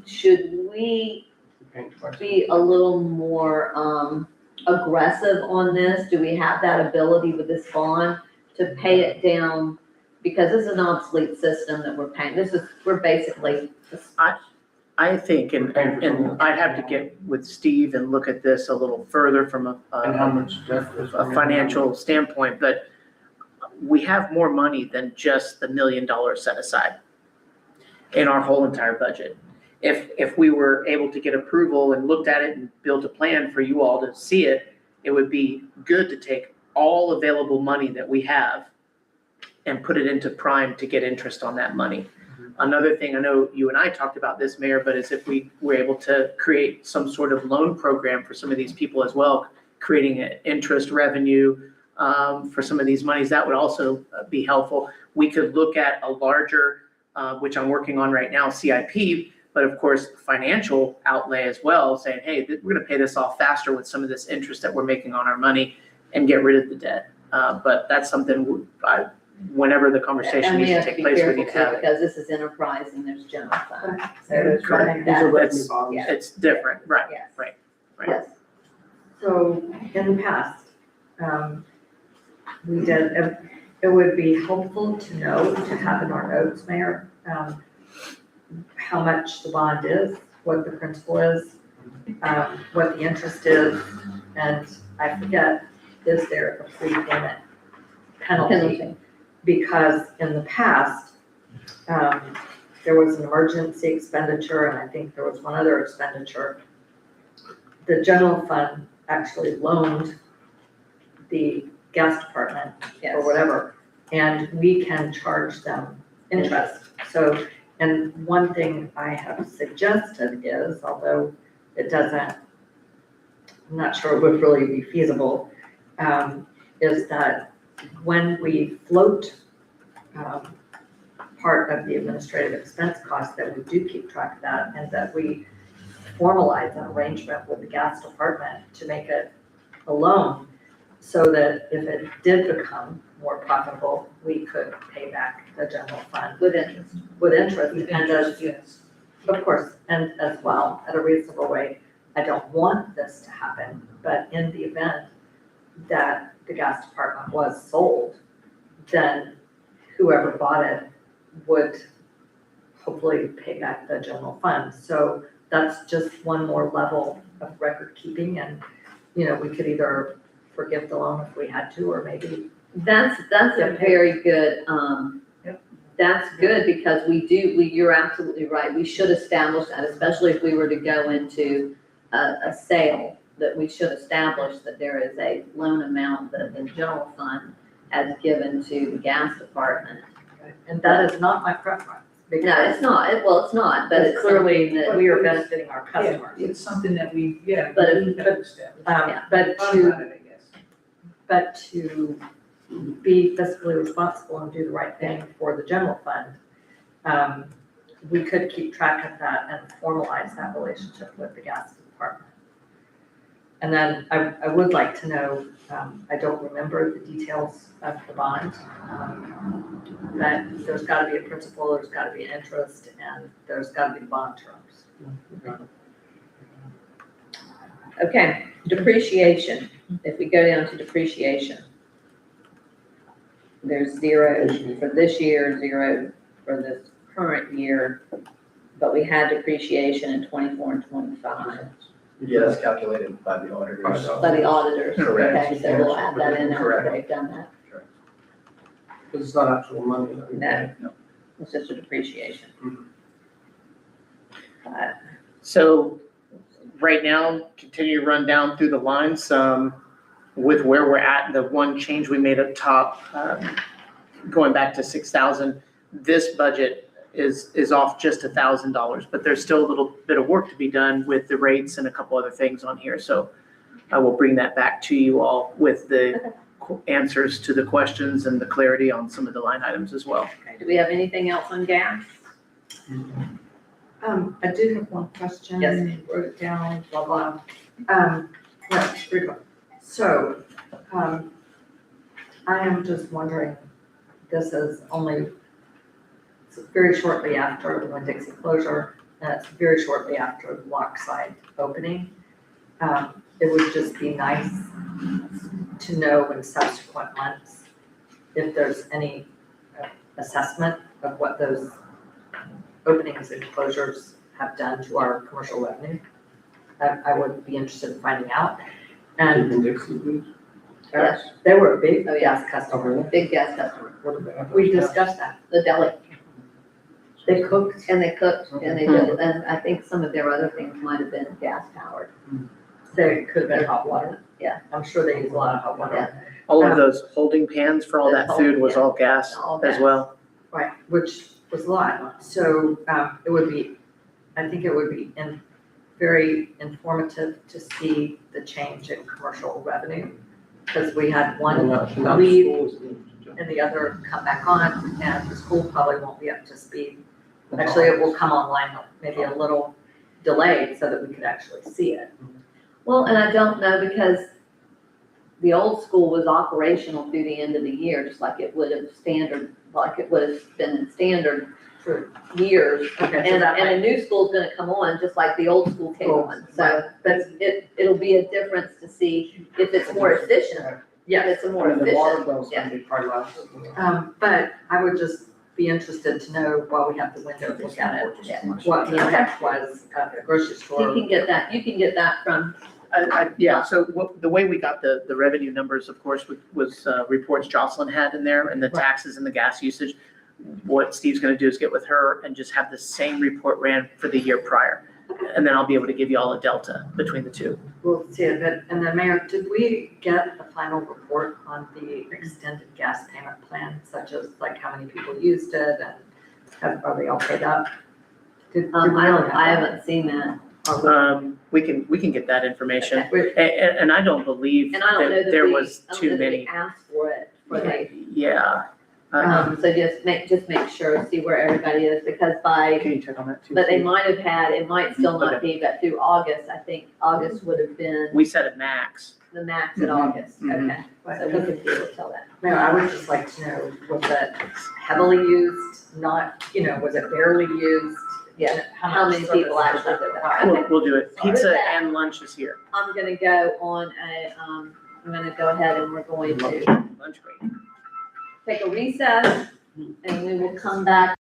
should we Paying twice. be a little more, aggressive on this? Do we have that ability with this bond to pay it down? Because this is an obsolete system that we're paying, we're basically, I think, and I'd have to get with Steve and look at this a little further from And how much debt is? a financial standpoint, but we have more money than just the $1 million set aside in our whole entire budget. If we were able to get approval and looked at it and built a plan for you all to see it, it would be good to take all available money that we have and put it into prime to get interest on that money. Another thing, I know you and I talked about this, Mayor, but is if we were able to create some sort of loan program for some of these people as well, creating an interest revenue for some of these monies, that would also be helpful. We could look at a larger, which I'm working on right now, CIP, but of course, financial outlay as well, saying, hey, we're gonna pay this off faster with some of this interest that we're making on our money and get rid of the debt. But that's something whenever the conversation and we needs to have to take be place, we careful need to have too, it. because this is enterprise and there's general fund. So Correct. it's like These are that, revenue bonds. yeah. It's different, right, Yes. right. Yes. So in the past, we did, it would be helpful to know, to have in our notes, Mayor, how much the bond is, what the principal is, what the interest is, and I forget, is there a prepayment penalty? Because in the past, there was an emergency expenditure, and I think there was one other expenditure. The general fund actually loaned the gas department or whatever, and we can charge them interest. So, and one thing I have suggested is, although it doesn't, I'm not sure it would really be feasible, is that when we float part of the administrative expense cost, that we do keep track of that, and that we formalize an arrangement with the gas department to make it a loan, so that if it did become more profitable, we could pay back the general fund With interest. with interest, With and interest, yes. of course, and as well, at a reasonable rate. I don't want this to happen, but in the event that the gas department was sold, then whoever bought it would hopefully pay back the general fund. So that's just one more level of record keeping, and, you know, we could either forgive the loan if we had to, or maybe. That's a very good, that's good, because you're absolutely right. We should establish that, especially if we were to go into a sale, that we should establish that there is a loan amount that the general fund has given to the gas department. And that is not my preference. No, because it's not, it's not, but it's clearly clearly that, we are benefiting our Yeah, customers. it's something that we, But we have established. Yeah. But Thought to, about it, I guess. but to be fiscally responsible and do the right thing for the general fund, we could keep track of that and formalize that relationship with the gas department. And then I would like to know, I don't remember the details of the bond, but there's gotta be a principal, there's gotta be interest, and there's gotta be bond terms. okay, depreciation. If we go down to depreciation, there's 0 for this year, 0 for this current year, but we had depreciation in 24 and 25 Yeah, that's calculated by the auditors. by the auditors. Correct. Okay, so we'll add that in after Correct. they've done that. Because it's not actual money that we pay. No, it's just a depreciation. So right now, continue to run down through the lines with where we're at. The one change we made up top, going back to 6,000, this budget is off just $1,000, but there's still a little bit of work to be done with the rates and a couple other things on here. So I will bring that back to you all with the answers to the questions and the clarity on some of the line items as well. Okay, do we have anything else on gas? I do have one question. Yes. Wrote it down, blah, blah. Yeah, here we go. So, I am just wondering, this is only, it's very shortly after the Winn-Dixie closure, and it's very shortly after the Lockside opening. It would just be nice to know in subsequent months if there's any assessment of what those openings and closures have done to our commercial revenue. I would be interested in finding out. And Yes. they were a big Oh, yeah. gas customer. Big gas customer, We discussed that. the deli, They cooked. and they cooked, and they did, and I think some of their other things might have been gas powered. They could have been hot water. Yeah. I'm sure they use a lot of hot water. All of those holding pans for all that food was all gas All as gas. well. Right, which was a lot. So, it would be, I think it would be very informative to see the change in commercial revenue. Because we had one leave and the other come back on, and the school probably won't be up to speed. Actually, it will come online maybe a little delayed so that we could actually see it. Well, and I don't know, because the old school was operational through the end of the year, just like it would have been in standard for years. Okay, so And, that and a might, new school's gonna come on, just like the old school came on, so, but it'll be a difference to see if it's more efficient, if yes. it's a more The water efficient, bill's yeah. gonna be probably less. But I would just be interested to know while we have the window to look at it, Yeah. what the impact was at the grocery You store. can get that from, Yeah, so the way we got the revenue numbers, of course, was reports Jocelyn had in there and the Right. taxes and the gas usage. What Steve's gonna do is get with her and just have the same report ran for the year prior. And then I'll be able to give you all a delta between the two. We'll see it, but, and then Mayor, did we get a final report on the extended gas payment plan, such as like how many people used it and are they all paid up? Did we really have I that? haven't seen that. We can get that information. Okay. And I don't believe And I don't know that that there we, was I don't too know that we many. asked for it, for the, Yeah. so just make sure, see where everybody is, because Can you check on that too? but they Steve? might have had, it might still not be, but through August, I think August would have been We set it max. the max at Mhm. August, Mhm. okay, so we can be able to tell that. Mayor, I would just like to know, was it heavily used, not, was it barely used? Yeah, How how much many service people was actually that? did that? Okay. We'll do it. Sorry. Pizza With that- and lunch is here. I'm gonna go on I'm gonna go ahead and we're going to Lunch break. take a recess, and we will come back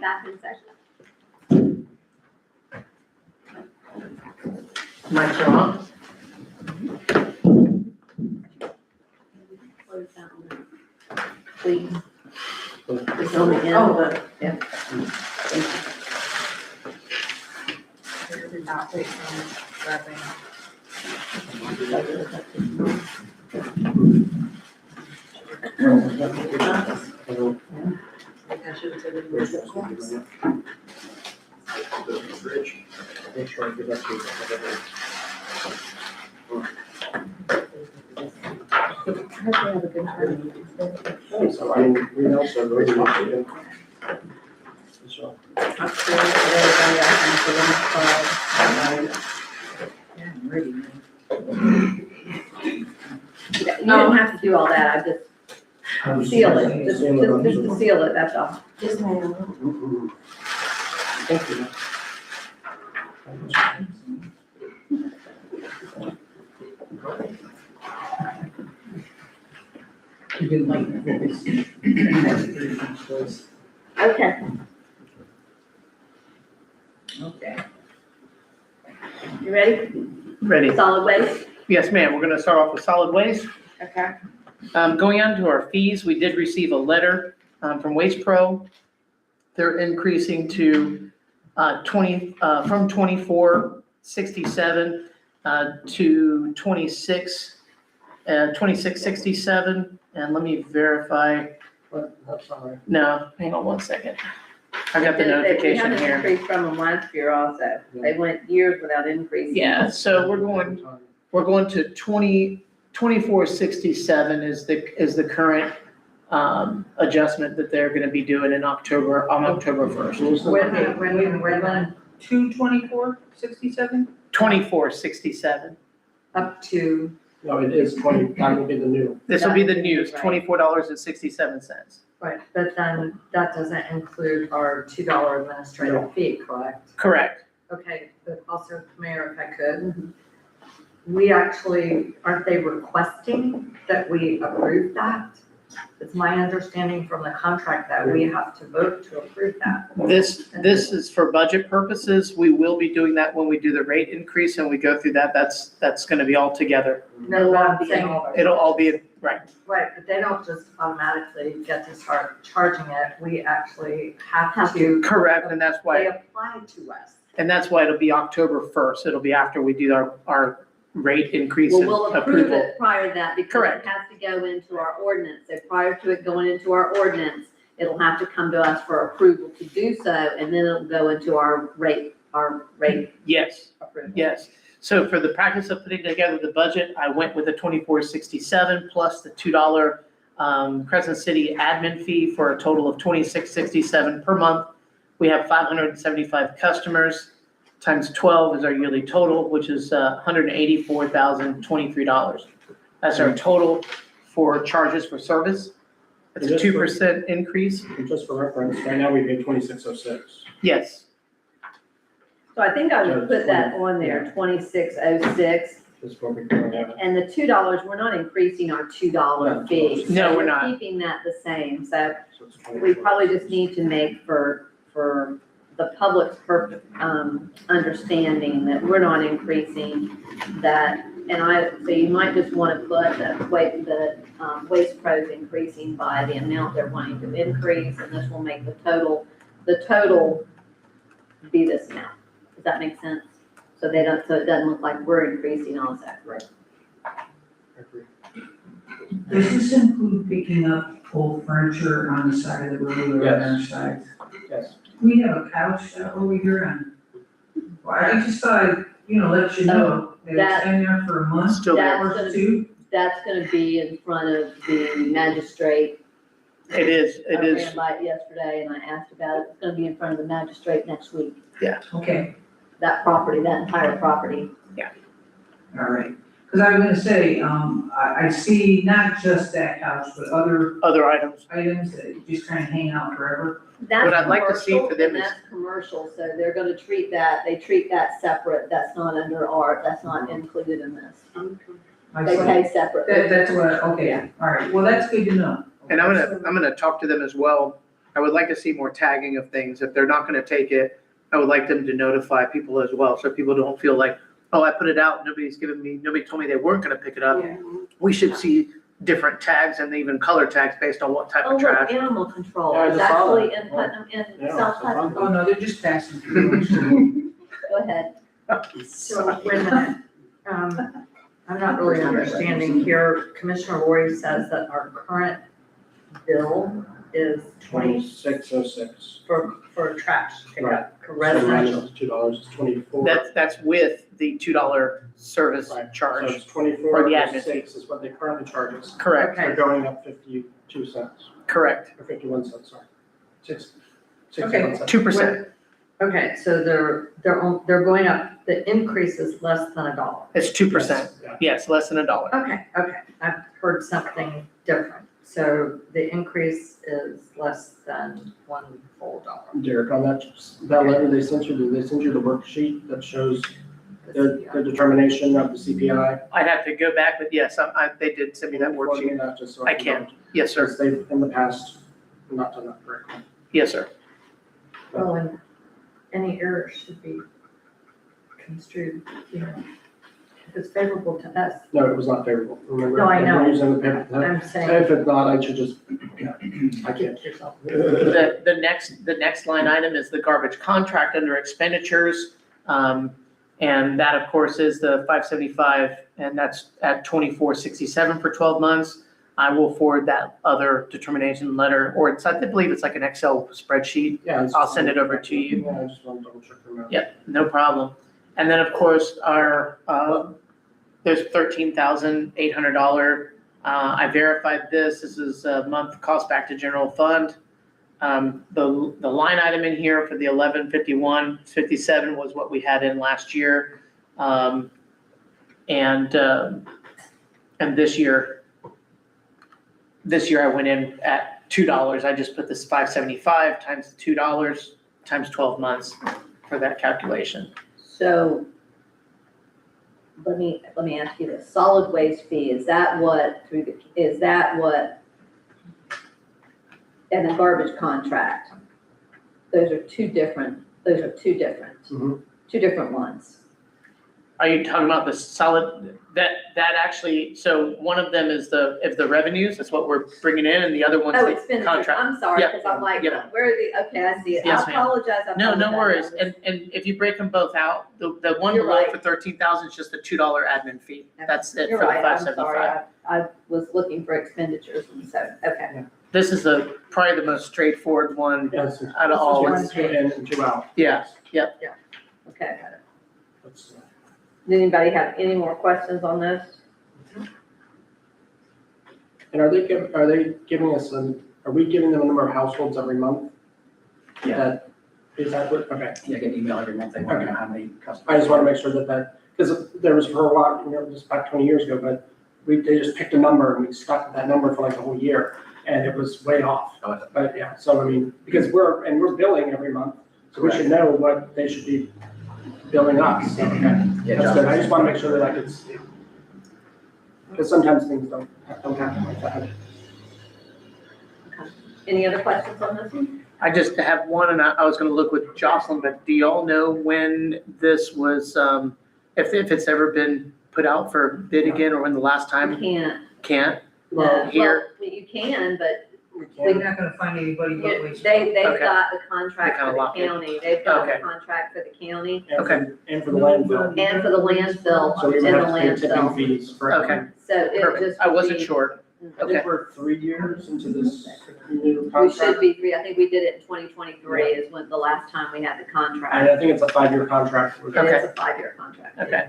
Back in session. Mike's on. Close that one. Please. Oh, It's on the end. Oh, Not wait for wrapping. I should have said it. Make sure I give that to you. Have a good time. So I mean, we also really want to. So, Upstairs, everybody else in the room, Yeah, I'm ready, man. You don't have to do all that, I just seal it, just to seal it, that's all. Yes, ma'am. thank you. You didn't like that. Okay. Okay. You ready? Ready? Solid waste? Yes, ma'am. We're gonna start off with solid waste. Okay. Going on to our fees, we did receive a letter from Waste Pro. They're increasing to from 24.67 to 26.67. And let me verify. But that's all right. No, hang on one second. I got the We notification had an here. increase from them last year also. They went years without increasing. Yeah, so we're going to 24.67 is the current adjustment that they're gonna be doing in October, on October 1st. When 224.67? 24.67. up to, No, it is 20, that will be the new. This will be the Right. news, $24.67. right, but then that doesn't include our $2 administrative fee, correct? Correct. Okay, but also, Mayor, if I could, we actually, aren't they requesting that we approve that? It's my understanding from the contract that we have to vote to approve that. This is for budget purposes. We will be doing that when we do the rate increase and we go through that. That's gonna be all together. No, but I'm saying, It'll all be, right. right, but they don't just automatically get to start charging it. We actually have to. Correct, and that's They why, apply to us. it'll be October 1st. It'll be after we do our rate increase Well, and we'll approve approval. it prior to that because Correct. it has to go into our ordinance. So prior to it going into our ordinance, it'll have to come to us for approval to do so, and then it'll go into our rate Yes. approval. Yes, so for the practice of putting together the budget, I went with a 24.67 plus the $2 Crescent City admin fee for a total of 26.67 per month. We have 575 customers, times 12 is our yearly total, which is $184,023. That's our total for charges for service. It's a 2% increase, And just for reference, right now we pay 2606. yes. So I think I would put that on there, 2606. Is what we currently have. And the $2, we're not increasing our $2 fee. No, So we're not. Keeping that the same, so So it's we 24. probably just need to make for the public's understanding that we're not increasing that. So you might just want to put the Waste Pros increasing by the amount they're wanting to increase, and this will make the total be this amount. Does that make sense? So it doesn't look like we're increasing also. Right. I agree. Does this include picking up old furniture on the side of the road or on Yes. our side? Yes. We have a couch over here and, well, I just thought I'd, let you know that it's been there for a month. Still there. Or two. That's gonna be in front of the magistrate. It is. I ran by it yesterday and I asked about it. It's gonna be in front of the magistrate next week. Okay, That property, that entire property. all right. Because I was gonna say, I see not just that couch, but other Other items. items that just kind of hang out forever. That's What I'd like to see commercial, for them and is- that's commercial, so they're gonna treat that separate. That's not under that's not included in this. I They saw- pay separately. That's what, okay, all right, well, that's good to know. And I'm gonna talk to them as well, I would like to see more tagging of things. If they're not gonna take it, I would like them to notify people as well, so people don't feel like, oh, I put it out, nobody told me they weren't gonna pick it up. Yeah. We should see different tags and even color tags based on what type Oh, of look, trash. animal control Yeah, I is just saw actually that. in Putnam, in Yeah, South it's Putnam. Oh, no, they're just passing through. Go ahead. So wait a minute. I'm not really understanding here. Commissioner Roy says that our current bill is 20 2606. for trash Right. pickup, So residential. minus $2 is 24. That's with the $2 service Right. So charge. it's 24 Or the admin fee. 06 is what they currently charge us. Correct, Okay. They're going up 52 cents, correct. or 51 cents, sorry. Okay. 61 cents. 2%. Okay, so they're going up, the increase is less than $1. It's 2%. Yeah. Yes, less than $1. Okay, I've heard something different. So the increase is less than $1 whole dollar. Derek, on that letter they sent you, did they send you the worksheet that shows the determination of the CPI? I'd have to go back, but yes, they did send me that worksheet. That just so I can. don't- Yes, sir. Because they've, in the past, not done that correctly. Yes, sir. Well, and any error should be construed, you know, if it's favorable to us. No, it was not favorable, remember? No, I know. We're using the paper. I'm saying, If it's not, I should just, I can't. get yourself. The next line item is the garbage contract under expenditures. And that, of course, is the 575, and that's at 2467 for 12 months. I will forward that other determination letter, or I believe it's like an Excel spreadsheet. Yeah. I'll send it over to you. Yeah, I just want to double check them out. Yep, no problem. And then, of course, our, there's $13,800. I verified this. This is a month cost back to general fund. The line item in here for the 1151.57 was what we had in last year. And this year I went in at $2. I just put this 575 times the $2 times 12 months for that calculation. So let me ask you this, solid waste fee, is that what, and the garbage contract? Those are two different, Mhm. two different ones. Are you talking about the solid, that actually, so one of them is the revenues, that's what we're bringing in, and the other one's Oh, the expenditure, contract. I'm sorry, Yep. because I'm like, Yep. where are the, okay, I see it, I Yes, ma'am. apologize. I No, no apologize. worries, and if you break them both out, the one You're below right. for 13,000 is just a $2 admin fee. That's it You're for the right, I'm sorry, 575. I was looking for expenditures, and so, okay. This is probably the most straightforward one Yes. out of all. One It's 2 in and 2 out. Yeah, yep. Okay. That's- Does anybody have any more questions on this? And are they giving us are we giving them a number of households every month? Yeah. Is that what, okay. Yeah, I get an email every month, they want to know how many customers. I just want to make sure that, because there was for a while, just about 20 years ago, but they just picked a number and we stuck with that number for like a whole year, and it was way off. Oh, it's- But yeah, so I mean, because we're billing every month, so we should know what they should be billing us. So, okay. Yeah, That's good, I John. just want to make sure that like it's, because sometimes things don't happen like that. Any other questions on this one? I just have one, and I was gonna look with Jocelyn, but do y'all know when this was, if it's ever been put out for bid again, or when the last I time? can't. Well, here- Well, you can, but we We're can't, not gonna find anybody but waste. they've Okay. got the contract They kinda for lock the it. county, they've got the Okay. contract for the county Okay. and for the landfill. and for the landfill, So we and would the have to pay tipping landfill. fees for Okay. everything. So it Perfect, just. I would wasn't be- sure. I think we're 3 years into this new We contract. should be, I think we did it in 2023 is when the last time we had the And contract. I think it's a 5-year contract. It Okay. is a 5-year contract. Okay.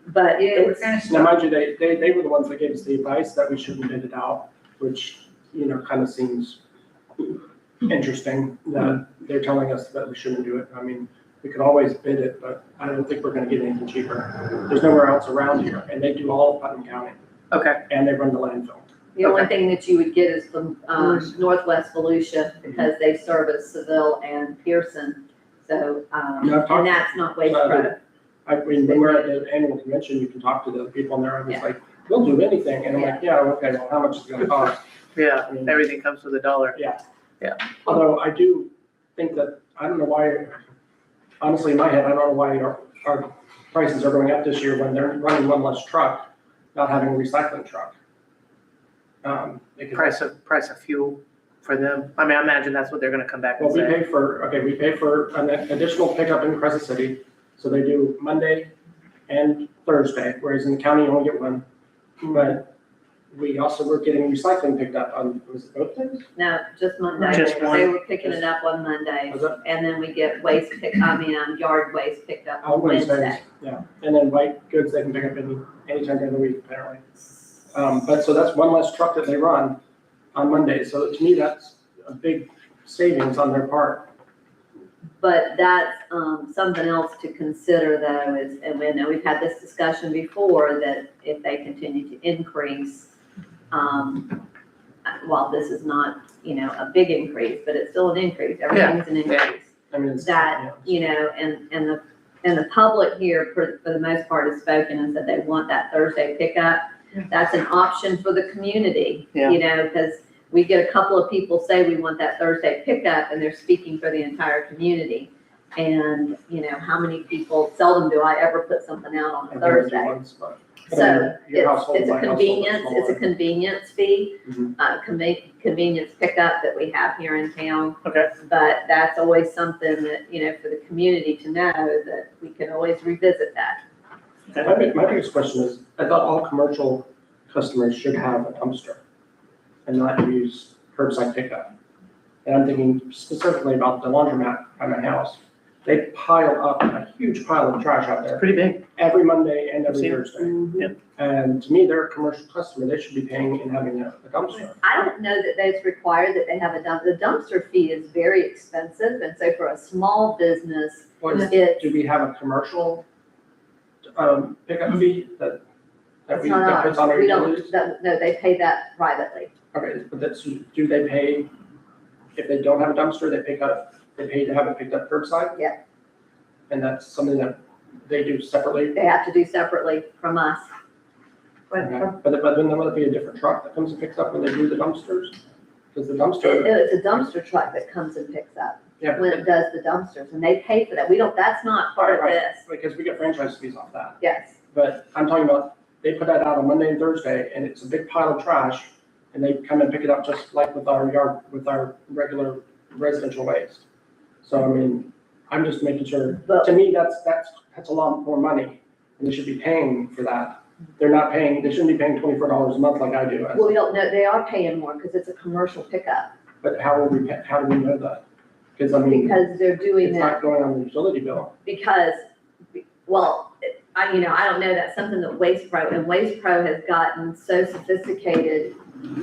But Yeah, we're it's, kind of Now, stuck. mind you, they were the ones that gave us the advice that we shouldn't bid it out, which, kind of seems interesting that they're telling us that we shouldn't do it. I mean, we could always bid it, but I don't think we're gonna get anything cheaper. There's nowhere else around here, and they do all of Putnam County, Okay, and they run the landfill. the only thing that you would get is from Northwest Volusia, because they service Seville and Pearson. So, Yeah, I've talked- and that's not Waste Uh, Pro. I mean, when we're at the annual convention, you can talk to the people in there, and it's Yeah. like, we'll do anything, and I'm like, yeah, okay, well, how much is it gonna cost? yeah, I mean- everything comes with $1. Yeah. Although I do think that, I don't know why, honestly, in my head, I don't know why our prices are going up this year when they're running one less truck, not having a recycling truck. Price of fuel for them. I mean, I imagine that's what they're gonna come back Well, and we say. pay for an additional pickup in Crescent City, so they do Monday and Thursday, whereas in the county you only get one. But we also were getting recycling picked up on, was it both days? No, just Monday. Just one. They were picking it up on Monday, Was it? and then we get yard waste picked up on On Wednesdays, Wednesday. yeah, and then white goods they can pick up anytime during the week apparently. But so that's one less truck that they run on Monday, so to me, that's a big savings on their part. But that's, something else to consider though is, and we know we've had this discussion before, that if they continue to increase, while this is not, a big increase, but it's still an increase, everything's an increase. I mean, it's. That, and the public here, for the most part, has spoken and said they want that Thursday pickup. That's an option for the community, because we get a couple of people say we want that Thursday pickup, and they're speaking for the entire community. And, how many people, seldom do I ever put something out on a Thursday. So it's a convenience fee, convenience pickup that we have here in town. Okay. But that's always something that, for the community to know that we can always revisit that. My biggest question is, I thought all commercial customers should have a dumpster and not use curbside pickup. And I'm thinking specifically about the laundromat by my house. They pile up a huge pile of trash out there Pretty big. every Monday and every Seen it. Thursday. Yep. And to me, they're a commercial customer, they should be paying and having a dumpster. I don't know that it's required that they have a dumpster. The dumpster fee is very expensive, and so for a small business, Do we have a commercial pickup fee that it's we, not that ours. puts on our We don't, utilities? no, they pay that privately. Okay, but that's, do they pay, if they don't have a dumpster, they pay to have it picked up curbside? Yeah. And that's something that they do separately? They have to do separately from us. Okay. But then there must be a different truck that comes and picks up when they do the dumpsters? Because the dumpster, It's a dumpster truck that comes and picks up yeah, when it does the dumpsters, and they pay for that. We don't, that's not part of Right. this. because we get franchise fees off that. Yes. But I'm talking about, they put that out on Monday and Thursday, and it's a big pile of trash, and they come and pick it up just like with our yard, with our regular residential waste. So, I mean, I'm just making sure, But- to me, that's a lot more money, and they should be paying for that. They're not paying, they shouldn't be paying $24 a month like I do. Well, we don't know, they are paying more because it's a commercial pickup, But how do we know that? Because I mean, because they're doing it's that, not going on the utility bill. because, well, I don't know, that's something that Waste Pro has gotten so sophisticated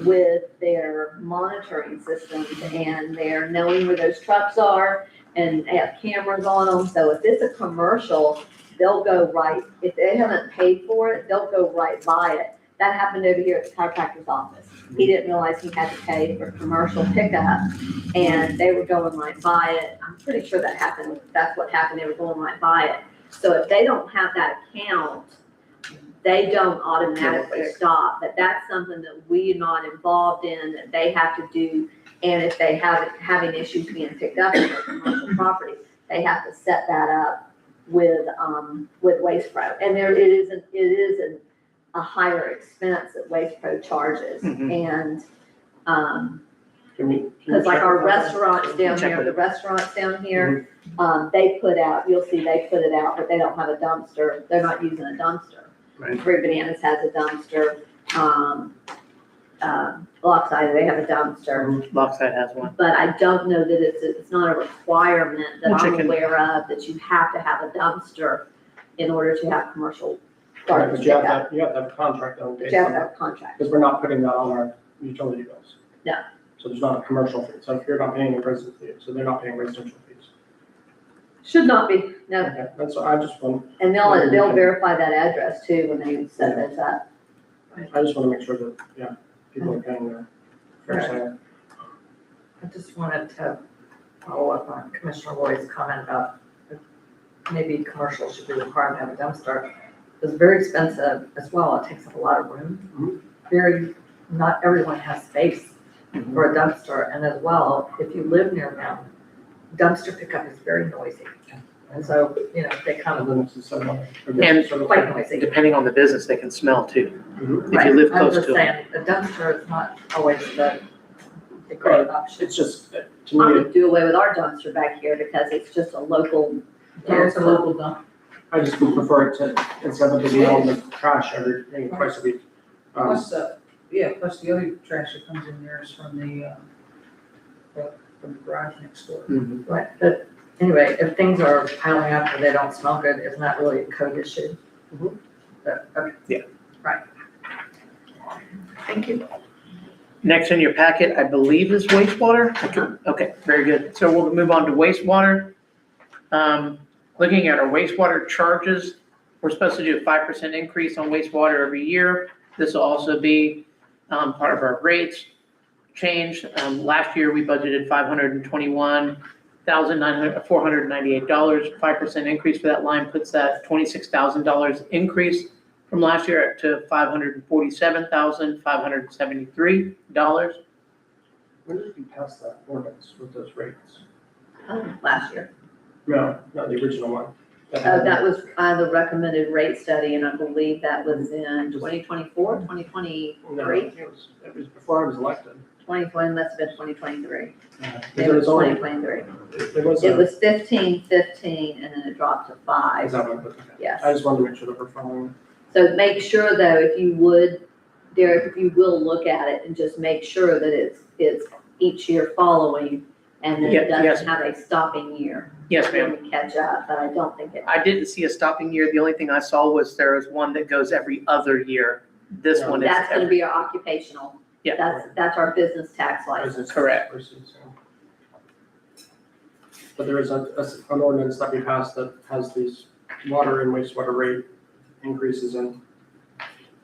with their monitoring systems, and they're knowing where those trucks are, and they have cameras on them, so if it's a commercial, they'll go right, if they haven't paid for it, they'll go right by it. That happened over here at the chiropractor's office. He didn't realize he had to pay for commercial pickup, and they were going right by it. I'm pretty sure that's what happened, they were going right by it. So if they don't have that account, they don't automatically stop, but that's something that we're not involved in, that they have to do. And if they having issues being picked up in their commercial property, they have to set that up with Waste Pro. And it is a higher expense that Waste Pro charges. Mhm. And, Can we because like check our with that? restaurants down Check here, with the it. restaurants down here, they put out, you'll see they put it out, but they don't have a dumpster. They're not using a dumpster. Right. Three Bananas has a dumpster. Lockside, they have a dumpster. Lockside has one. But I don't know that it's not a requirement that We'll I'm check in. aware of, that you have to have a dumpster in order to have commercial Right, garbage but you have pickup. to have a contract on But you have to have a contract. because we're not putting that on our utility bills. No. So there's not a commercial fee, so if you're not paying a resident fee, so they're not paying residential fees. Should not be, no. Okay, that's, I just want, And they'll verify that address too when they set those up. I just want to make sure that, yeah, people are paying their fair share. I just wanted to follow up on Commissioner Roy's comment about maybe commercial should be required to have a dumpster. It's very expensive as well, it takes up a lot of room. Not everyone has space for a dumpster, and as well, if you live near them, dumpster pickup is very noisy. And so, you know, they come And then it's a similar. And quite noisy. depending on the business, they can smell too, Mhm. if you live I'm close just to it. saying, a dumpster is not always the great option. It's just, to I me, would do away with our dumpster back here because it's just a local Yeah, it's a dumpster. local dump. I just would prefer it to, instead of being on the trash twice a week. Plus, plus the other trash that comes in there is from the garage next door. Right, but anyway, if things are piling up and they don't smell good, it's not really a code issue. Mhm. But, okay. Yeah. Right. Thank you. Next in your packet, I believe, is wastewater. Okay, very good. So we'll move on to wastewater. Looking at our wastewater charges, we're supposed to do a 5% increase on wastewater every year. This will also be part of our rates change. Last year, we budgeted $521,498. 5% increase for that line puts that $26,000 increase from last year to $547,573. When did we pass that ordinance with those rates? Last year. No, not the original one. That was the recommended rate study, and I believe that was in 2024, 2023, No, it was before I was elected. 2020, must have been 2023. It was only, 2023. it was, It was 15, 15, and then it dropped to 5. is that what, okay. Yes. I just wanted to make sure that we're following. So make sure though, if you would, Derek, if you will look at it and just make sure that it's each year following and that it Yes. doesn't have a stopping year. Yes, ma'am. When we catch up, but I don't think it. I didn't see a stopping year. The only thing I saw was there is one that goes every other year. This one is That's gonna every, be our occupational. Yeah. That's our business tax license. Correct. But there is an ordinance that we passed that has these water and wastewater rate increases in.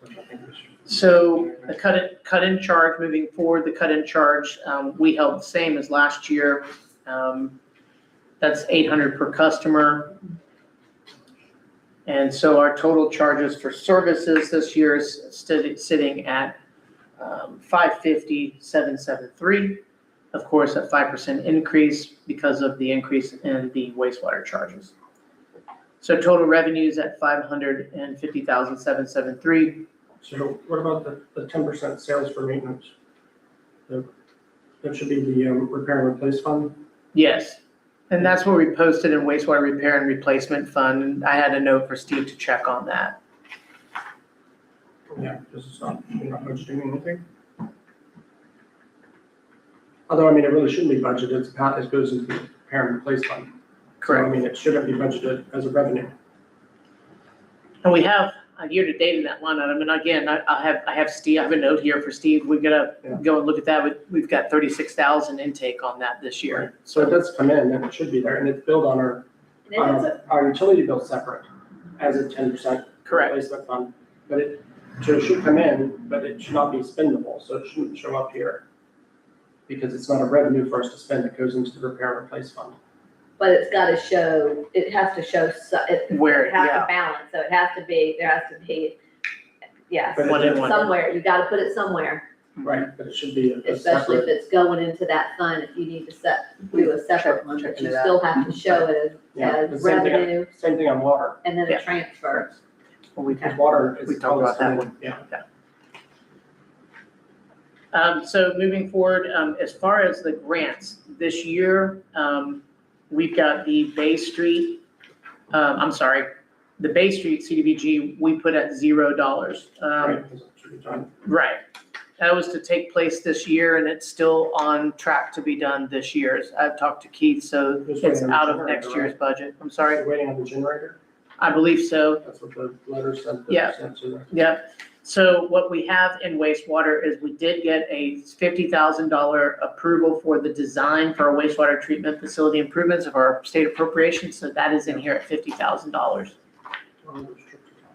Which I think we should. So the cut in charge, moving forward, the cut in charge, we held the same as last year. That's $800 per customer. And so our total charges for services this year is sitting at $550,773. Of course, a 5% increase because of the increase in the wastewater charges. So total revenues at $550,773. So what about the 10% sales for maintenance? That should be the repair and replace fund? Yes. And that's what we posted in wastewater repair and replacement fund. I had a note for Steve to check on that. Yeah, this is not, we're not budgeting anything. Although, I mean, it really shouldn't be budgeted, it goes into the repair and replace fund. So, I mean, it shouldn't be budgeted as a revenue. And we have a year to date in that line item. And again, I have Steve, I have a note here for Steve. We're gonna go and look at that. We've got 36,000 intake on that this year. So it does come in, and it should be there, and it's billed on our utility bill separate as a 10% Correct. replacement fund. But it should come in, but it should not be spendable, so it shouldn't show up here. Because it's not a revenue for us to spend, it goes into the repair and replace fund. But it's gotta show, it has to show, Where, it has yeah. to balance, so it has to be, there has to be, yes, But One in one. somewhere, you gotta put it somewhere. Right, but it should be a Especially if separate. it's going into that fund, if you need to do a separate one, but Checking you it out. still have to show it Yeah, as the same thing. revenue Same thing on water, and then Yeah. a transfer. Well, we because water is. We talked about that always one. Yeah. So moving forward, as far as the grants, this year, we've got the Bay Street, the Bay Street CDBG, we put at $0. Right, because it should be done. Right. That was to take place this year and it's still on track to be done this year. I've talked to Keith, so Just it's waiting on out the of next generator, year's budget. I'm sorry. We're waiting on the generator, I believe so. that's what the letter said. Yeah. Sent to the. Yeah, so what we have in wastewater is we did get a $50,000 approval for the design for our wastewater treatment facility improvements of our state appropriation, so that is in here at $50,000.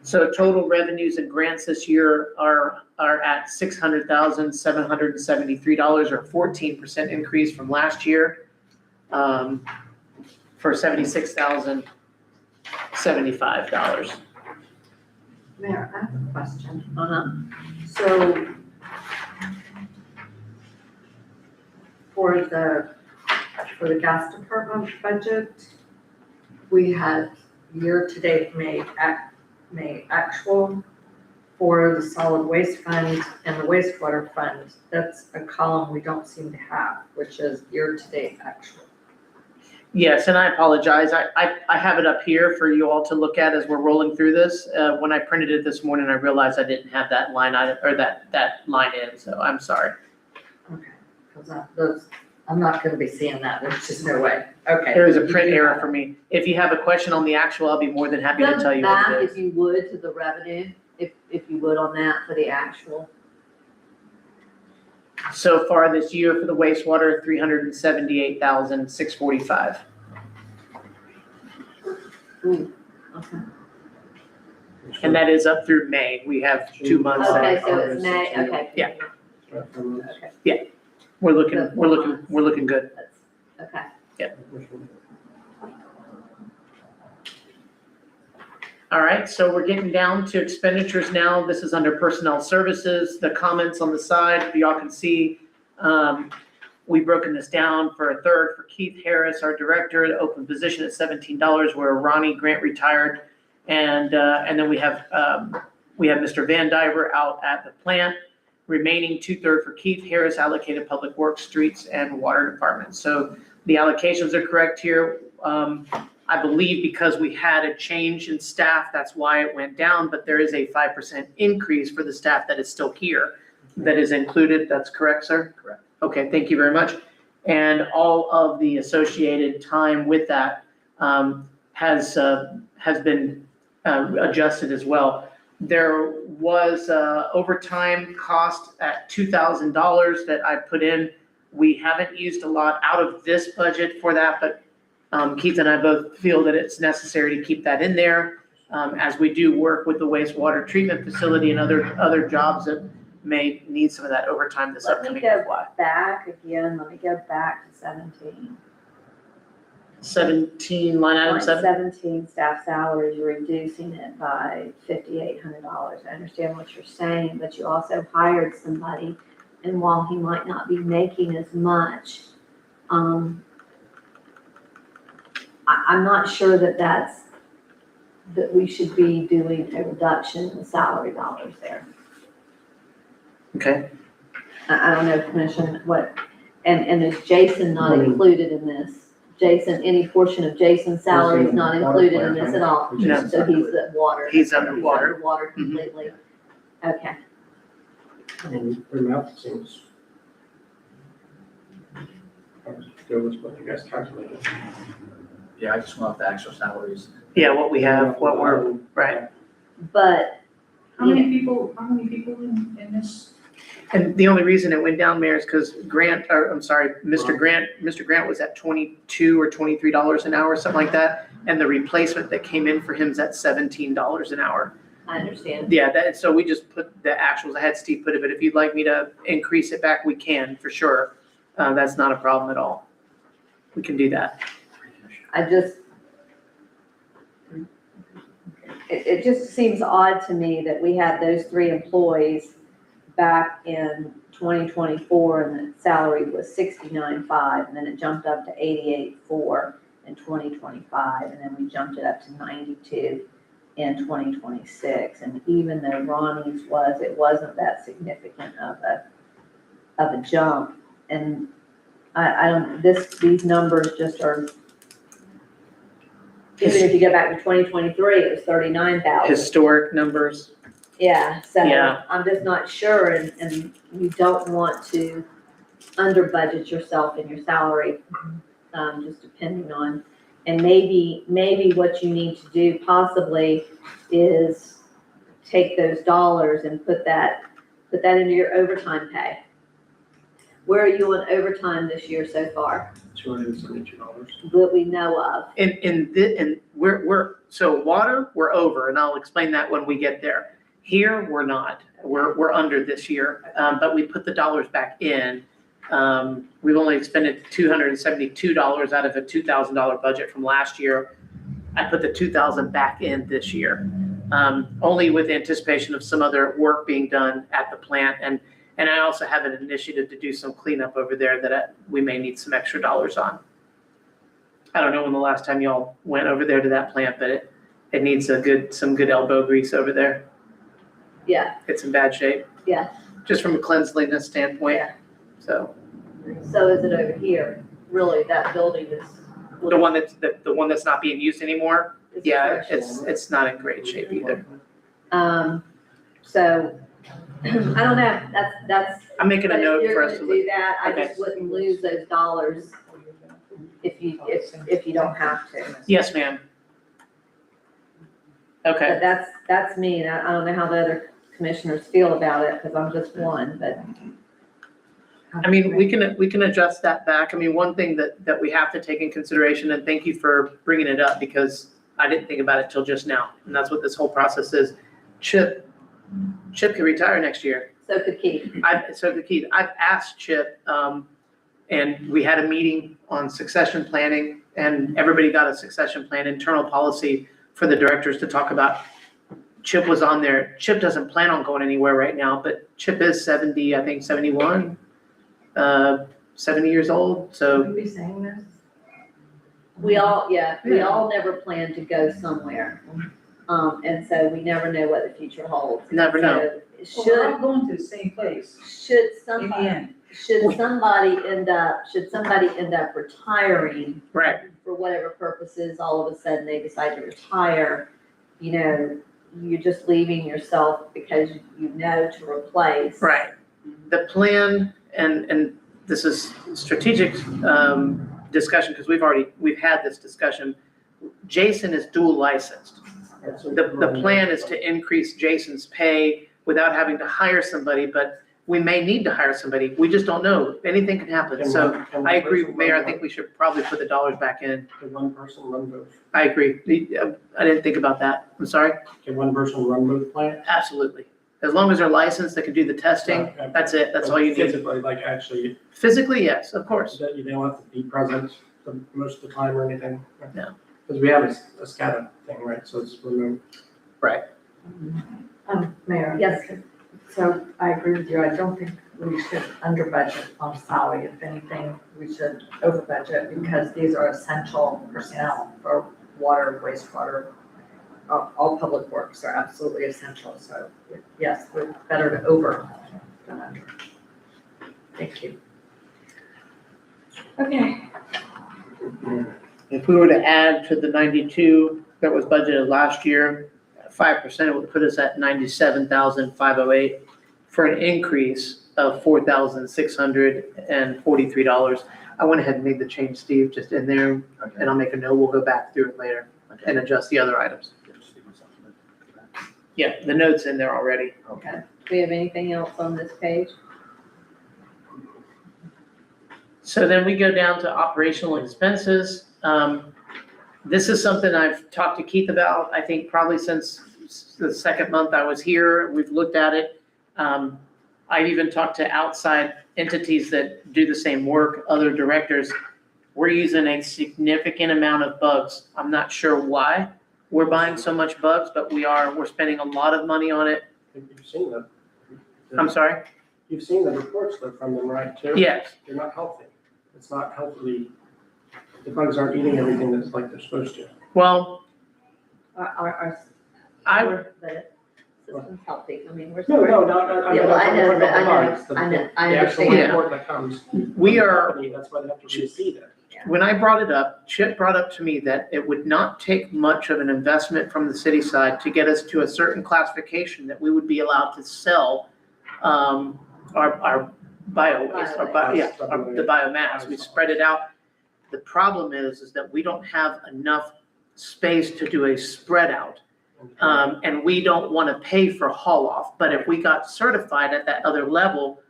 So total revenues and grants this year are at $600,773, or 14% increase from last year, for $76,075. Mayor, I have a question. Uh-huh. So for the gas department budget, we had year-to-date May actual for the solid waste fund and the wastewater fund. That's a column we don't seem to have, which is year-to-date actual. Yes, and I apologize. I have it up here for you all to look at as we're rolling through this. When I printed it this morning, I realized I didn't have that line item, or that line in, so I'm sorry. Okay, because I'm not gonna be seeing that, there's just no way. Okay. There is a print error for me. If you have a question on the actual, I'll be more than happy to Go tell you what back, it is. if you would, to the revenue, if you would on that for the actual. So far this year for the wastewater, 378,645. Okay. And that is up through May. We have 2 months. Okay, that so it's May, okay. Yeah. Okay, We're looking good. okay. All right, so we're getting down to expenditures now. This is under personnel services. The comments on the side, y'all can see, we've broken this down for a third for Keith Harris, our director, the open position at $17, where Ronnie Grant retired. And then we have Mr. Van Diver out at the plant. Remaining 2/3 for Keith Harris, allocated public works, streets, and water department. So the allocations are correct here. I believe because we had a change in staff, that's why it went down, but there is a 5% increase for the staff that is still here. That is included, that's correct, sir? Correct. Okay, thank you very much. And all of the associated time with that has been adjusted as well. There was overtime cost at $2,000 that I put in. We haven't used a lot out of this budget for that, but Keith and I both feel that it's necessary to keep that in there as we do work with the wastewater treatment facility and other jobs that may need some of that overtime this Let me upcoming go FY. back again, let me go back to 17. 17, line item Line 7. 17, staff salaries, you're reducing it by $5,800. I understand what you're saying, but you also hired somebody, and while he might not be making as much, I'm not sure that we should be doing a reduction in the salary dollars there. Okay. I don't know, Commissioner, and is Jason not included in this? Jason, any portion of Jason's salary is not included in this at all? No. So he's at water. He's underwater. Underwater completely. Okay. And their math seems good with what you guys calculated. Yeah, I just went off the actual salaries. Yeah, what we have, what we're, right. But, How many people in this? And the only reason it went down, Mayor, is because Mr. Grant was at $22 or $23 an hour, something like that. And the replacement that came in for him is at $17 an hour. I understand. Yeah, so we just put the actuals. I had Steve put it, but if you'd like me to increase it back, we can, for sure. That's not a problem at all. We can do that. It just seems odd to me that we had those 3 employees back in 2024 and the salary was $69,500, and then it jumped up to $88,400 in 2025, and then we jumped it up to $92,000 in 2026. And even though Ronnie's it wasn't that significant of a jump. And I don't, these numbers just are, even if you go back to 2023, it was $39,000. Historic numbers. Yeah, so Yeah. I'm just not sure, and you don't want to under budget yourself in your salary, just depending on, and maybe what you need to do possibly is take those dollars and put that into your overtime pay. Where are you on overtime this year so far, $272. that we know of? So water, we're over, and I'll explain that when we get there. Here, we're not. We're under this year, but we put the dollars back in. We've only expended $272 out of a $2,000 budget from last year. I put the $2,000 back in this year, only with anticipation of some other work being done at the plant. And And I also have an initiative to do some cleanup over there that we may need some extra dollars on. I don't know when the last time y'all went over there to that plant, but it needs some good elbow grease over there. Yeah, It's in bad shape. Yeah. Just from a cleanliness standpoint. Yeah. So so is it over here? Really, that building is. the one that's not being used anymore, is yeah, fresh. it's not in great shape either. So, I don't know, that's. I'm making a But if note for you're us to gonna look. do that, I Okay. just wouldn't lose those dollars if you don't have to. Yes, ma'am. Okay, But that's me, and I don't know how the other commissioners feel about it, because I'm just one, but. I mean, we can adjust that back. I mean, one thing that we have to take in consideration, and thank you for bringing it up, because I didn't think about it till just now, and that's what this whole process is. Chip could retire next year. So could Keith. I've asked Chip, and we had a meeting on succession planning, and everybody got a succession plan, internal policy for the directors to talk about. Chip was on there. Chip doesn't plan on going anywhere right now, but Chip is 70, I think 71, 70 years old, so. Would you be saying this? We all never plan to go somewhere. And so we never know what the future holds. Never know. So Well, we're all going to the same place should in the somebody, end. should somebody end up retiring Right. for whatever purposes, all of a sudden they decide to retire, you're just leaving yourself because you know to replace. Right. The plan, and this is strategic discussion, because we've had this discussion. Jason is dual licensed. The plan is to increase Jason's pay without having to hire somebody, but we may need to hire somebody. We just don't know. Anything can happen. So I agree with Mayor. I think we should probably put the dollars back in. Can one person run both? I agree. I didn't think about that. I'm sorry. Can one person run both plants? Absolutely. As long as they're licensed, they can do the testing. That's it. That's all you need. Physically, like actually, Physically, yes, of course. that you don't have to be present most of the time or anything. No. Because we have a SCADA thing, right? So it's remote. Mayor? Yes. So I agree with you. I don't think we should under budget on salary. If anything, we should over budget, because these are essential personnel for water, wastewater. All public works are absolutely essential. So yes, we're better to over than under. Thank you. Okay. If we were to add to the 92 that was budgeted last year, 5%, it would put us at 97,508 for an increase of $4,643. I went ahead and made the change, Steve, just in there, and I'll make a note. We'll go back through it later and adjust the other items. Yeah, the note's in there already. Okay. Do we have anything else on this page? So then we go down to operational expenses. This is something I've talked to Keith about, I think probably since the second month I was here. We've looked at it. I've even talked to outside entities that do the same work, other directors. We're using a significant amount of bugs. I'm not sure why we're buying so much bugs, but we're spending a lot of money on it. You've seen them. I'm sorry? You've seen the reports though from them, right, too? Yes. They're not healthy. It's not healthily, the bugs aren't eating everything that's like they're supposed to. Well, Our the system's healthy. I mean, we're. No, Yeah, well, I know, about but I the know, bugs, the- I know, I The actual understand. report that comes. we are, That's why they have to reseed it. when I brought it up, Chip brought up to me that it would not take much of an investment from the city side to get us to a certain classification that we would be allowed to sell our bio waste, the biomass. We spread it out. The problem is that we don't have enough space to do a spread out. And we don't want to pay for haul off, but if we got certified at that other level,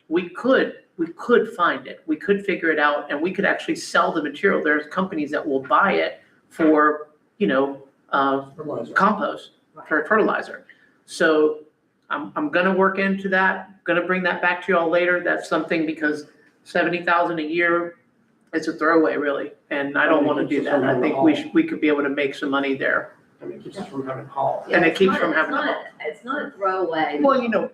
we could find it. We could figure it out, and we could actually sell the material. There's companies that will buy it for, Fertilizer. compost, for fertilizer. So I'm gonna work into that, gonna bring that back to y'all later. That's something, because 70,000 a year, it's a throwaway really, and I don't wanna do that. I think we could be able to make some money there. I mean, it keeps us from having to haul. And it keeps It's from not- having to. It's not a throwaway. Well, you know,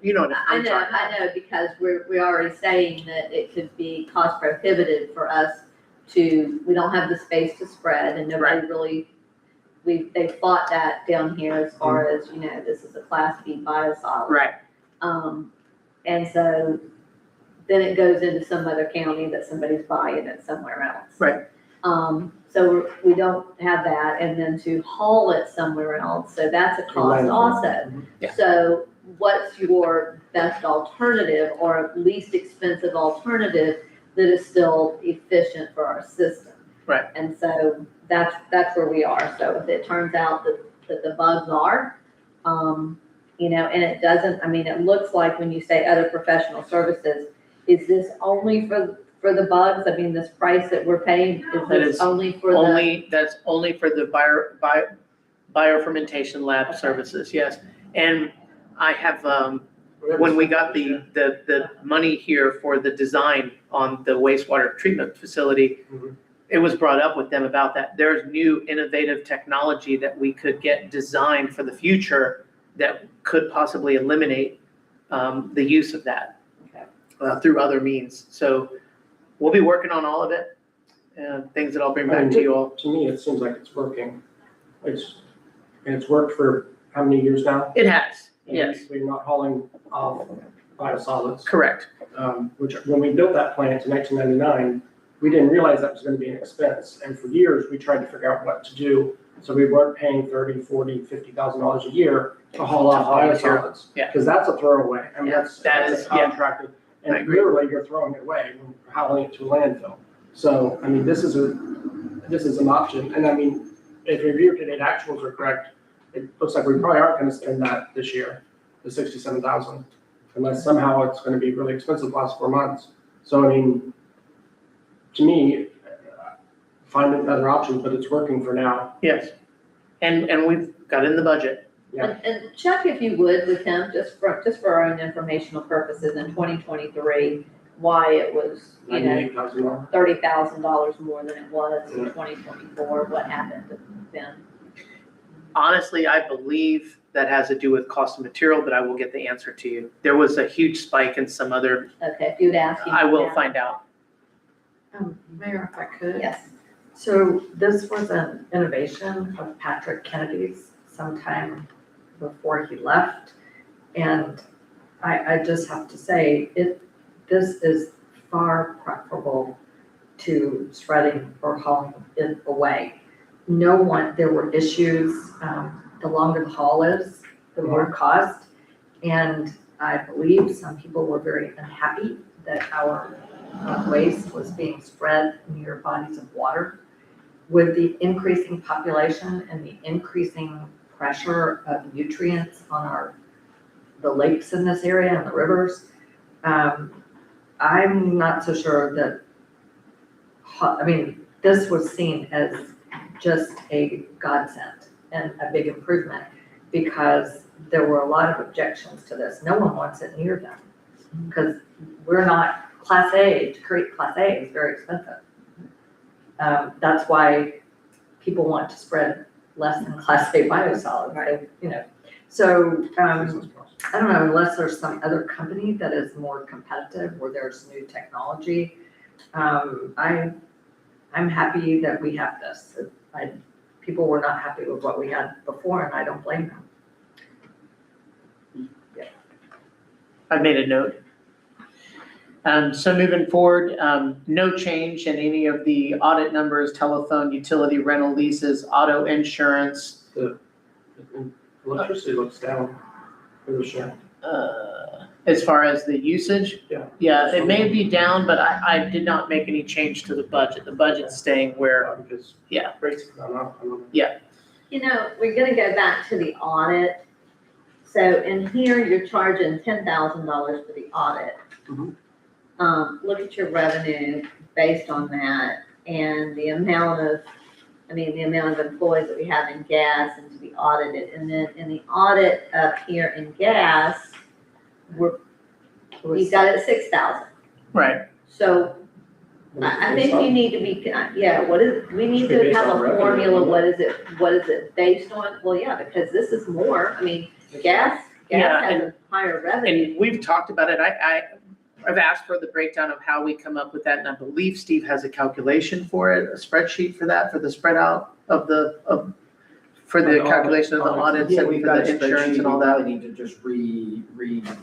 I know, because we're already saying that it could be cost prohibitive for us we don't have the space to spread and nobody really, they fought that down here as far as, this is a Class B biosolid. Right, And so then it goes into some other county that somebody's buying it somewhere else. Right. So we don't have that, and then to haul it somewhere else, so that's a cost Landfill. also. Yeah. So what's your best alternative or least expensive alternative that is still efficient for our system? Right. And so that's where we are. So if it turns out that the bugs are, and it doesn't, it looks like when you say other professional services, is this only for the bugs? This price that we're paying, is That this is only for the? that's only for the biofermentation lab Okay. services, yes. And I have, when we got the money here for the design on the wastewater treatment facility, Mhm. it was brought up with them about that. There's new innovative technology that we could get designed for the future that could possibly eliminate the use of that through other means. So we'll be working on all of it, things that I'll bring back to you all. To me, it seems like it's working. It's worked for how many years now? It has, yes, We're not hauling off biosolids. correct. Which, when we built that plant in 1999, we didn't realize that was gonna be an expense. And for years, we tried to figure out what to do. So we weren't paying $30,000, $40,000, $50,000 a year to haul off haul material. biosolids. Yeah. Because that's a throwaway. That's That that's is- a contracted. I And agree. literally, you're throwing it away, when you're hauling it to a landfill. So, this is an option. And if your year-to-date actuals are correct, it looks like we probably aren't gonna spend that this year, the 67,000, unless somehow it's gonna be really expensive the last 4 months. So, to me, find another option, but it's working for now. Yes. And we've got in the budget. Yeah. And check if you would with him, just for our own informational purposes, in 2023, why it was, $98,000. $30,000 more than it was in 2024, what happened then? Honestly, I believe that has to do with cost of material, but I will get the answer to you. There was a huge spike in some other, Okay, if you'd ask him. I will now. find out. Mayor, if I could. Yes. So this was an innovation of Patrick Kennedy's sometime before he left. And I just have to say, this is far preferable to spreading or hauling it away. There were issues, the longer the haul is, the more cost. And I believe some people were very unhappy that our waste was being spread near bodies of water. With the increasing population and the increasing pressure of nutrients on the lakes in this area and the rivers, I'm not so sure that, this was seen as just a godsend and a big improvement because there were a lot of objections to this. No one wants it near them because we're not Class A. To create Class A is very expensive. That's why people want to spread less than Class A biosolids, right? So, I don't know, unless there's some other company that is more competitive where there's new technology. I'm happy that we have this. People were not happy with what we had before and I don't blame them. I've made a note. So moving forward, no change in any of the audit numbers, telephone, utility, rental leases, auto insurance. Electricity looks down, for sure. As far as the usage? Yeah. Yeah, it may be down, but I did not make any change to the budget. The budget's staying where, Because yeah. rates have gone up. We're gonna go back to the audit. So in here, you're charging $10,000 for the audit. Mhm. Look at your revenue based on that and the amount of employees that we have in gas and to be audited. And then in the audit up here in gas, you got it at 6,000. Right. So I think you need to be, yeah, we need Should be to based have on a revenue, formula, wouldn't what is it based on? Well, yeah, because this is more, I mean, gas Yeah, has a higher revenue. And we've talked about it, I've asked for the breakdown of how we come up with that, and I believe Steve has a calculation for it, a spreadsheet for that, for the spread out of for the calculation of the audits Yeah, and we've for got the a insurance spreadsheet, and all we that. probably need to just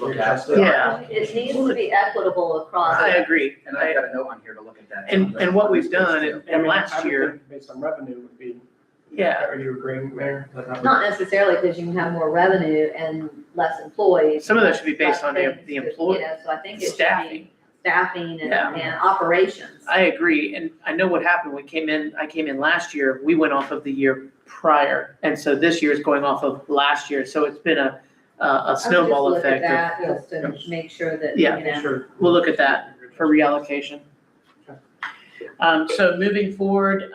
look at. Yeah. It needs to be equitable across. I agree, And I've got a note on here to look at that. and what we've done, I and mean, last I would year, think based on revenue would be. Yeah. Are you agreeing, Mayor? Not necessarily, because you can have more revenue and less employees. some of that should be based less on the things, employee You know, so I think it should staffing. be staffing Yeah. and operations. I agree, and I know what happened when I came in last year, we went off of the year prior, and so this year is going off of last year, so it's been a snowball effect. I would just look at that, just to make sure that, Yeah. you know. Sure. We'll look at that for reallocation. So moving forward,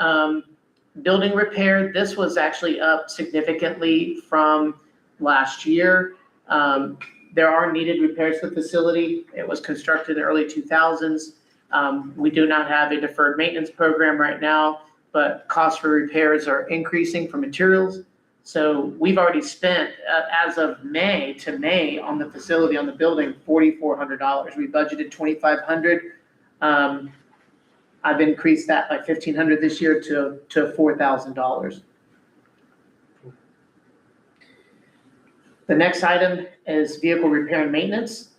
building repair, this was actually up significantly from last year. There are needed repairs to the facility. It was constructed in the early 2000s. We do not have a deferred maintenance program right now, but costs for repairs are increasing for materials. So we've already spent, as of May to May on the facility, on the building, $4,400. We budgeted $2,500. I've increased that by $1,500 this year to $4,000. The next item is vehicle repair and maintenance.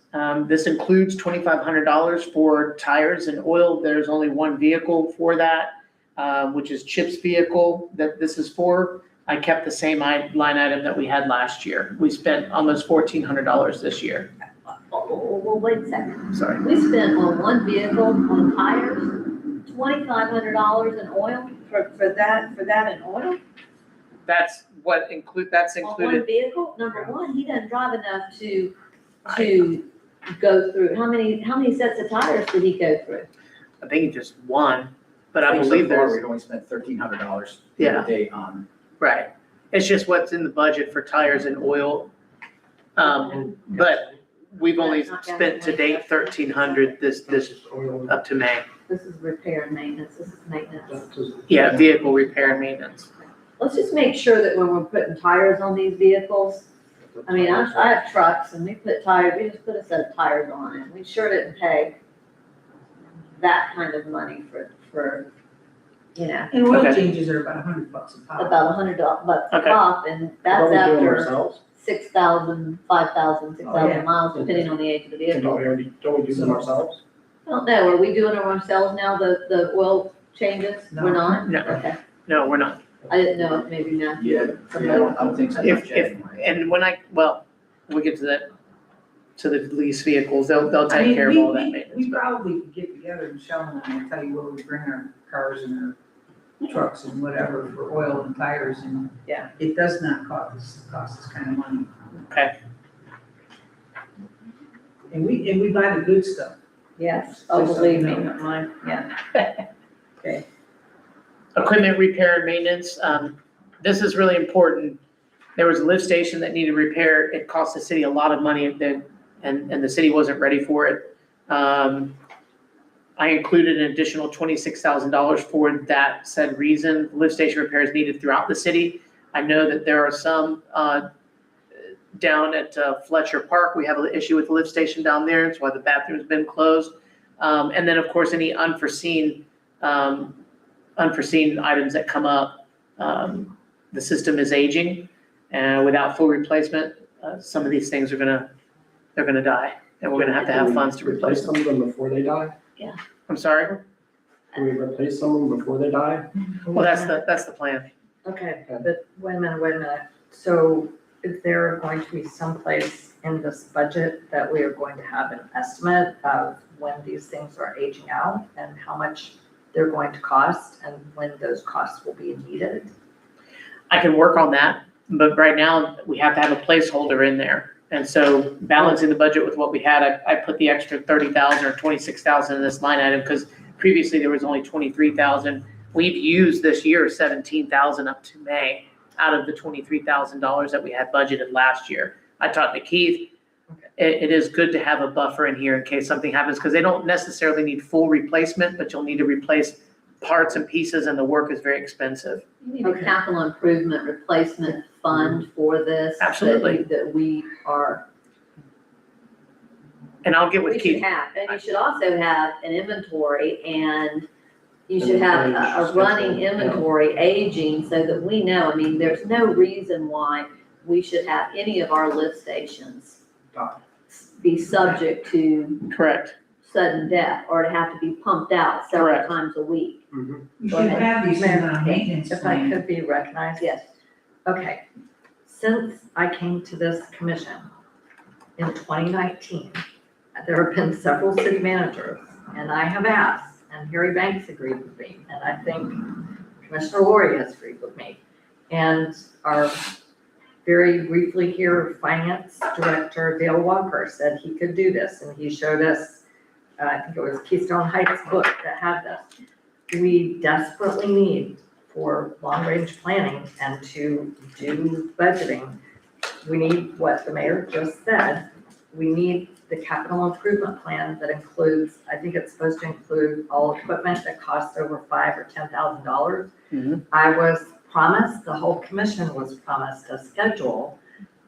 This includes $2,500 for tires and oil. There's only one vehicle for that, which is Chip's vehicle that this is for. I kept the same line item that we had last year. We spent almost $1,400 this year. Well, wait a second. Sorry. We spent on one vehicle, on tires, $2,500 in oil for that in oil? That's On one included. vehicle? Number one, he doesn't drive enough to go through. How many sets of tires did he go through? I think it just one, but I think so believe far there's, We've only spent $1,300 Yeah. a day on. right. It's just what's in the budget for tires and oil. But we've only spent to date $1,300 this up to May. This is repair and maintenance, this is maintenance. Yeah, vehicle repair and maintenance. Let's just make sure that when we're putting tires on these vehicles, I mean, I have trucks and we put tires, we just put a set of tires on it. We sure didn't pay that kind of money for, you know, And oil Okay. changes are about $100 a pop. about $100 Okay. off, and Don't that's we do it after ourselves? 6,000, 5,000, Oh, 6,000 yeah. miles, depending on the age of the And vehicle. don't we do them ourselves? I don't know, are we doing it ourselves now, the oil changes? No. We're not? No. Okay, No, we're not. I didn't know if maybe now. Yeah, I don't think so. If, and when we'll get to that, to the lease vehicles, they'll I take mean, care of all that maintenance. we probably could get together, Michelle and I, and tell you where we bring our cars and our trucks and whatever for oil and tires, and Yeah. it does not cost us kind of money. Okay. And we buy the good stuff. Yes, oh, Just so believe you me, know. mine, yeah. Equipment repair and maintenance, this is really important. There was a lift station that needed repair. It cost the city a lot of money and the city wasn't ready for it. I included an additional $26,000 for that said reason. Lift station repairs needed throughout the city. I know that there are some down at Fletcher Park. We have an issue with the lift station down there. It's why the bathroom's been closed. And then, of course, any unforeseen items that come up. The system is aging, and without full replacement, some of these things they're gonna die, and we're gonna have funds to replace them. Some of them before they die? I'm sorry? Can we replace some of them before they die? Well, that's the plan. Okay, but wait a minute. So is there going to be some place in this budget that we are going to have an estimate of when these things are aging out and how much they're going to cost and when those costs will be needed? I can work on that, but right now, we have to have a placeholder in there. And so balancing the budget with what we had, I put the extra 30,000 or 26,000 in this line item, because previously there was only 23,000. We've used this year 17,000 up to May out of the $23,000 that we had budgeted last year. I talked to Keith. it is good to have a buffer in here in case something happens, because they don't necessarily need full replacement, but you'll need to replace parts and pieces, and the work is very expensive. You need a capital improvement replacement fund for this. Absolutely. That we are, And I'll get we with should Keith. have, and you should also have an inventory, and you should have a running inventory aging so that we know, I mean, there's no reason why we should have any of our lift stations be subject to Correct. sudden death or to have to be pumped out several Correct. times a week. You Go should ahead. have these in a maintenance If I plan. could be recognized. Yes. Okay, since I came to this commission in 2019, there have been several city managers, and I have asked, and Harry Banks agreed with me, and I think Commissioner Laurie has agreed with me. And our very briefly here, Finance Director Dale Walker said he could do this, and he showed us, I think it was Keystone Heights book that had this. We desperately need for long-range planning and to do budgeting, we need what the mayor just said. We need the capital improvement plan that includes, I think it's supposed to include all equipment that costs over $5,000 or $10,000. Mhm. I was promised, the whole commission was promised a schedule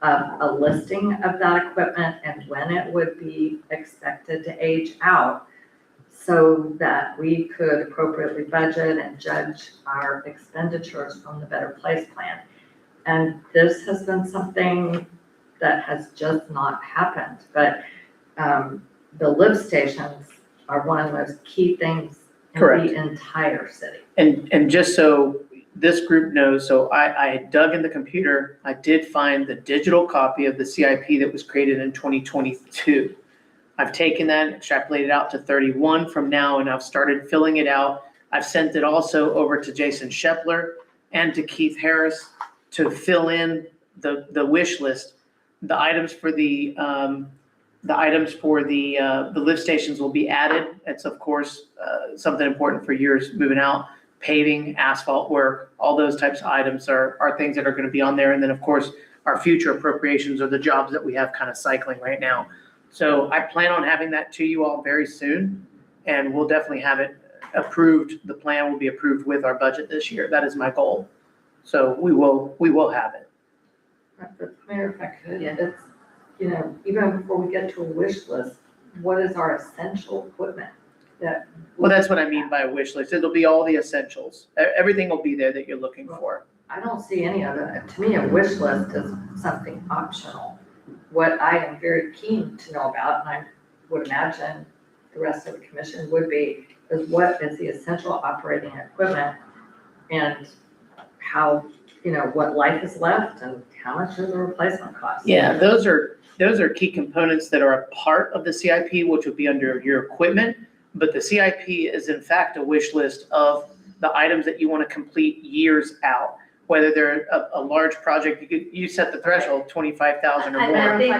of a listing of that equipment and when it would be expected to age out, so that we could appropriately budget and judge our expenditures from the Better Place plan. And this has been something that has just not happened, but the lift stations are one of the most key things in Correct. the entire city. And just so this group knows, so I dug in the computer, I did find the digital copy of the CIP that was created in 2022. I've taken that, extrapolated out to 31 from now, and I've started filling it out. I've sent it also over to Jason Shepler and to Keith Harris to fill in the wish list. The items for the lift stations will be added. It's of course something important for years moving out. Paving, asphalt work, all those types of items are things that are going to be on there. And then of course, our future appropriations are the jobs that we have kind of cycling right now. So I plan on having that to you all very soon, and we'll definitely have it approved. The plan will be approved with our budget this year. That is my goal. So we will have it. But Mayor, if I could, Yeah. it's, even before we get to a wish list, what is our essential equipment that? Well, that's what I mean by a wish list. It'll be all the essentials. Everything will be there that you're looking for. I don't see any of it. To me, a wish list is something optional. What I am very keen to know about, and I would imagine the rest of the commission would be, is what is the essential operating equipment and how, what life is left and how much is the replacement cost? Yeah, those are key components that are a part of the CIP, which would be under your equipment. But the CIP is in fact a wish list of the items that you want to complete years out. Whether they're a large project, you set the threshold, 25,000 or I more. think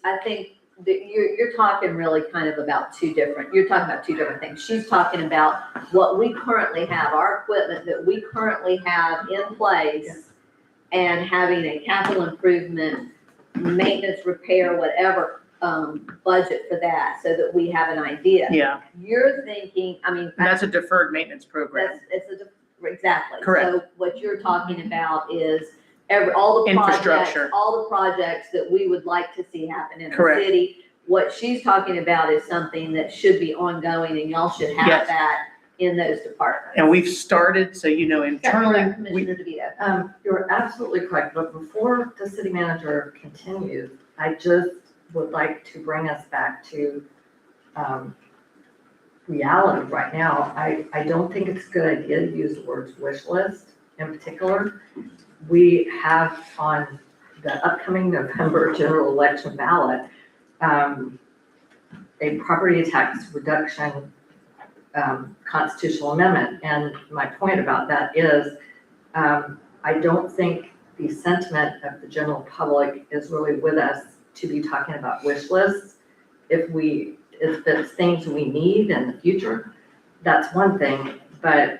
I think that you're talking really kind of about you're talking about two different things. She's talking about what we currently have, our equipment that we currently have in place, and having a capital improvement, maintenance, repair, whatever, budget for that, so that we have an idea. Yeah, You're thinking, I mean. and that's a deferred maintenance program. Exactly. Correct. So what you're talking about is all the Infrastructure. projects that we would like to see happen in the Correct. city. What she's talking about is something that should be ongoing, and y'all should have Yes. that in those departments. And we've started, so internally, Commissioner DeVito. You're absolutely correct, but before the city manager continues, I just would like to bring us back to, reality right now. I don't think it's a good idea to use the words wish list in particular. We have on the upcoming November general election ballot, a property tax reduction constitutional amendment. And my point about that is, I don't think the sentiment of the general public is really with us to be talking about wish lists. If it's things we need in the future, that's one thing, but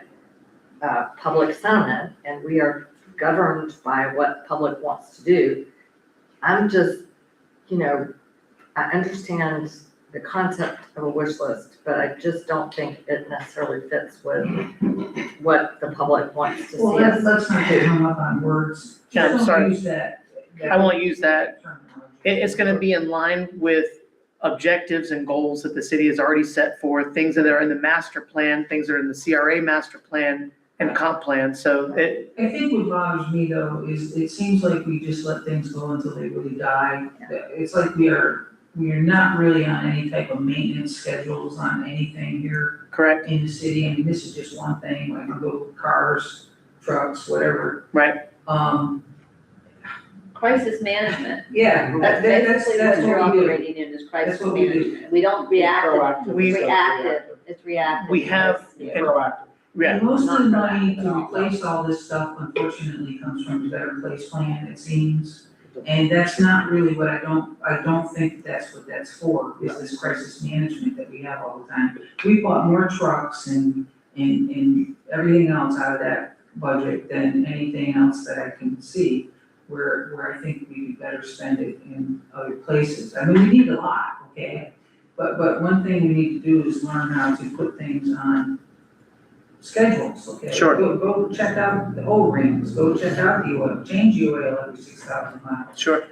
public sentiment, and we are governed by what public wants to do. I'm just, I understand the concept of a wish list, but I just don't think it necessarily fits with what the public wants to see Well, us. let's not get hung up on words. Yeah, I'm Just don't sorry. use that. I won't use that. terminology. It's gonna be in line with objectives and goals that the city has already set forth, things that are in the master plan, things that are in the CRA master plan and comp plan, so it, I think what bothers me though is it seems like we just let things go until they really die. It's like we are not really on any type of maintenance schedules on anything here correct, in the city. I mean, this is just one thing, like you go cars, trucks, whatever. right? Crisis management. Yeah, That's basically what you're what we do. operating in, is crisis That's what we do. management. We don't react, Proactive. We- it's reactive. We have, Yes. Proactive. yeah, And most of the money to replace all this stuff unfortunately comes from the Better Place Plan, it seems. And that's not really what I don't think that's what that's for, is this crisis management that we have all the time. We bought more trucks and everything else out of that budget than anything else that I can see, where I think we'd better spend it in other places. I mean, we need a lot, okay? But one thing we need to do is learn how to put things on schedules, okay? Sure. Go check out the O-rings, go check out the oil, change the oil every 6,000 miles. sure.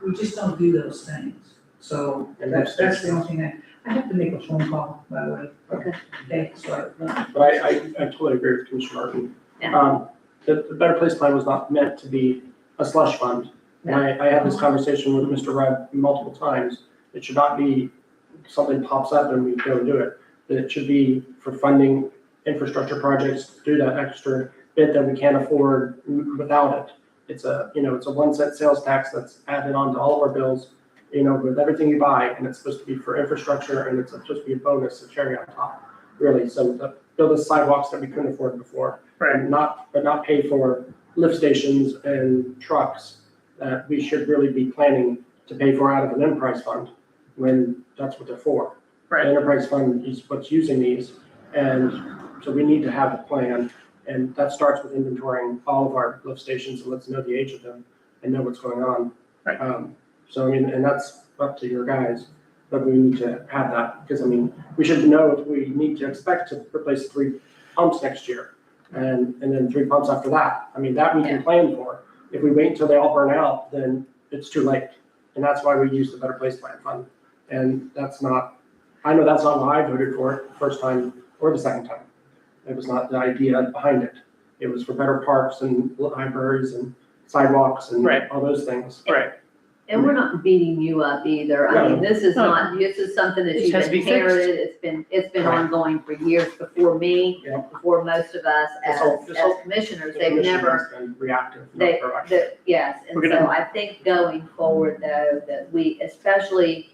We just don't do those things. So And that's the only thing I have to make a phone call, by the way. Okay. Okay, so But I totally agree with Commissioner Martin. Yeah. The Better Place Plan was not meant to be a slush fund. And I had this conversation with Mr. Rudd multiple times. It should not be something pops up and we go do it. That it should be for funding infrastructure projects, do that extra bit that we can't afford without it. It's a 1 cent sales tax that's added on to all of our bills, with everything you buy, and it's supposed to be for infrastructure, and it's supposed to be a bonus, a cherry on top, really. So build the sidewalks that we couldn't afford before. Right. And not pay for lift stations and trucks that we should really be planning to pay for out of an enterprise fund, when that's what they're for. Right. The enterprise fund is what's using these, and so we need to have a plan, and that starts with inventorying all of our lift stations and let's know the age of them and know what's going on. Right. So and that's up to your guys, but we need to have that, because we should know if we need to expect to replace 3 pumps next year, and then 3 pumps after that. That we can plan for. If we wait until they all burn out, then it's too late, and that's why we use the Better Place Plan Fund. And I know that's not why I voted for it the first time or the second time. It was not the idea behind it. It was for better parks and libraries and sidewalks and Right. all those things. Right. And we're not beating you up either. I mean, this is something that It you've has to be fixed. inherited. It's been Right. ongoing for years before me, Yeah. before most of us This as whole- commissioners. The They've commission never, has been reactive, not proactive. yes, and We're so gonna- I think going forward though, that we, especially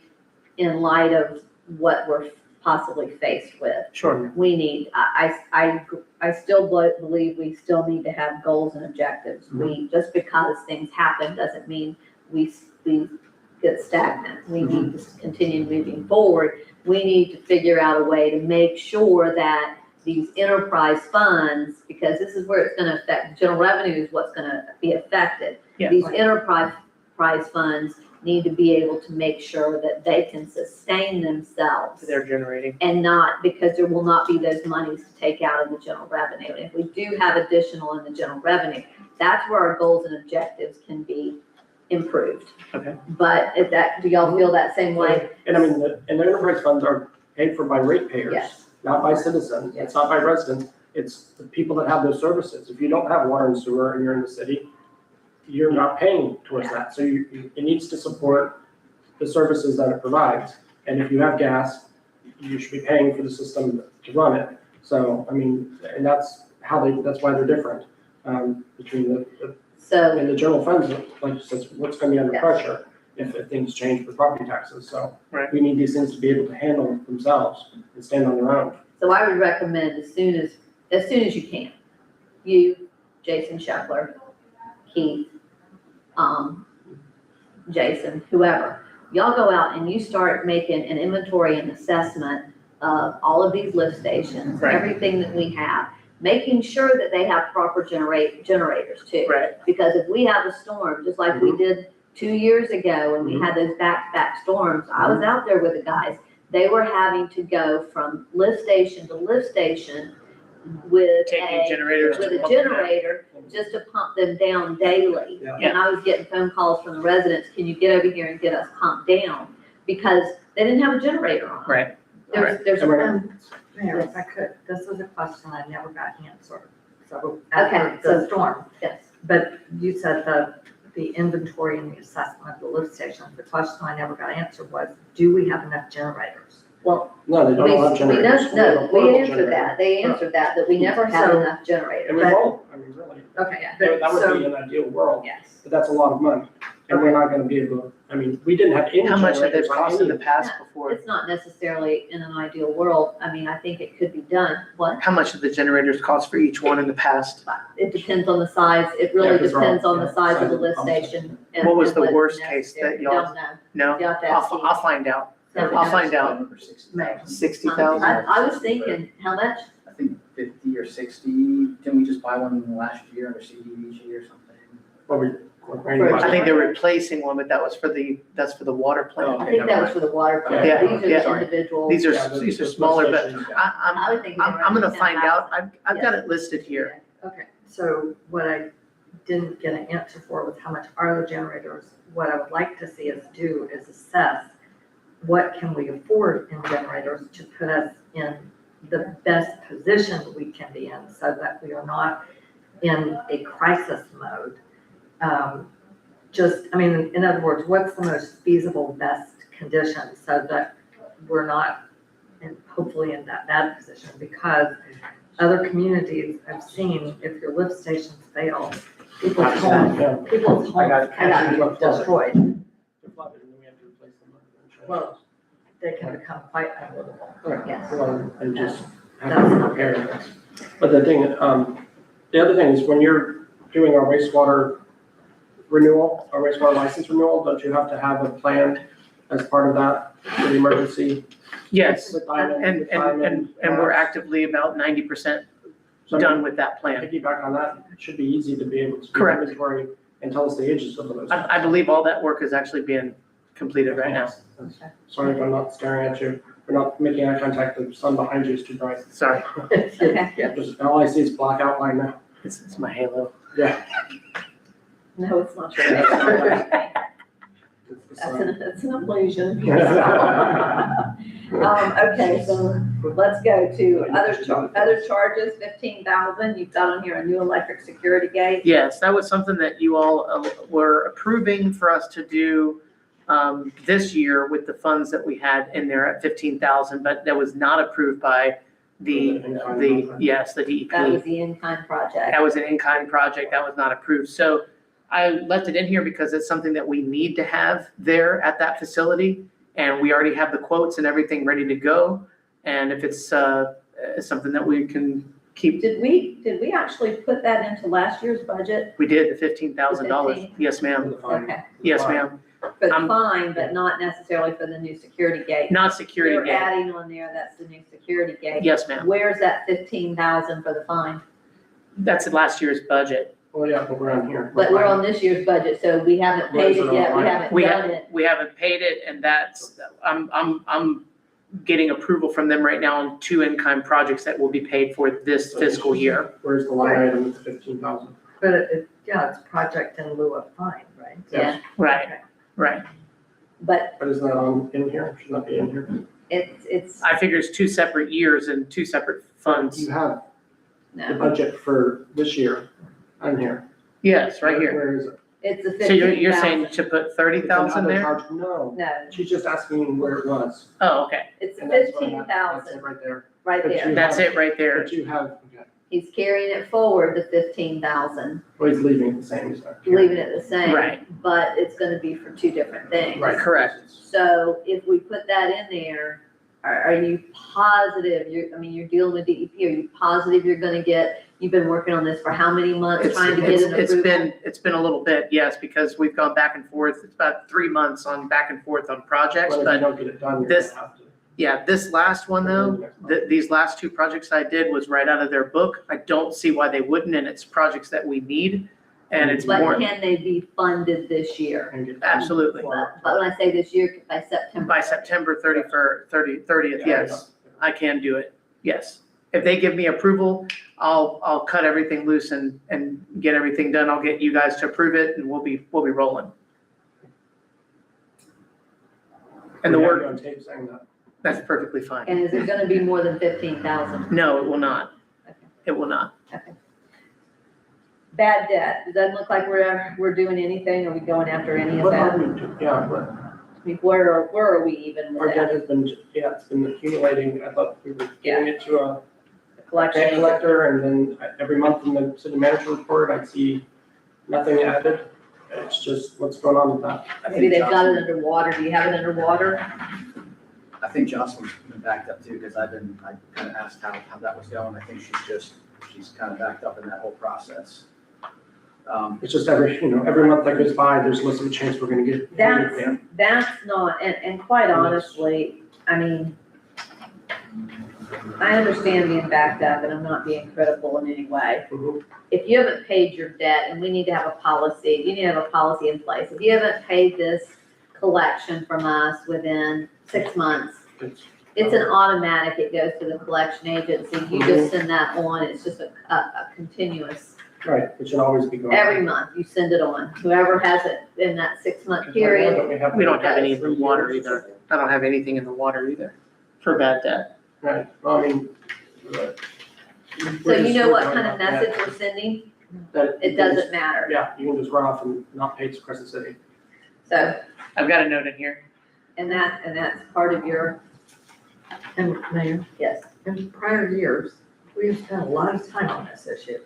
in light of what we're possibly faced with, Sure. we need, I still believe we still need to have goals and objectives. We, just because things happen doesn't mean we get stagnant. We need to continue moving forward. We need to figure out a way to make sure that these enterprise funds, because this is where it's gonna affect, general revenue is what's gonna be affected. Yeah. These enterprise funds need to be able to make sure that they can sustain themselves They're generating. and not, because there will not be those monies to take out of the general revenue. And if we do have additional in the general revenue, that's where our goals and objectives can be improved. Okay. But do y'all feel that same way? And the enterprise funds are paid for by ratepayers, Yes. not by citizens. It's not by residents. It's the people that have those services. If you don't have water and sewer and you're in the city, you're not paying towards that. So it needs to support the services that it provides. And if you have gas, you should be paying for the system to run it. So, and that's why they're different, between the So, and the general funds, like you said, what's gonna be under Yes. pressure if things change with property taxes. So Right. we need these things to be able to handle themselves and stand on their own. so I would recommend as soon as you can, you, Jason Scheffler, Keith, Jason, whoever, y'all go out and you start making an inventory and assessment of all of these lift stations, Right. everything that we have, making sure that they have proper generators too. Right. Because if we have a storm, just like we did 2 years ago, when we had those back-to-back storms, I was out there with the guys. They were having to go from lift station to lift station with Taking generators to with a pump them down. generator just to pump them down daily. Yeah. And I was getting phone calls from the residents, can you get over here and get us pumped down? Because they didn't have a generator on. Right. There's And we're Mayor, if I could, this was a question I never got answered, so Okay, after so- the storm. yes. But you said the inventory and the assessment of the lift stations, the question I never got answered was, do we have enough generators? Well, No, they don't have we generators. know, have a no, we portable answered generator. that. They answered that we never had So- enough generators. And we won't, I mean, really. Okay, Yeah. That would be so, an ideal world, Yes. but that's a lot of money. And we're not gonna be able to, I mean, we didn't have any How much have they generators on cost in the any. past before? It's not necessarily in an ideal world. I mean, I think it could be done. What? How much have the generators cost for each one in the past? It depends on the size. It Yeah, really 'cause they're all- depends on the yeah, size of size the of lift the pump station. and- What was and the what's worst case that necessary. y'all- Don't know. No? You have to ask I'll find out. Steve. I'll find out. May. 60,000? I was thinking, how much? I think 50 or 60, didn't we just buy one last year under CDBG or something? What we, I think they're replacing one, but that's for the water Oh, plant. I think that was for the water plant. Yeah, These are yeah. the individual. These Yeah, are, the- these are the smaller, but stations, yeah. I would think. I'm gonna find out. I've got Yes. it listed here. okay, so what I didn't get an answer for was how much are the generators? What I would like to see us do is assess what can we afford in generators to put us in the best position we can be in so that we are not in a crisis mode. I mean, in other words, what's the most feasible, best condition so that we're not hopefully in that bad position? Because other communities I've seen, if your lift stations fail, people's homes I got it. get destroyed. They're flooded and we have to replace them. Well, they can become quite unlivable. Right, Yes. well, and just have to repair it. But the thing, the other thing is when you're doing our wastewater renewal, our wastewater license renewal, don't you have to have a plan as part of that for the emergency? Yes, With Diamond, and, with and, Diamond, and we're actively about 90% So done with that plan. piggyback on that, it should be easy to be able to do Correct. inventory and tell us the ages of those. I believe all that work is actually being completed right now. Sorry if I'm not staring at you. We're not making eye contact. The sun behind you is too bright. Sorry, Okay. Just, all I see is black outline now. it's my halo. Yeah. No, it's not true. It's the That's sun. that's an illusion. Okay, so let's go to other charges, 15,000. You've got on here a new electric security gate. Yes, that was something that you all were approving for us to do this year with the funds that we had in there at 15,000, but that was not approved by yes, the DEP. That was the in-kind project. That was an in-kind project, that was not approved. So I left it in here because it's something that we need to have there at that facility. And we already have the quotes and everything ready to go. And if it's something that we can keep, Did we actually put that into last year's budget? we did the $15,000. 15? Yes, ma'am. Okay, Yes, ma'am. for the I'm- fine, but not necessarily for the new security gate. Not security You're gate. adding on there, that's the new security gate. Yes, ma'am. Where's that 15,000 for the fine? That's last year's budget. Well, yeah, but we're on here. But we're on this year's budget, so we haven't paid it yet, we haven't We done it. We haven't paid it, and that's, I'm getting approval from them right now on 2 in-kind projects that will be paid for this fiscal year. Where's the line item with 15,000? But it's project in lieu of fine, right? Yeah, Right, right. but But isn't that on in here? Should that be in here? it's, I figure it's 2 separate years and 2 separate funds. You have the no, budget for this year on here. Yes, right here. Where is it? it's the So 15,000. you're saying to put 30,000 It's there? another charge. No, No, she's just asking where it was. Oh, okay. it's And that's what I have. 15,000 That's it right there. right But there. you- That's it right there. But you have, okay. He's carrying it forward to 15,000, Well, he's leaving it the same, he's not. leaving it the same. Right. But it's gonna be for 2 different things. Right. Correct. So if we put that in there, are you positive, you're dealing with DEP, are you positive you're gonna get, you've been working on this for how many months, trying to get an approval? It's been a little bit, yes, because we've gone back and forth. It's about 3 months on back and forth on projects, Well, if you but don't get it done, you're this- gonna have to. yeah, this last one though, these last 2 projects I did was right out of their book. I don't see why they wouldn't, and it's projects that we need. And it's But more, can they be funded this year? absolutely. But when I say this year, by September. By September 30th, yes, I can do it, yes. If they give me approval, I'll cut everything loose and get everything done. I'll get you guys to approve it and we'll be rolling. And the We have work, you on tape saying that. that's perfectly fine. And is it gonna be more than 15,000? No, it will not. Okay. It will not. Bad debt, it doesn't look like we're doing anything. Are we going after any of What that? are we doing? Yeah, what, I mean, where are we even our with debt that? has been, yeah, it's been accumulating. I thought we were getting it to a debt Collection? collector, and then every month in the city manager report, I'd see nothing added. It's just, what's going on with that? Maybe they've got it underwater. Do you have it underwater? I think Jocelyn's been backed up too, because I kind of asked how that was going. I think she's kind of backed up in that whole process. It's just every month that goes by, there's less of a chance we're gonna get. That's not, and quite honestly, I mean, I understand being backed up and I'm not being critical in any way. Mhm. If you haven't paid your debt, and we need to have a policy, you need to have a policy in place. If you haven't paid this collection from us within 6 months, it's an automatic, it goes to the collection agency. You just send that on, it's just a continuous. Right, it should always be going. Every month, you send it on. Whoever has it in that 6-month period. We don't have any in the water either. I don't have anything in the water either for bad debt. Right, well, I mean. So you know what kind of message we're sending? It doesn't matter. Yeah, you can just run off and not pay to Crescent City. So, I've got a note in here. and that's part of your, And Mayor, yes. in prior years, we've spent a lot of time on this issue.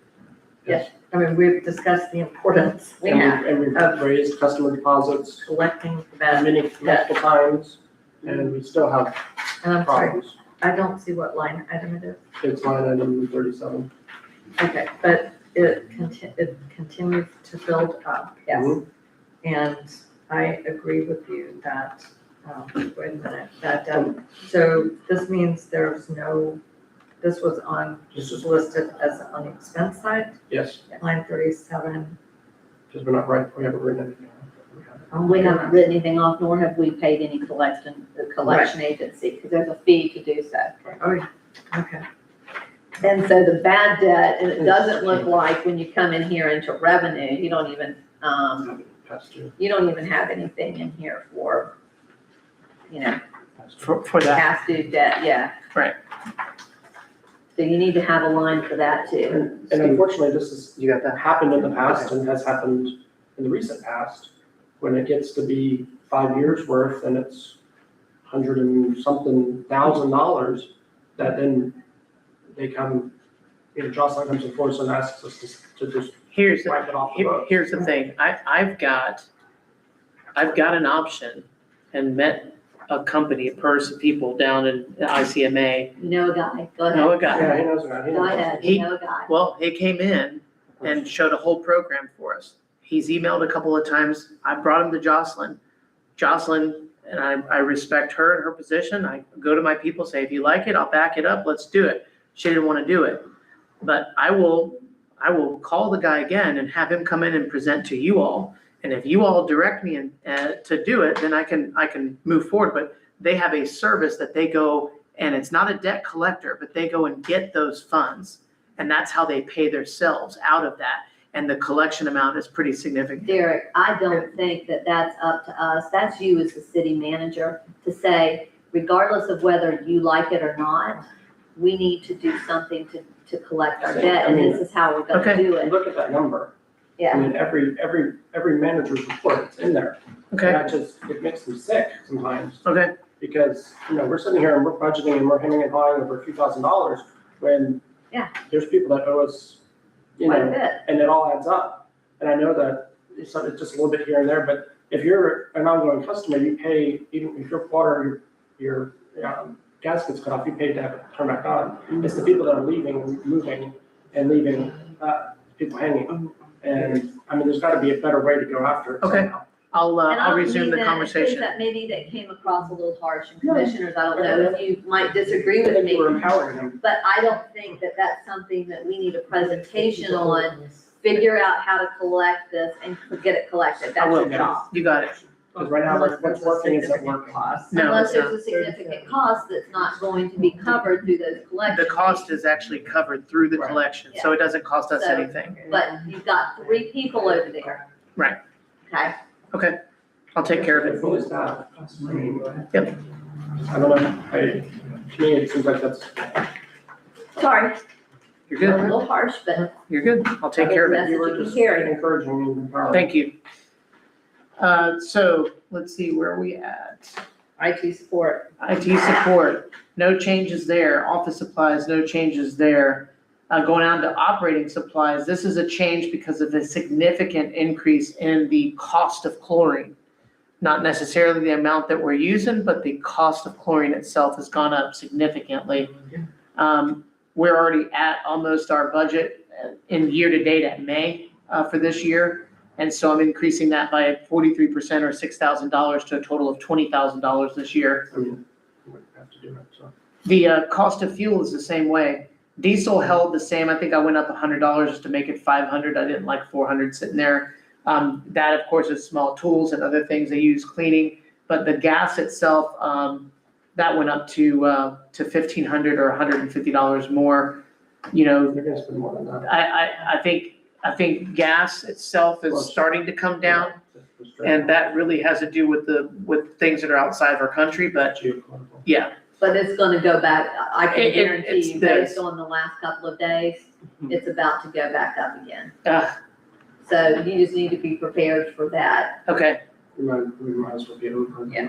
Yes. I mean, we've discussed the importance We have. And we've raised customer deposits collecting the bad. multiple times, and we still have And I'm sorry, problems. I don't see what line item it is. It's line item 37. Okay, but it continues to build up. Yes. Mhm. And I agree with you that, wait a minute, so this means this was listed as on the expense side, Yes, line 37. because we haven't written anything. We haven't written anything off, nor have we paid any collection agency, because there's a fee to do so. Oh, yeah. Okay. And so the bad debt, and it doesn't look like when you come in here into revenue, you don't even have anything in here for, For that. past due debt, yeah. Right. So you need to have a line for that too. And unfortunately, this has You got that? happened in the past and has happened in the recent past, when it gets to be 5 years worth and it's $100 and something thousand, that then they come, Jocelyn comes before us and asks us to just Here's, wipe it off the books. here's the thing. I've got an option and met a company, people down in ICMA. You know a guy, go Know ahead. a guy. Yeah, he knows that. He Go knows. ahead, you know a guy. Well, he came in and showed a whole program for us. He's emailed a couple of times. I brought him to Jocelyn. Jocelyn, and I respect her and her position. I go to my people, say, if you like it, I'll back it up. Let's do it. She didn't want to do it. But I will call the guy again and have him come in and present to you all. And if you all direct me to do it, then I can move forward. But they have a service that they go, and it's not a debt collector, but they go and get those funds. And that's how they pay themselves out of that. And the collection amount is pretty significant. Derek, I don't think that that's up to us. That's you as the city manager to say, regardless of whether you like it or not, we need to do something to collect our debt, and this is how we're gonna Okay. do it. Look at that number. I Yeah, mean, every manager's report, it's in there. Okay, It makes me sick sometimes, okay, because, we're sitting here and we're budgeting and we're hemming and hawing over a few $1,000s when Yeah. there's people that owe us, quite a bit. and it all adds up. And I know that it's just a little bit here and there, but if you're an ongoing customer, you pay, even if your water, your gas gets cut off, you pay to have it turn back on. It's the people that are leaving, moving, and leaving people hanging. And, there's gotta be a better way to go after it Okay. somehow. I'll And I don't resume mean the that- conversation. that maybe that came across a little harsh, and commissioners, I don't know if you might disagree with You were me, empowering them. but I don't think that that's something that we need a presentation on figure out how to collect this and get it collected. That's your job. You got it. Because right now, Unless what's there's a working isn't significant working. cost. No, Unless it's not. there's a significant cost that's not going to be covered through those collections. The cost is actually covered through the Right. collection, so it doesn't cost us So- anything. But you've got 3 people over there. Right. Okay, Okay, I'll take care of it. Fully staffed. Costs money. Yep. I don't know, to me, it seems like that's, sorry, You're a good, little harsh, but you're good. I'll take care of it. Message you were you can just carry. encouraging me. and empowering. Thank you. So let's see, where are we at? IT support. IT support, no changes there. Office supplies, no changes there. Going on to operating supplies, this is a change because of a significant increase in the cost of chlorine. Not necessarily the amount that we're using, but the cost of chlorine itself has gone up significantly. We're already at almost our budget in year-to-date at May for this year. And so I'm increasing that by 43% or $6,000 to a total of $20,000 this year. I mean, we have to do it, so. The cost of fuel is the same way. Diesel held the same. I think I went up $100 just to make it 500. I didn't like 400 sitting there. That of course is small tools and other things they use cleaning, but the gas itself, that went up to $1,500 or $150 more. You know, They're gonna spend more than that. I think gas itself is starting to come down, and that really has to do with things that are outside of our country, but Geopolitical. yeah. But it's gonna go back, I can It's guarantee you, this. based on the last couple of days, it's about to go back up again. Uh, So you just need to be prepared for that. okay, We might as well be over. Yeah.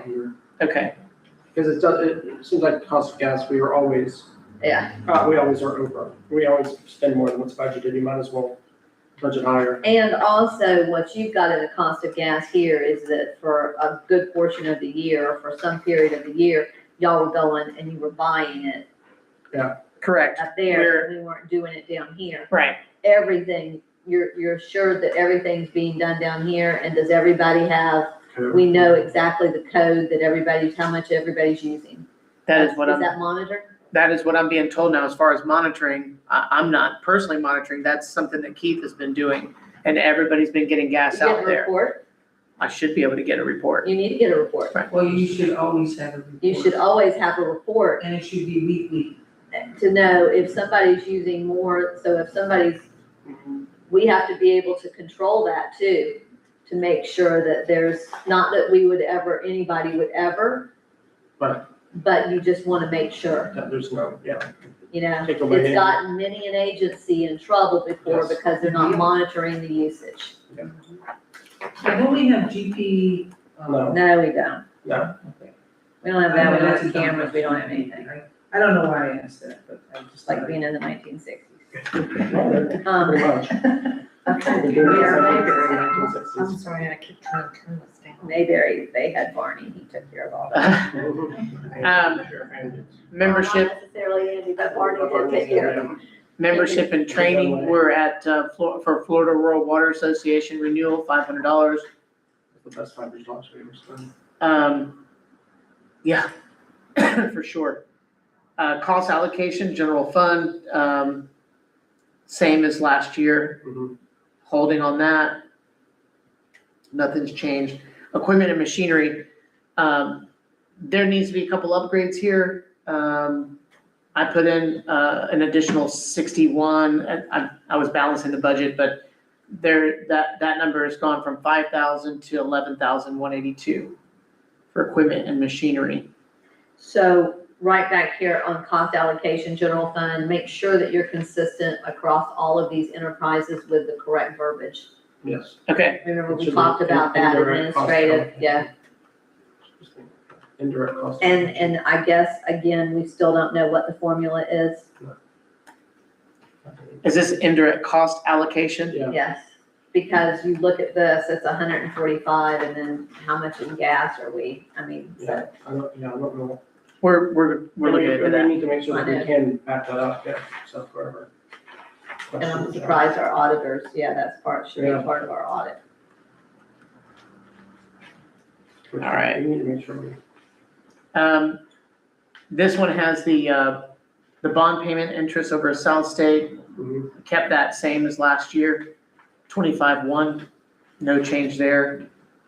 okay. Because it seems like the cost of gas, we always Yeah. are over. We always spend more than what's budgeted, you might as well budget higher. And also, what you've got in the cost of gas here is that for a good portion of the year, or for some period of the year, y'all were going and you were buying it Correct, up there, and we weren't doing it down here. right. Everything, you're assured that everything's being done down here, and does everybody have, we know exactly the code that everybody's, how much everybody's using. That is what Is that monitored? That is what I'm being told now as far as monitoring. I'm not personally monitoring. That's something that Keith has been doing. And everybody's been getting gas You get out a there. report? I should be able to get a report. You need to get a report. Well, you should always have a report. You should always have a report And it should be weekly. to know if somebody's using more, so if somebody's, we have to be able to control that too, to make sure that there's, not that we would ever, anybody would ever. Right. But you just wanna make sure, That there's no, you know, Take away it's any- gotten many an agency in trouble before Yes. because they're not monitoring the usage. So don't we have GP? No. No, we don't. No. Okay. We don't have I that, know we don't that's have a dumb cameras, we don't have question. anything. I don't know why I asked that, but I just. It's like being in the 1960s. Pretty Um, much. Okay. We've been doing this Yeah, since Mayberry. the I'm 1960s. sorry, I keep trying to turn this down. Mayberry, they had Barney, he took care of all that. Membership, Not necessarily Andy, but Barney did take care of it. membership and training. We're at, for Florida Rural Water Association renewal, $500. The best $5 we ever spent. Yeah, for sure. Cost allocation, general fund, same as last year, Mhm. holding on that. Nothing's changed. Equipment and machinery, there needs to be a couple upgrades here. I put in, an additional 61, and I was balancing the budget, but that number has gone from 5,000 to 11,182 for equipment and machinery. So right back here on cost allocation, general fund, make sure that you're consistent across all of these enterprises with the correct verbiage. Yes. Okay, Remember, It we should be talked about that indirect cost administrative, yeah. allocation. Indirect cost. And I guess, again, we still don't know what the formula is. is this indirect cost allocation? Yeah. Yes, because you look at this, it's 145, and then how much in gas are we, I mean, so. Yeah, I don't know. We're looking into We that. need to make sure that I know. we can back that up, yeah, so forever. And I'm surprised our auditors, yeah, that's should be Yeah. part of our audit. All right. We need to make sure we. This one has the bond payment interest over South State, Mhm. kept that same as last year. 25-1, no change there.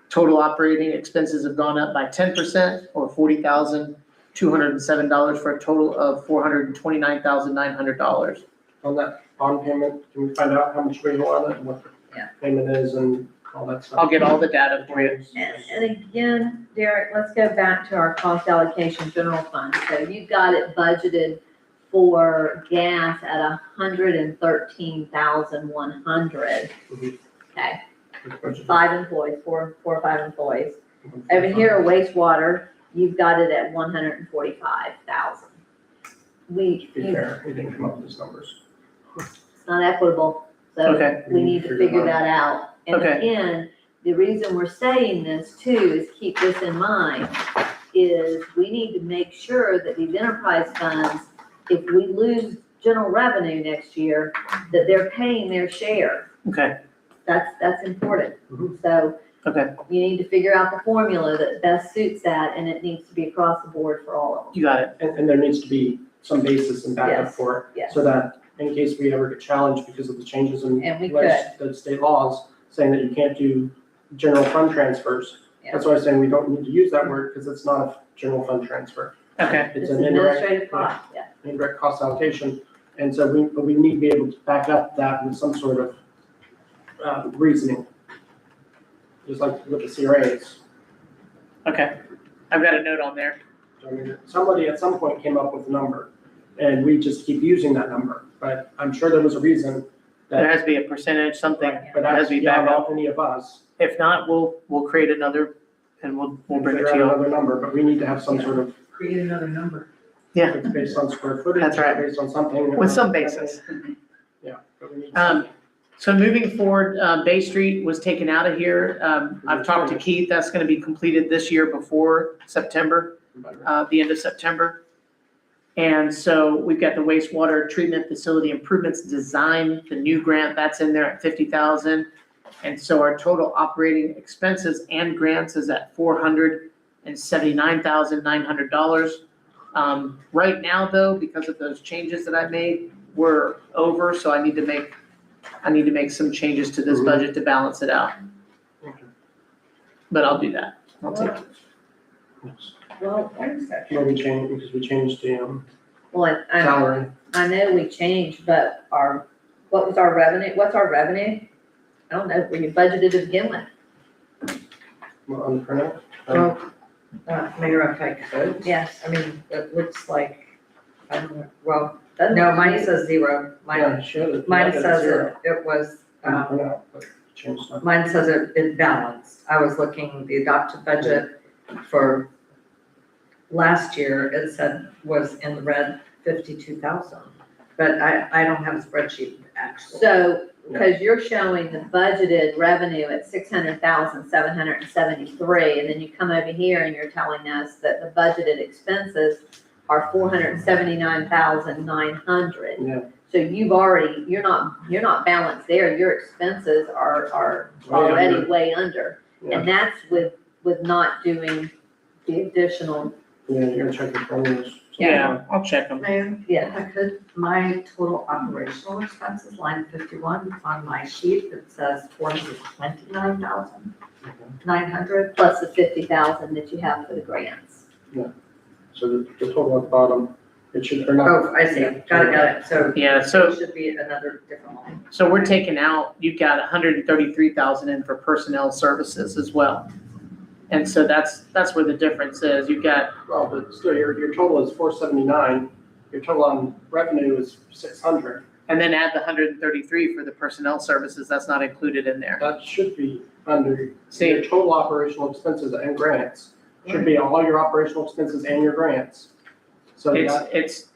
Total operating expenses have gone up by 10% or $40,207 for a total of $429,900. On that bond payment, can we find out how much we owe on it and what the Yeah. payment is and all that stuff? I'll get all the data for you. And again, Derek, let's go back to our cost allocation general fund. So you've got it budgeted for gas at 113,100. Mhm. Okay, Budget. 5 employees, four or 5 employees. Over here, wastewater, you've got it at 145,000. To be It's fair, we didn't come up with these numbers. not equitable, so Okay. we need to figure that out. And Okay. again, the reason we're saying this too is keep this in mind, is we need to make sure that these enterprise funds, if we lose general revenue next year, that they're paying their share. Okay, That's important. Mhm. So okay, you need to figure out the formula that best suits that, and it needs to be across the board for all of them. you got it. And there needs to be some basis and backup Yes, for it. yes. So that in case we ever get challenged because of the changes in And we the state laws saying that you can't do general fund transfers. Yeah. That's why I'm saying we don't need to use that word because it's not a general fund transfer. Okay, It's It's an indirect, administrative cost, yeah. indirect cost allocation. And so we need to be able to back up that with some sort of reasoning. Just like with the CRAs. okay. I've got a note on there. I mean, somebody at some point came up with a number and we just keep using that number. But I'm sure there was a reason There that, has to be a percentage, something, but has that's to be back beyond up. any of us. If not, we'll create another and we'll bring it Figure to out you. another number, but we need to have some sort of, Create another number. Yeah. it's based on square footage. That's right. Based on something. With some basis. Yeah, but we need Um, something. So moving forward, Bay Street was taken out of here. I've talked to Keith, that's gonna be completed this year before September, the end of September. And so we've got the wastewater treatment facility improvements design, the new grant, that's in there at 50,000. And so our total operating expenses and grants is at $479,900. Right now though, because of those changes that I made, we're over, so I need to make some changes to this budget to balance it out, Okay. but I'll do that. I'll take it. Yes. Well, wait a second. Well, we changed, because we changed the Well, salary. I know we changed, but what's our revenue? I don't know, when you budgeted to begin with. On the printout. Well, Mayor, if I could, Yes. I mean, it looks like, I don't know, well, Doesn't no, it? mine says 0. Yeah, Mine, it should. mine Yeah, says zero. it was, On the printout, but changed that. mine says it balanced. I was looking, the adopted budget for last year, it said was in the red 52,000. But I don't have a spreadsheet actually. So, because you're showing the budgeted revenue at 600,773, and then you come over here and you're telling us that the budgeted expenses are 479,900. Yeah. So you're not balanced there, your expenses are Way already under. way under. Yeah. And that's with not doing the additional, Yeah, you're gonna check the formulas. Yeah, I'll check them. Mayor, yeah. if I could, my total operational expenses, line 51, on my sheet, it says 429,900. Plus the 50,000 that you have for the grants. So the total at the bottom, it should, or not. Oh, I see, got it, so Yeah, it so should be another different line. we're taking out, you've got 133,000 in for personnel services as well. And so that's where the difference is. You've got, Well, but still, your total is 479, your total on revenue is 600. and then add the 133 for the personnel services, that's not included in there. That should be under, See, your total operational expenses and grants, should be all your operational expenses and your grants. So that, it's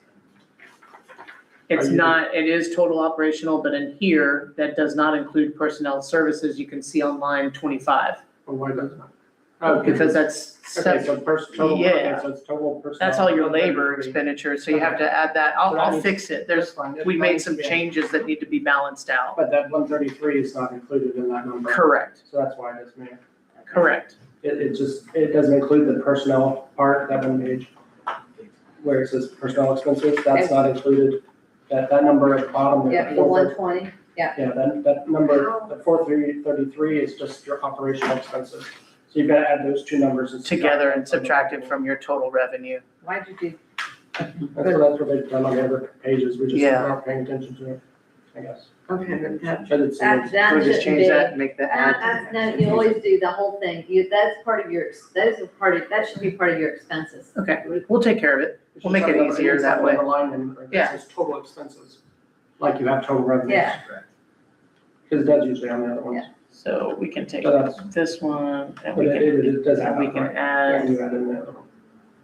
Are you- not, it is total operational, but in here, that does not include personnel services, you can see on line 25. well, why doesn't it? Oh, Because that's, Okay, so total, okay, Yeah. so it's total personnel. that's all your labor expenditures, so you have to add that, So that I'll means- fix it, That's fine. we That made needs some to be- changes that need to be balanced out. But that 133 is not included in that number. Correct, So that's why it is, Mayor. correct. It doesn't include the personnel part, that one page, where it says personnel expenses, that's not included. That number at the bottom. Yeah, for the 120. Yeah. Yeah, that number, the 4,333 is just your operational expenses. So you've got to add those two numbers. and subtract Together them and subtract it from your total revenue. Why'd you do? That's what they've done on the other pages, we just Yeah. aren't paying attention to it, I guess. Okay, but that, But it's, That So we just shouldn't change be. that and make the add. No, you always do the whole thing. That's part of your, that should be part of your expenses. Okay, we'll take care of it. We'll make it easier that way. Yeah. It says total expenses, like you have total revenue. Yeah. Because it does usually on the other ones. Yeah. So we can take So that's, this one and but we can, it does have and we that, can right? add Yeah, you add in the other one.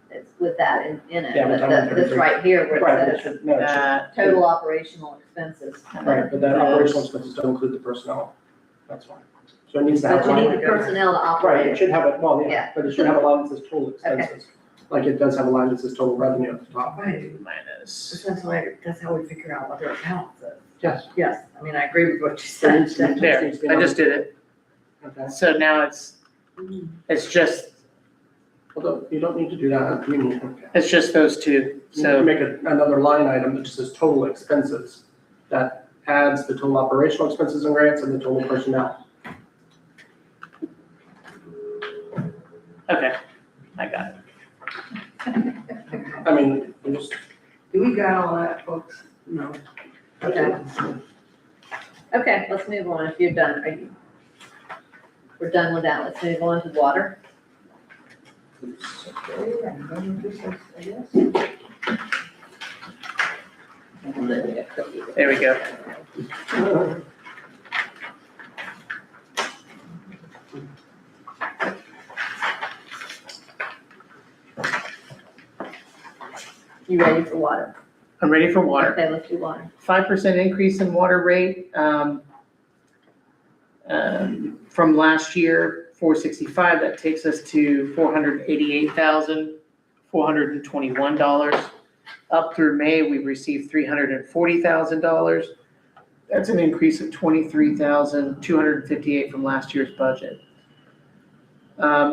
It's with that in it, Yeah, but but that this one- right here where Right, it it says should, no, it should, that. total operational expenses. and then right, but that those. operational expenses don't include the personnel, that's fine. So it needs to have. But you a need line- the personnel to Right, operate it it. should have it, well, Yeah. yeah, but it should have a line that says total expenses. Like it does have a line that says total revenue at the top. right, Minus. that's how we figure out what their account is. Yes. Yes, I mean, I agree with what you So it said. needs to be- There, needs to be I just did it. Okay, So now it's just, well, you don't need to do that, you need, okay. it's just those two. You need to So, make another line item that just says total expenses, that adds the total operational expenses and grants and the total personnel. okay, I got it. I mean, we just, Do we got all that, folks? no. Okay. Okay, let's move on. If you're done, we're done with that. Let's move on to water. There we go. You ready for water? I'm ready for water. Okay, let's do water. 5% increase in water rate, from last year, 465, that takes us to $488,421. Up through May, we've received $340,000. That's an increase of $23,258 from last year's budget.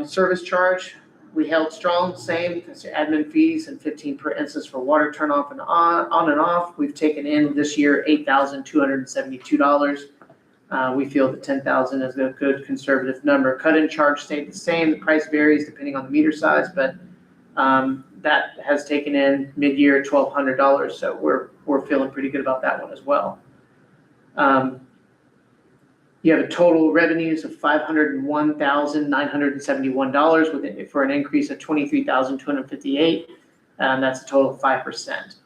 Service charge, we held strong, same, admin fees and 15 per instance for water turn off and on and off. We've taken in this year $8,272. We feel that 10,000 is a good conservative number. Cut-in charge stayed the same. The price varies depending on the meter size, but that has taken in mid-year $1,200. So we're feeling pretty good about that one as well. You have a total revenues of $501,971 for an increase of $23,258. That's a total of 5%.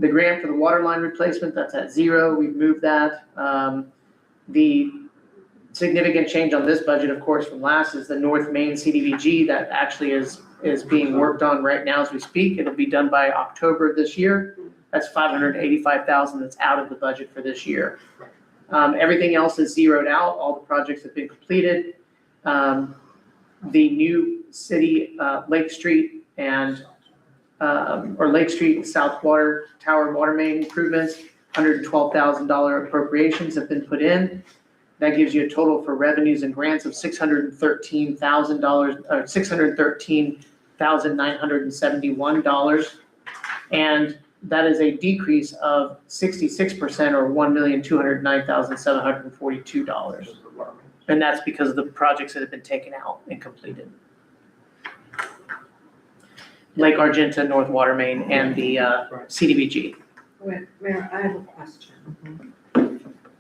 The grant for the water line replacement, that's at zero. We've moved that. The significant change on this budget, of course, from last is the North Main CDBG that actually is being worked on right now as we speak. It'll be done by October of this year. That's $585,000 that's out of the budget for this year. Everything else is zeroed out. All the projects have been completed. The new city, Lake Street and, or Lake Street South Water Tower water main improvements, $112,000 appropriations have been put in. That gives you a total for revenues and grants of $613,000, or $613,971. And that is a decrease of 66% or $1,209,742. And that's because of the projects that have been taken out and completed. Lake Argenta, North Water Main, and the CDBG. Wait, Mayor, I have a question.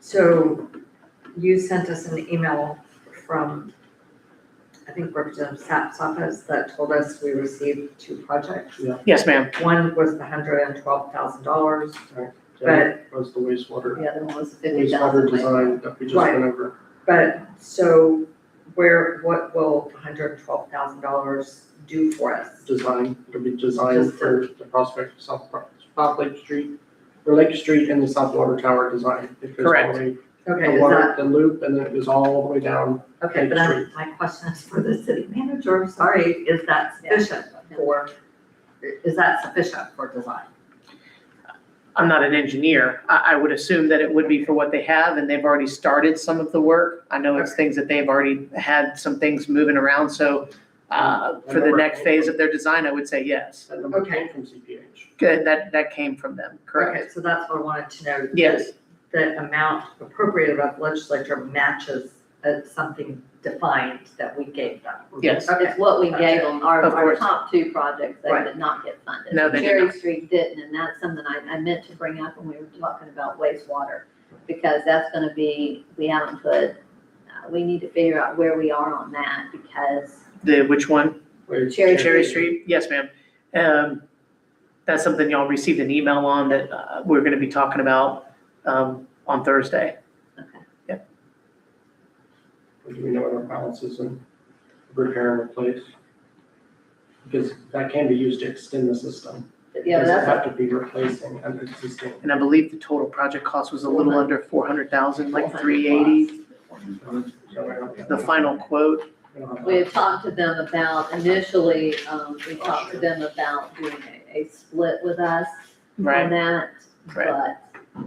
So you sent us an email from, I think Representative Sapp's office that told us we received 2 projects. Yes, ma'am. One was the $112,000, That was the wastewater, The other one was wastewater 50,000. design that we just Right. went over. but so what will the $112,000 do for us? Design, it'll be designed Just for the prospect of South Lake Street, or Lake Street and the South Water Tower design. It goes all Correct. the way- Okay, The is water, that, the loop, and then it goes all the way down. okay, but my question is for the city manager, sorry, is that sufficient for design? I'm not an engineer. I would assume that it would be for what they have, and they've already started some of the work. I know it's things that they've already had some things moving around, so for the next phase of their design, I would say yes. That number Okay. came from CPH. Good, that came from them, correct? Okay, so that's what I wanted to know. Yes. the amount appropriated by the legislature matches something defined that we gave them. Yes. It's what we gave them, our Of course. top two projects, they Right. did not get funded. No, they did Cherry not. Street didn't, and that's something I meant to bring up when we were talking about wastewater, because that's gonna be, we haven't put, we need to figure out where we are on that, because Which one? Cherry Cherry Street, Street? Yes, ma'am. That's something y'all received an email on that we're gonna be talking about on Thursday. Do we know what our balance is in repair and replace? Because that can be used to extend the system. yeah, Doesn't that's, have to be replacing an existing. And I believe the total project cost was a little under 400,000, like 380. The final quote. we had talked to them about, initially, we talked to them about doing a split with us on that, Right. but,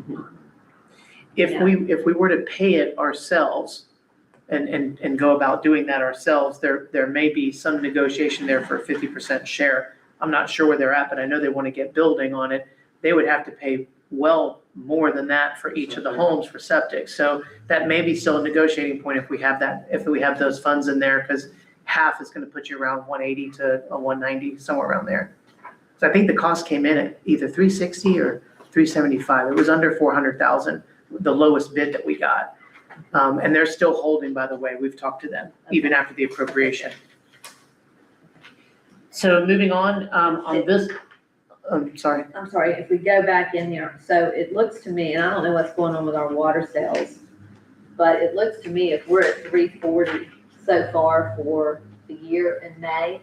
If we were to pay it ourselves and go about doing that ourselves, there may be some negotiation there for a 50% share. I'm not sure where they're at, but I know they want to get building on it. They would have to pay well more than that for each of the homes for septic. So that may be still a negotiating point if we have those funds in there, because half is going to put you around 180 to a 190, somewhere around there. So I think the cost came in at either 360 or 375. It was under 400,000, the lowest bid that we got. And they're still holding, by the way. We've talked to them, even after the appropriation. So moving on this, I'm sorry. I'm sorry, if we go back in here, so it looks to me, and I don't know what's going on with our water sales, but it looks to me if we're at 340 so far for the year in May,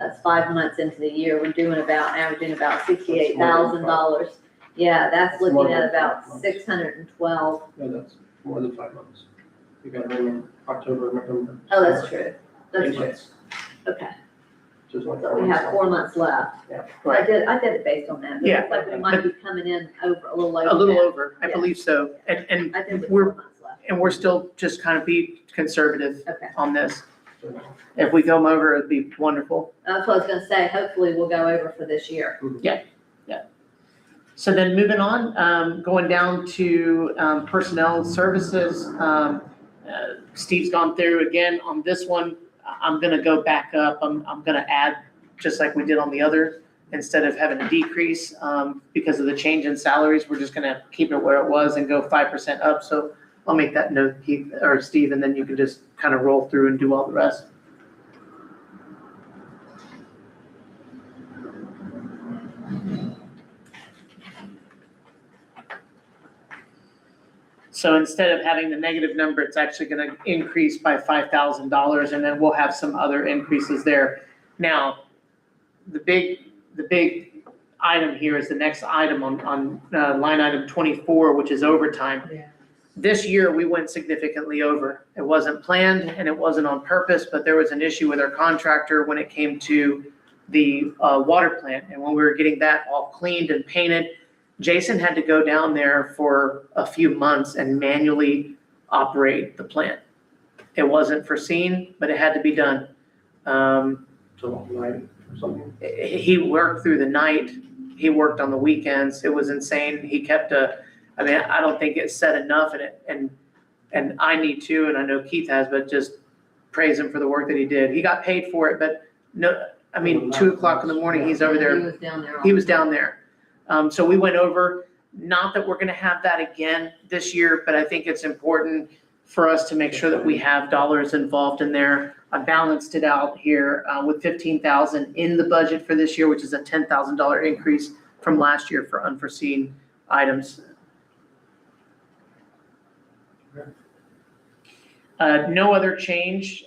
that's 5 months into the year, we're averaging about $68,000. Yeah, that's looking at about 612. No, that's more than 5 months. You gotta remember October, November. Oh, that's true, that's 8 true, months, okay, which is like so 4 we months. have 4 months left. Yeah. I did it based on that, but it Yeah. looks like we might be coming in over, a little over A little that. over, I Yeah. believe so. And I did with we're 4 months left, And we're still just kind of be conservative okay. on this. If we come over, it'd be wonderful. That's what I was gonna say, hopefully we'll go over for this year. So then moving on, going down to personnel services. Steve's gone through again on this one. I'm gonna go back up. I'm gonna add, just like we did on the other, instead of having a decrease, because of the change in salaries, we're just gonna keep it where it was and go 5% up. So I'll make that note, Keith, or Steve, and then you can just kind of roll through and do all the rest. So instead of having the negative number, it's actually gonna increase by $5,000, and then we'll have some other increases there. Now, the big item here is the next item on line item 24, which is overtime. Yeah. This year, we went significantly over. It wasn't planned and it wasn't on purpose, but there was an issue with our contractor when it came to the water plant. And when we were getting that all cleaned and painted, Jason had to go down there for a few months and manually operate the plant. It wasn't foreseen, but it had to be done. So night or something. He worked through the night. He worked on the weekends. It was insane. He kept I don't think it's said enough, and I need to, and I know Keith has, but just praise him for the work that he did. He got paid for it, but no, 2 o'clock in the morning, he's over there. He was down there. He was down there. So we went over, not that we're gonna have that again this year, but I think it's important for us to make sure that we have dollars involved in there. I balanced it out here with $15,000 in the budget for this year, which is a $10,000 increase from last year for unforeseen items. No other change.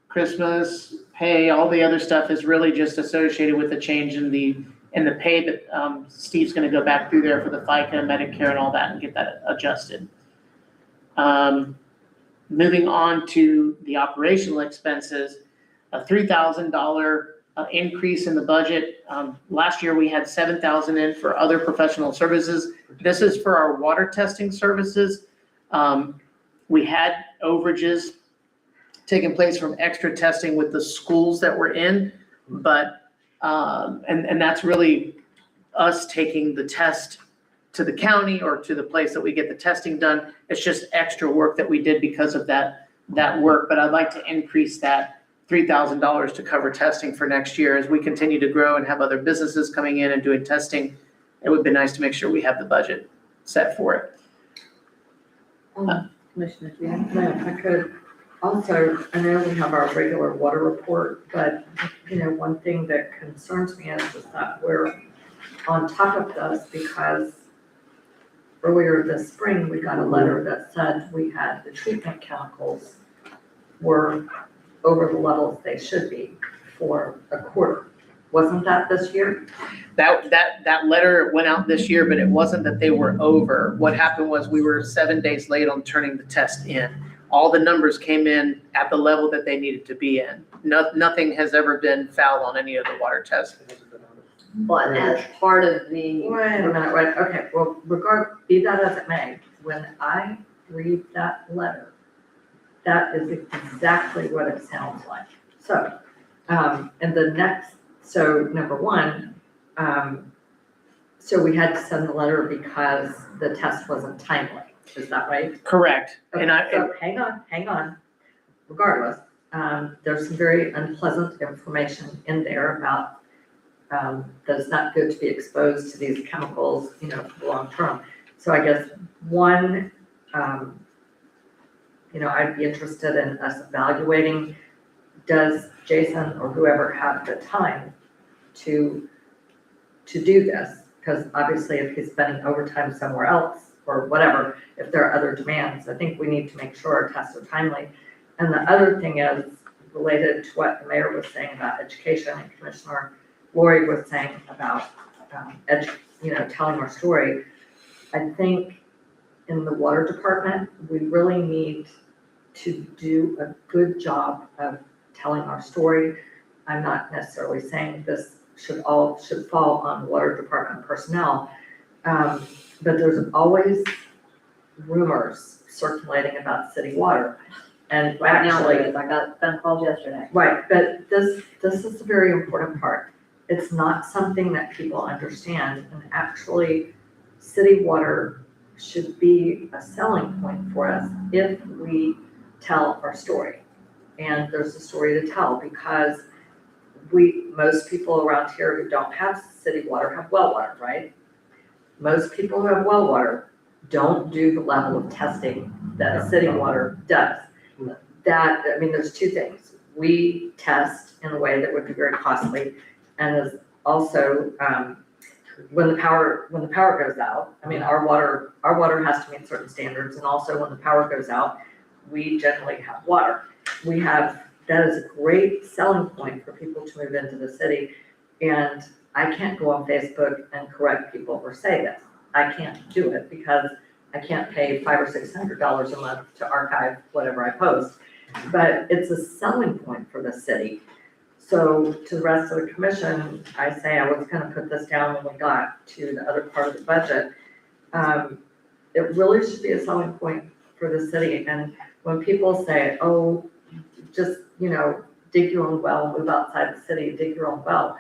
Christmas, pay, all the other stuff is really just associated with the change in the pay that Steve's gonna go back through there for the FICA, Medicare and all that and get that adjusted. Moving on to the operational expenses, a $3,000 increase in the budget. Last year we had $7,000 in for other professional services. This is for our water testing services. We had overages taking place from extra testing with the schools that we're in, but, and that's really us taking the test to the county or to the place that we get the testing done. It's just extra work that we did because of that work, but I'd like to increase that $3,000 to cover testing for next year as we continue to grow and have other businesses coming in and doing testing. It would be nice to make sure we have the budget set for it. Commissioner, do you Yeah, have? if I could, also, I know we have our regular water report, but, one thing that concerns me is just that we're on top of this because earlier this spring, we got a letter that said we had the treatment chemicals were over the levels they should be for a quarter. Wasn't that this year? That letter went out this year, but it wasn't that they were over. What happened was we were 7 days late on turning the test in. All the numbers came in at the level that they needed to be in. Nothing has ever been fouled on any of the water tests. But as part of the, Wait a minute, okay, well, be that as it may, when I read that letter, that is exactly what it sounds like. So, number one, so we had to send the letter because the test wasn't timely, is that right? Correct. And So hang on. Regardless, there's some very unpleasant information in there about that it's not good to be exposed to these chemicals, for the long term. So I guess one, I'd be interested in us evaluating, does Jason or whoever have the time to do this? Because obviously if he's spending overtime somewhere else or whatever, if there are other demands, I think we need to make sure our tests are timely. And the other thing is related to what the mayor was saying about education and Commissioner Lori was saying about, telling our story. I think in the water department, we really need to do a good job of telling our story. I'm not necessarily saying this should fall on water department personnel, but there's always rumors circulating about city water. And right now, actually, I got phone calls yesterday. right, but this is a very important part. It's not something that people understand, and actually, city water should be a selling point for us if we tell our story. And there's a story to tell because most people around here who don't have city water have well water, right? Most people who have well water don't do the level of testing that city water does. There's two things. We test in a way that would be very costly, and is also, when the power goes out, our water has to meet certain standards, and also when the power goes out, we generally have water. That is a great selling point for people to move into the city, and I can't go on Facebook and correct people or say this. I can't do it because I can't pay $500 or $600 a month to archive whatever I post, but it's a selling point for the city. So to the rest of the commission, I say I was gonna put this down when we got to the other part of the budget. It really should be a selling point for the city, and when people say, oh, just, dig your own well, move outside the city, dig your own well,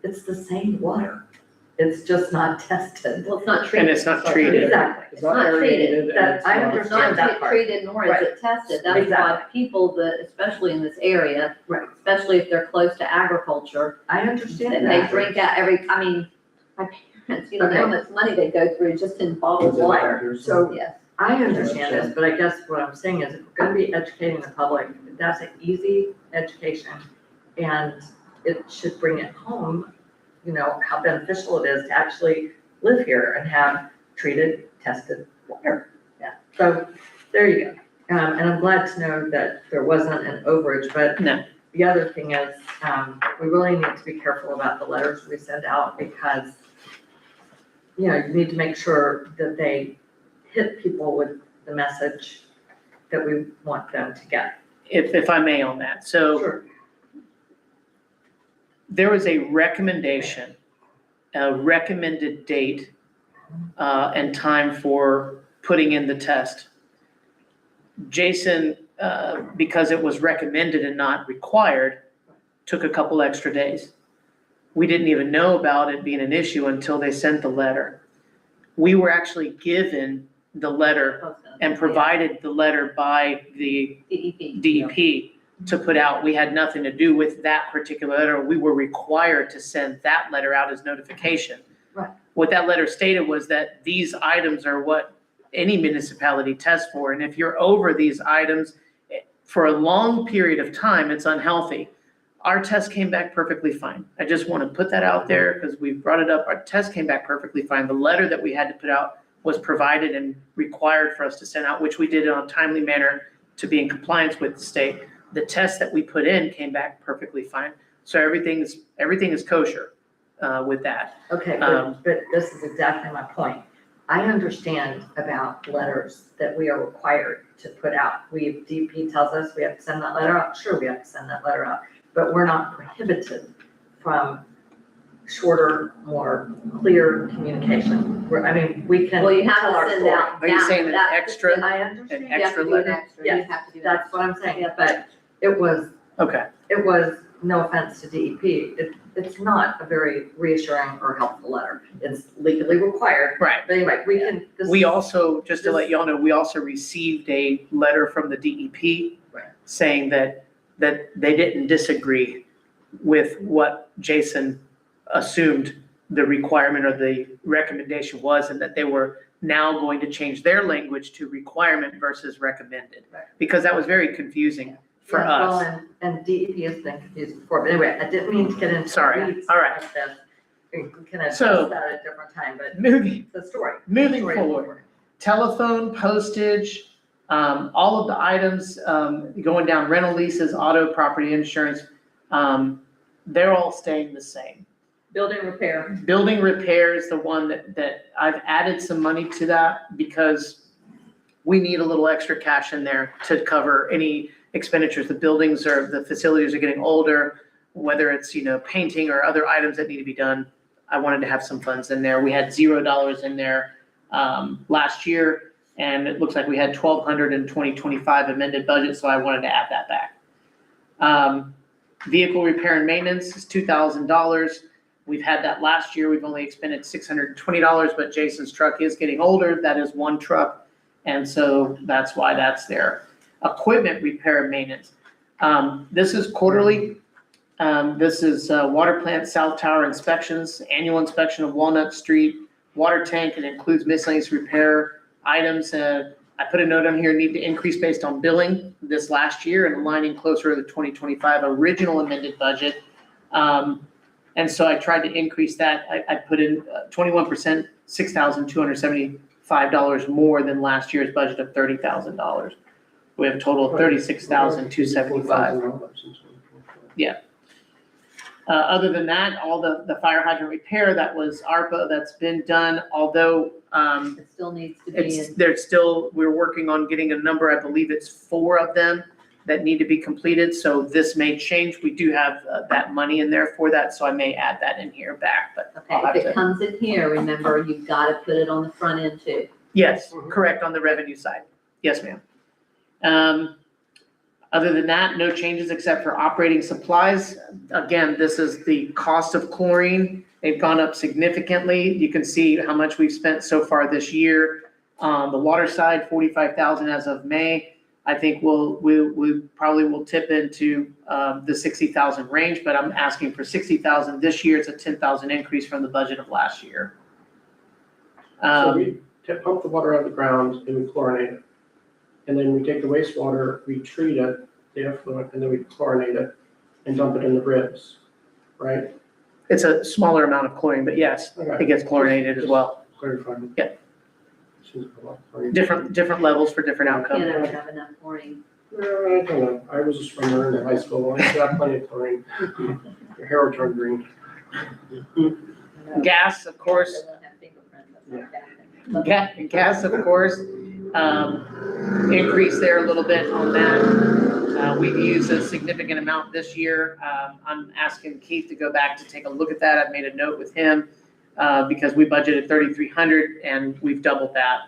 it's the same water. It's just not tested. Well, it's not treated. And it's not treated. Exactly. It's not treated. I It's not understand that part. treated nor is it tested. That's why Exactly. people that, especially in this area, Right. especially if they're close to agriculture, I understand and that. they drink out my parents, they know how much money they go through just in bottled Is it water. So Yes. I understand this, but I guess what I'm saying is if we're gonna be educating the public, that's an easy education. And it should bring it home, how beneficial it is to actually live here and have treated, tested water. Yeah, so there you go. And I'm glad to know that there wasn't an overage, but No. the other thing is, we really need to be careful about the letters we send out because, you need to make sure that they hit people with the message that we want them to get. If I may on that. So Sure. there was a recommendation, a recommended date and time for putting in the test. Jason, because it was recommended and not required, took a couple extra days. We didn't even know about it being an issue until they sent the letter. we were actually given the letter and provided the letter by the DEP. DEP to put out. We had nothing to do with that particular letter. We were required to send that letter out as notification. Right. What that letter stated was that these items are what any municipality tests for, and if you're over these items for a long period of time, it's unhealthy. Our test came back perfectly fine. I just want to put that out there because we brought it up. Our test came back perfectly fine. The letter that we had to put out was provided and required for us to send out, which we did in a timely manner to be in compliance with the state. The test that we put in came back perfectly fine. So everything is kosher with that. Okay, Um, but this is exactly my point. I understand about letters that we are required to put out. DP tells us we have to send that letter out. Sure, we have to send that letter out, but we're not prohibited from shorter, more clear communication. We can Well, you have tell our to send story. out. Are you that- saying an that- extra- I understand. an You have extra to do an letter? extra, you Yes, have to do that. That's what I'm saying, Yeah. but it was, Okay, no offense to DEP, it's not a very reassuring or helpful letter. It's legally required, right. but anyway, we can. this We is- also, just to let y'all know, we also received a letter from the DEP Right. saying that they didn't disagree with what Jason assumed the requirement or the recommendation was, and that they were now going to change their language to requirement versus recommended. Right. Because that was very confusing for Yeah, well, us. and DEP has been confused before, but anyway, I didn't mean to get into. Sorry. weeds All right. like this. We can address So- that at a different time, but Moving the story. Moving Story forward. Telephone, postage, all of the items, going down, rental leases, auto, property insurance, they're all staying the same. Building repair. Building repair is the one that I've added some money to that because we need a little extra cash in there to cover any expenditures. The facilities are getting older, whether it's, painting or other items that need to be done. I wanted to have some funds in there. We had $0 in there last year, and it looks like we had $1,200 in 2025 amended budget, so I wanted to add that back. Vehicle repair and maintenance is $2,000. We've had that last year. We've only expended $620, but Jason's truck is getting older. That is one truck, and so that's why that's there. Equipment repair and maintenance. This is quarterly. This is water plant south tower inspections, annual inspection of Walnut Street, water tank. It includes miscellaneous repair items. I put a note on here, need to increase based on billing this last year and aligning closer to the 2025 original amended budget. And so I tried to increase that. I put in 21%, $6,275 more than last year's budget of $30,000. We have a total of $36,275. Other than that, all the fire hydrant repair, that was ARPA, that's been done, although, It still needs to be in. we're working on getting a number, I believe it's 4 of them that need to be completed, so this may change. We do have that money in there for that, so I may add that in here back, but I'll have Okay, if to. it comes in here, remember, you've got to put it on the front end too. Yes, correct, on the revenue side. Yes, ma'am. Other than that, no changes except for operating supplies. Again, this is the cost of chlorine. They've gone up significantly. You can see how much we've spent so far this year. The water side, $45,000 as of May. I think we probably will tip into the 60,000 range, but I'm asking for 60,000 this year. It's a 10,000 increase from the budget of last year. So we pump the water out of the ground and we chlorinate it. And then we take the wastewater, we treat it, the effluent, and then we chlorinate it and dump it in the ribs, right? It's a smaller amount of chlorine, but yes, Okay. it gets chlorinated as well. Clarifying. Yeah. Seems a lot chlorine. Different levels for different Can't outcomes. ever have enough chlorine. I don't know. I was a swimmer in high school. I got plenty of chlorine. Your hair will turn green. Gas, of course. They won't have fingerprints, that's not bad. Gas, of course, increase there a little bit on that. We've used a significant amount this year. I'm asking Keith to go back to take a look at that. I've made a note with him because we budgeted 3,300 and we've doubled that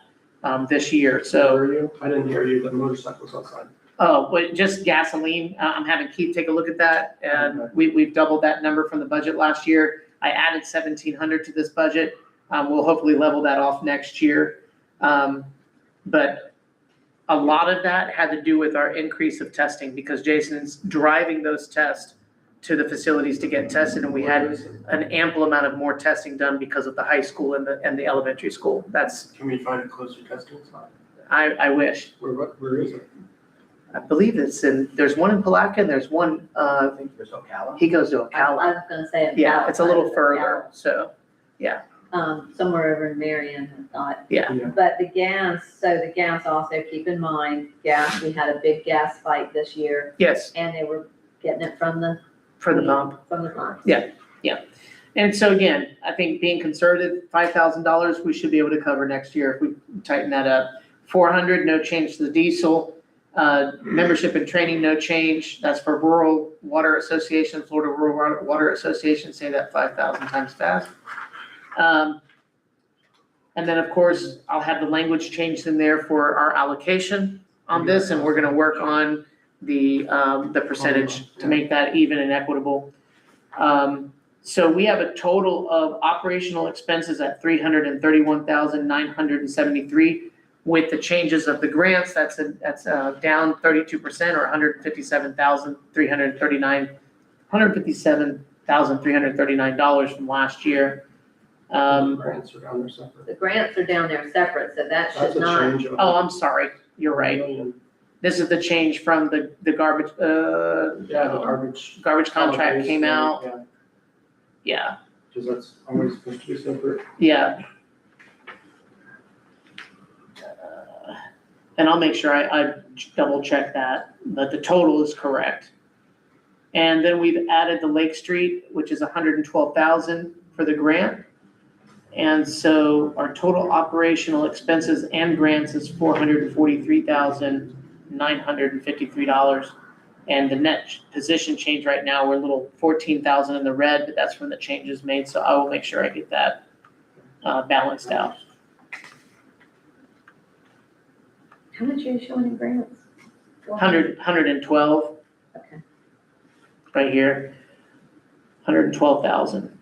this year. So, Where are you? I didn't hear you. The motorcycle's outside. but just gasoline, I'm having Keith take a look at that. And we've doubled that number from the budget last year. I added 1,700 to this budget. We'll hopefully level that off next year. But a lot of that had to do with our increase of testing because Jason's driving those tests to the facilities to get tested, and we had an ample amount of more testing done because of the high school and the elementary school. Can we find a closer testing spot? I wish. Where is it? I believe there's one in Palaca and there's one, I think there's Ocala. he goes to I Ocala. was gonna say. Yeah, it's a little Ocala, further, so, somewhere over in Marion, I thought. yeah. But the gas also, keep in mind, we had a big gas fight this year, Yes, and they were getting it from the for the pump. pump. Yeah. And so again, I think being conservative, $5,000, we should be able to cover next year if we tighten that up. 400, no change to the diesel. Membership and training, no change. That's for Rural Water Association, Florida Rural Water Association, say that 5,000 times fast. And then, of course, I'll have the language changed in there for our allocation on this, and we're gonna work on the percentage to make that even and equitable. So we have a total of operational expenses at $331,973. With the changes of the grants, that's down 32% or $157,339 from last year. Grants are down there separate. The grants are down there separate, so that That's should a not, change of. Oh, I'm sorry, you're right. $1 This is the change from the garbage, Yeah, the garbage. garbage contract came out. Yeah, Yeah, because that's always supposed to be separate. yeah. And I'll make sure I double check that the total is correct. And then we've added the Lake Street, which is 112,000 for the grant. And so our total operational expenses and grants is $443,953. And the net position change right now, we're a little 14,000 in the red, but that's from the changes made. So I will make sure I get that balanced out. how much are you showing in grants? 112. Okay. Right here, 112,000.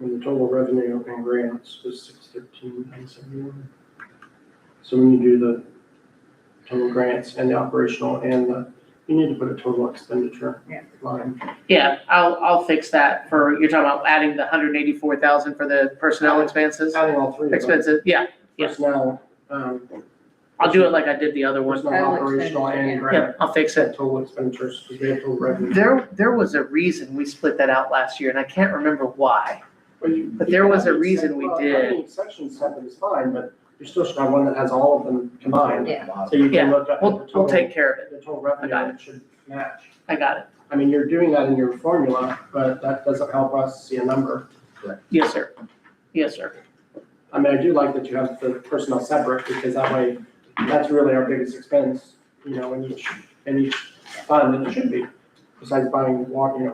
And the total revenue and grants was 613,971. So when you do the total grants and the operational and you need to put a total expenditure line. Yeah, I'll fix that for, you're talking about adding the 184,000 for the personnel expenses? Adding all three of them. Expenses, yeah, Personnel, I'll do it like I did the other one. personnel, operational and Yeah, grant. I'll fix it. Total expenditures, because we have total revenue. There was a reason we split that out last year, and I can't remember why. But there was a reason we did. Having section 7 is fine, but you still should have one that has all of them combined. Yeah. So you Yeah, can look at the We'll total, take care of it. the total revenue, I got and it should match. I got it. I mean, you're doing that in your formula, but that doesn't help us see a number. Yes, sir. Yes, sir. I mean, I do like that you have the personnel separate, because that way, that's really our biggest expense, in each fund, and it should be, besides buying water,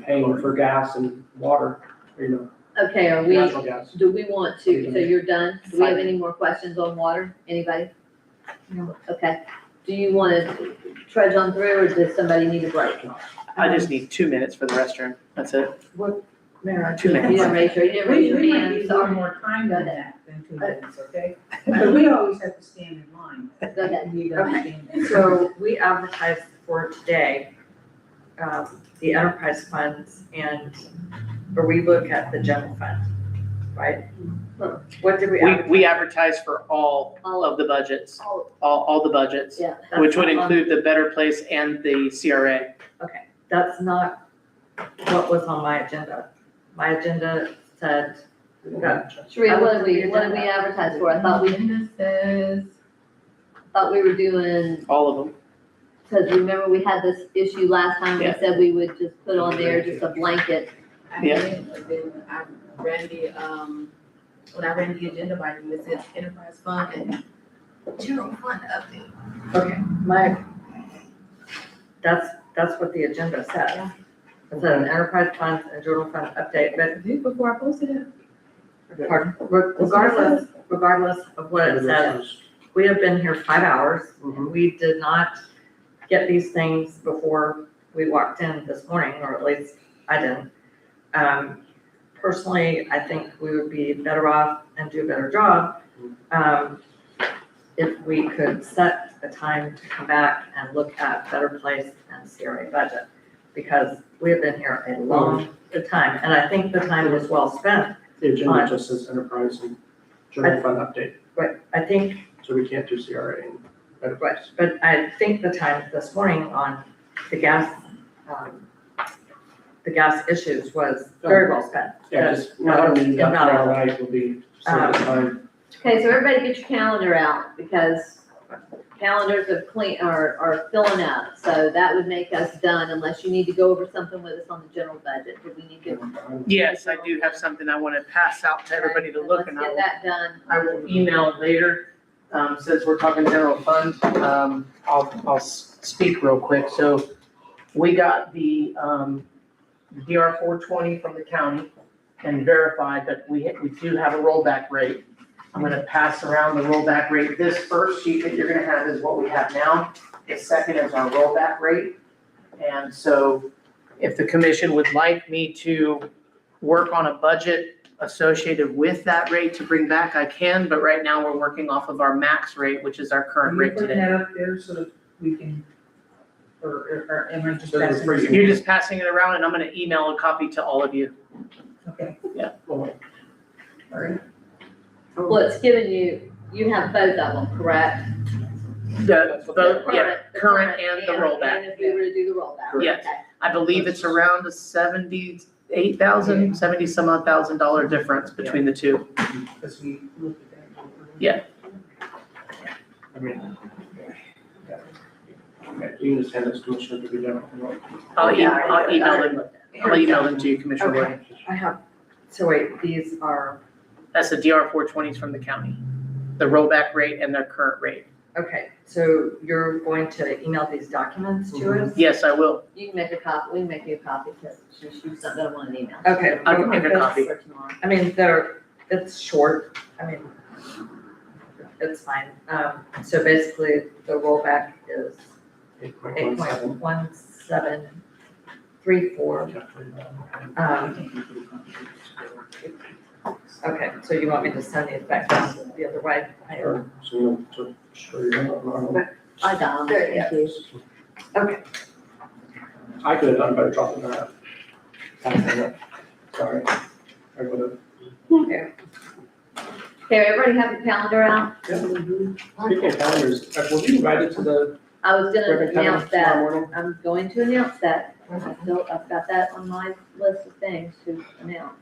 paying for gas and water, Okay, natural gas. do we want to, so you're done? Do we have any more questions on water? Anybody? No. Okay. Do you want to trudge on through, or does somebody need a break? I just need 2 minutes for the restroom. That's it. Mayor, 2 You minutes. didn't raise your We hand, might need a little sorry. more time than that, than 2 minutes, okay? But we always have to stand in line. Go ahead. You need to understand that. So we advertised for today, the enterprise funds or we look at the general fund, right? What did we advertise? We advertise for all of the budgets, all the budgets, Yeah. which would include the Better Place and the CRA. Okay, that's not what was on my agenda. My agenda said, Sharia, what did we advertise for? I thought we were doing, All of them. because remember we had this issue last time, we Yeah. said we would just put on there just a blanket. Yeah. Then I ran when I ran the agenda by you, it said enterprise fund and general fund update. okay, that's what the agenda said. It said an enterprise funds and general fund update, but This before I posted it? pardon, regardless of what it says, we have been here 5 hours. Mhm. We did not get these things before we walked in this morning, or at least I didn't. personally, I think we would be better off and do a better job, if we could set a time to come back and look at Better Place and CRA budget. Because we have been here a long time, and I think the time was well spent. The agenda just says enterprise and general fund update, But I think, so we can't do CRA and better place. but I think the time this morning on the gas issues was very well spent. Yeah, just not having you got through all night will be some time. Okay, so everybody get your calendar out, because calendars are filling up, so that would make us done, unless you need to go over something with us on the general budget. Do we need to? Yes, I do have something I want to pass out to everybody to look, and Let's get that done. I will email it later. Since we're talking general fund, I'll speak real quick. So we got the DR 420 from the county and verified that we do have a rollback rate. I'm gonna pass around the rollback rate. This first sheet that you're gonna have is what we have now. The second is our rollback rate. And so if the commission would like me to work on a budget associated with that rate to bring back, I can, but right now we're working off of our max rate, which is our current rate Putting today. that up there so that we can, or am I just So there's passing? three. it? You're just passing it around, and I'm gonna email a copy to all of you. Okay, Well, all right. Well, it's given you have both of them, correct? Both, yeah, current and the rollback. And if we were to do the rollback. Yes. Okay. I believe it's around a 78,000, 70 some odd $1,000 difference between the two. Because we looked at that. Yeah. I mean. Okay, you can just hand this to Commissioner to be done. I'll email I them, I'll email them to you, Commissioner Okay. Ward. I have, so wait, these are, That's the DR 420s from the county, the rollback rate and their current rate. okay, so you're going to email these documents to us? Yes, I will. You can make a copy, we can make you a copy, because she doesn't want an email. Okay. I can make a copy. For tomorrow. I mean, it's short, I mean, it's fine. So basically, the rollback is 8.1734. Okay, so you want me to send these back down the other way? Or, so you to show you. I got them, There you thank you. Okay, I could have done better dropping that. Sorry. I would have. Okay, everybody have your calendar out? Speaking of calendars, were you invited to the I was gonna ribbon cutting announce tomorrow that, morning? I'm going to announce that. I've got that on my list of things to announce.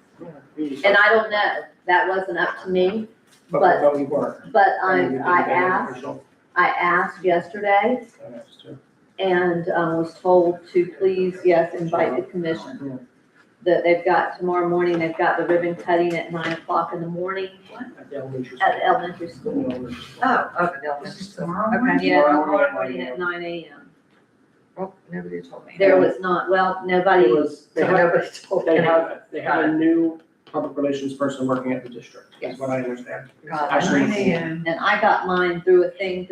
And I don't know, that wasn't up to me, But we were. but And we didn't I get an asked, official yesterday announce too. and was told to please, yes, invite the commission. That they've got tomorrow morning, they've got the ribbon cutting at 9:00 in the morning At the elementary at school. elementary school. oh, okay, This is tomorrow Okay. morning? Yeah, Tomorrow tomorrow morning morning at 9 a.m. well, nobody told me. There was not, well, nobody, It was, they have, Nobody told me. they have a new public relations person working at the district, is what I understand. Got it. Actually, 9 a.m. and I got mine through a thing.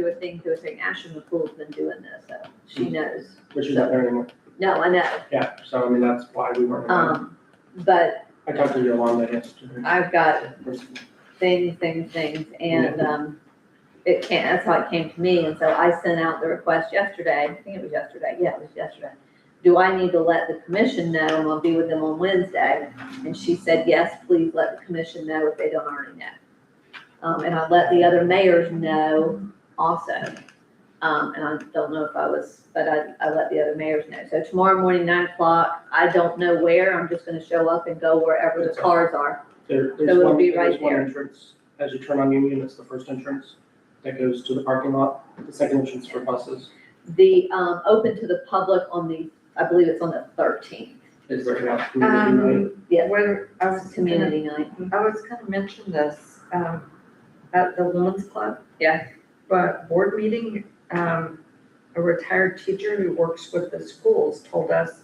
Ashley McCool's been doing this, so she knows. Which is not there anymore. No, I know, Yeah, so I mean, that's why we weren't. invited. but I talked to you along that yesterday. I've got things, and, it can't, that's how it came to me, and so I sent out the request yesterday, I think it was yesterday, yeah, it was yesterday. Do I need to let the commission know, and I'll be with them on Wednesday? And she said, yes, please let the commission know if they don't already know. And I let the other mayors know also. And I don't know if I was, but I let the other mayors know. So tomorrow morning, 9:00, I don't know where, I'm just gonna show up and go wherever the cars are. There's it'll one, be there's right one there. entrance, as you turn on Union, it's the first entrance that goes to the parking lot. The second entrance for buses The, open to the public on the, I believe it's on the 13th. is right out community night. Yes, Where, I was community night. I was gonna mention this, at the Women's Club. Yeah. But board meeting, a retired teacher who works with the schools told us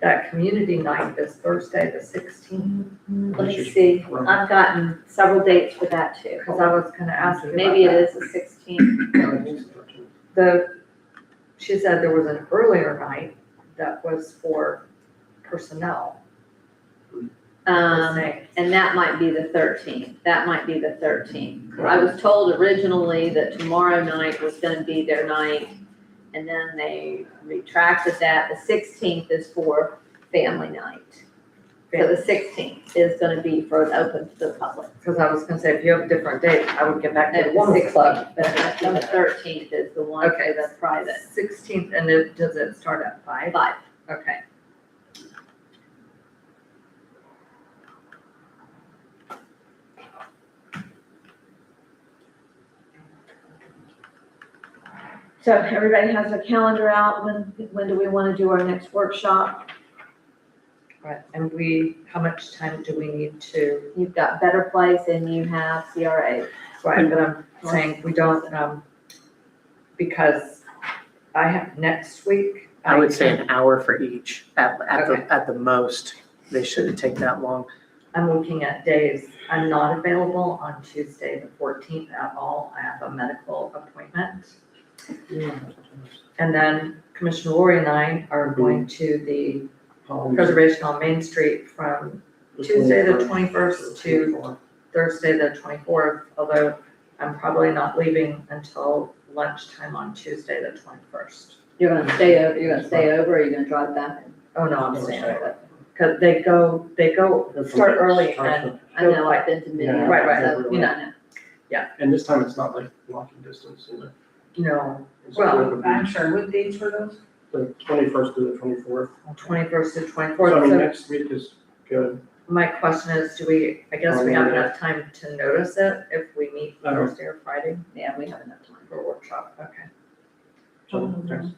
that community night is Thursday, the 16th. Let me see, I've gotten several dates for that too. Cause I was gonna ask you about Maybe it that. is the 16th. She said there was an earlier night that was for personnel. And that might be the 13th. That might be the 13th. I was told originally that tomorrow night was gonna be their night, and then they retracted that. The 16th is for family night. So the 16th is gonna be for an open to the public. Because I was gonna say, if you have a different date, I would get back to No, the the Women's 16th, Club. but I think the 13th is the one for Okay. the private. 16th, and does it start at 5? 5. Okay. So everybody has their calendar out. When do we wanna do our next workshop? Right, and how much time do we need to, You've got Better Place and you have CRA. right, but I'm saying we don't, because I have next week. I would say an hour for each, Okay. at the most. They shouldn't take that long. I'm looking at days. I'm not available on Tuesday, the 14th at all. I have a medical appointment. And then Commissioner Lori and I are going to the Preservation on Main Street from Tuesday, the 21st to Thursday, the 24th, although I'm probably not leaving until lunchtime on Tuesday, the 21st. You're gonna stay over, or you're gonna drive back? Oh, no, I'm staying over. Because they go, start early and, I know, I've been to many. Yeah. Right, right. So, you know, And this time it's not like walking distance, is it? no, It's Well, it would be I'm sorry, what dates were those? The 21st to the 24th. 21st to So I 24th. mean, So next week is good. my question is, I guess we have enough time to notice it if we meet Thursday or Friday yeah, we have enough time. for a workshop? Okay. So next,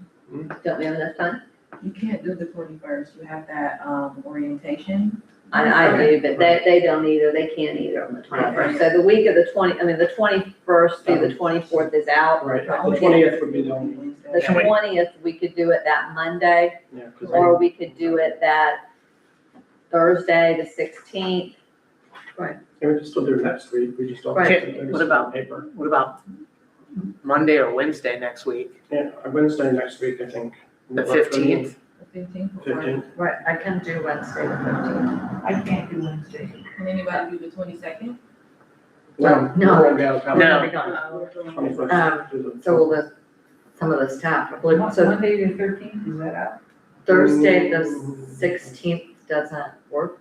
Don't we have enough time? You can't do the 21st, you have that, orientation. I do, but they don't either, they can't either on the 21st. So the week of the 21st through the 24th is out. right, the 20th would be the only, The 20th, we could do it that Monday, yeah, because or we could do it that Thursday, the 16th. we can still do it next week, we just don't. Right. have to do What this about- on Paper. What about Monday or Wednesday next week? Yeah, Wednesday next week, I think. The 15th? The 15th. 15th. Right, I can do Wednesday the 15th. I can't do Wednesday. Can anybody do the 22nd? No, No. we won't be out of town. No. We'll be gone. 21st to the- So will some of the staff, I believe, so Monday the 13th, is that out? Thursday, the 16th doesn't work.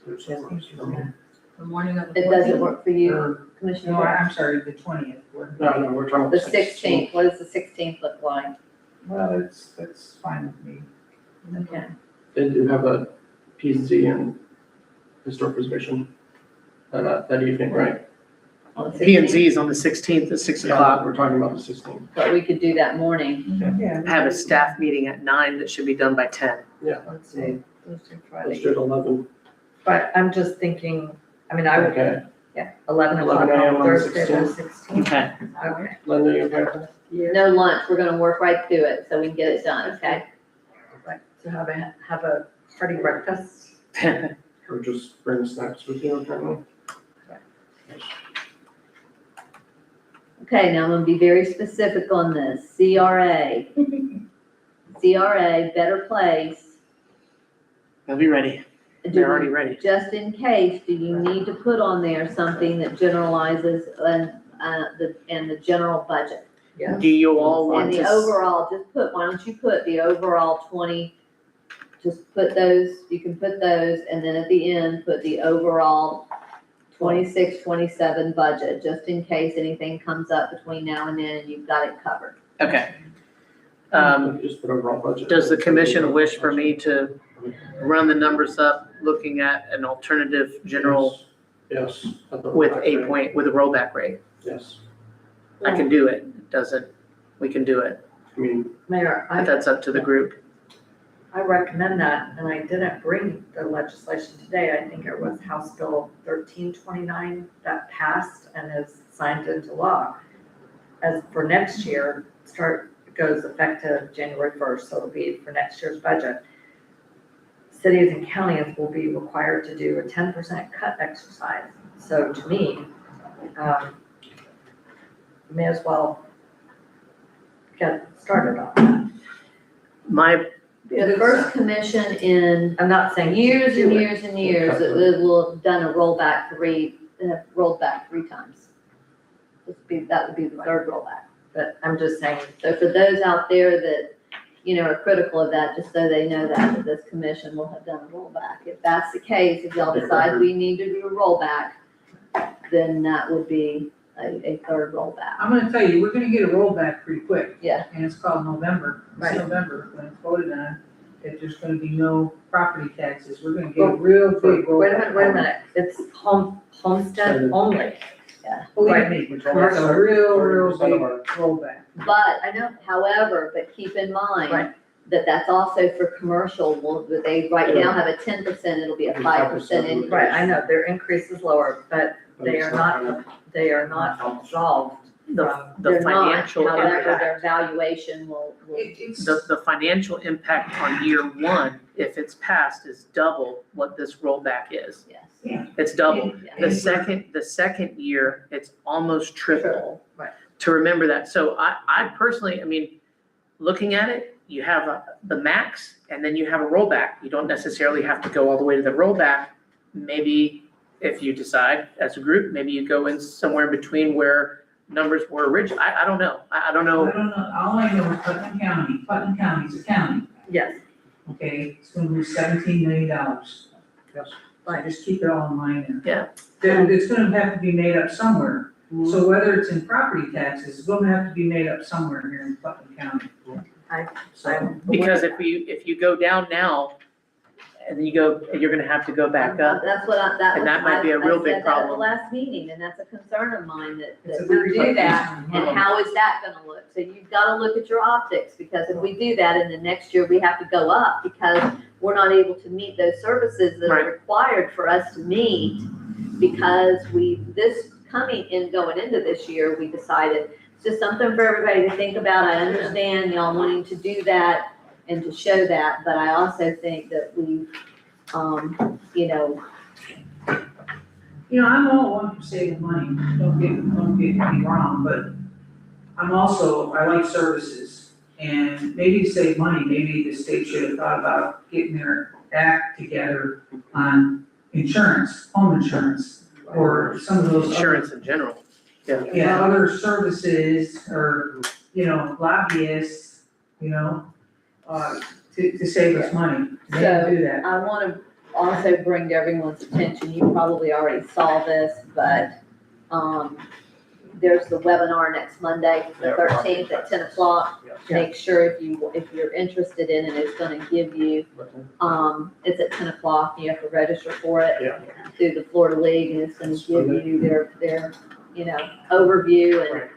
The morning of the It 14th? doesn't work for you, Commissioner? No, Moore? I'm sorry, the 20th. No, we're talking about. The 16th, what does the 16th look like? Well, that's fine with me. Okay. They do have a PZ and historic preservation that evening, right? On the P and 16th? Z is on the 16th at 6 Yeah, o'clock. we're talking about the 16th. But we could do that morning. Yeah. I have a staff meeting at 9 that should be done by 10. Let's see, Thursday, Let's Friday. do it 11. But I'm just thinking, I mean, I would, Okay. yeah, 11 o'clock 11 a.m. on on the Thursday, the 16th. Okay. Okay. Linda, you okay with that? No lunch, we're gonna work right through it, so we can get it done, okay? Right, so have a hearty breakfast. Or just bring snacks with you, apparently? Okay, now I'm gonna be very specific on this. CRA. CRA, Better Place. They'll be ready. They're already ready. Just in case, do you need to put on there something that generalizes the general budget? Do you all And want the to? overall, why don't you put the overall 20, just put those, you can put those, and then at the end, put the overall 26, 27 budget, just in case anything comes up between now and then, and you've got it covered. Okay. Just put overall budget. Does the commission wish for me to run the numbers up, looking at an alternative general Yes. at the with rollback rate. with a rollback rate? Yes, I can do it. It doesn't, we can do it. I mean, Mayor, But that's up to the group. I recommend that, and I didn't bring the legislation today. I think it was House Bill 1329 that passed and is signed into law. As for next year, goes effective January 1st, so it'll be for next year's budget. Cities and counties will be required to do a 10% cut exercise. So to me, may as well get started on that. My The first commission in I'm not saying. years and do it. years and years, it will have done a rollback rolled back 3 times. That would be the third rollback. But I'm just saying, So for those out there that, are critical of that, just so they know that this commission will have done a rollback. If that's the case, if y'all decide we need to do a rollback, then that would be a third rollback. I'm gonna tell you, we're gonna get a rollback pretty quick. Yeah. And it's called November, it's Right. November, when it's voted on, that there's gonna be no property taxes, we're gonna get a real big rollback. wait a minute, it's homestead only. Believe me, it's a real big rollback. But, I know. however, but keep in mind Right. that that's also for commercial, that they right now have a 10%, it'll be a 5% increase. Right, I know, their increase is lower, but they are not absolved from. The They're not, financial however, impact, their valuation will. It's, the financial impact on year one, if it's passed, is double what this rollback is. Yes. It's double. Yeah. The second year, it's almost triple. Right. To remember that. So I personally, looking at it, you have the max and then you have a rollback. You don't necessarily have to go all the way to the rollback. Maybe if you decide as a group, maybe you go in somewhere in between where numbers were original. I don't know. I don't know. all I know is Putnam County's a county, Yes, okay, it's gonna lose $17 million. Yes. So just keep it all in mind Yeah. there. It's gonna have to be made up somewhere. So whether it's in property taxes, it's gonna have to be made up somewhere here in Putnam County. I- Because if you go down now and then you're gonna have to go back up. That's what And that might be a real big I said that at problem. the last meeting, and that's a concern of mine, that It's a we very do that. tough And issue. how is that gonna look? So you've gotta look at your optics, because if we do that, and the next year we have to go up because we're not able to meet those services that Right. are required for us to meet, because going into this year, we decided, it's just something for everybody to think about. I understand y'all wanting to do that and to show that, but I also think that we've, I'm all one for saving money, don't get me wrong, but I like services. And maybe to save money, maybe the state should have thought about getting their act together on insurance, home insurance, or some of those other, Insurance in general. other services, or, lobbyists, to save us money. They didn't do that. I want to also bring to everyone's attention, you probably already saw this, but, there's the webinar next Monday, the Yeah, 13th at 10 o'clock. Yeah. Make sure if you're interested in it, it's gonna give you, it's at 10 o'clock, you have to register for it. Yeah. Through the Florida League, and it's gonna give you their, overview,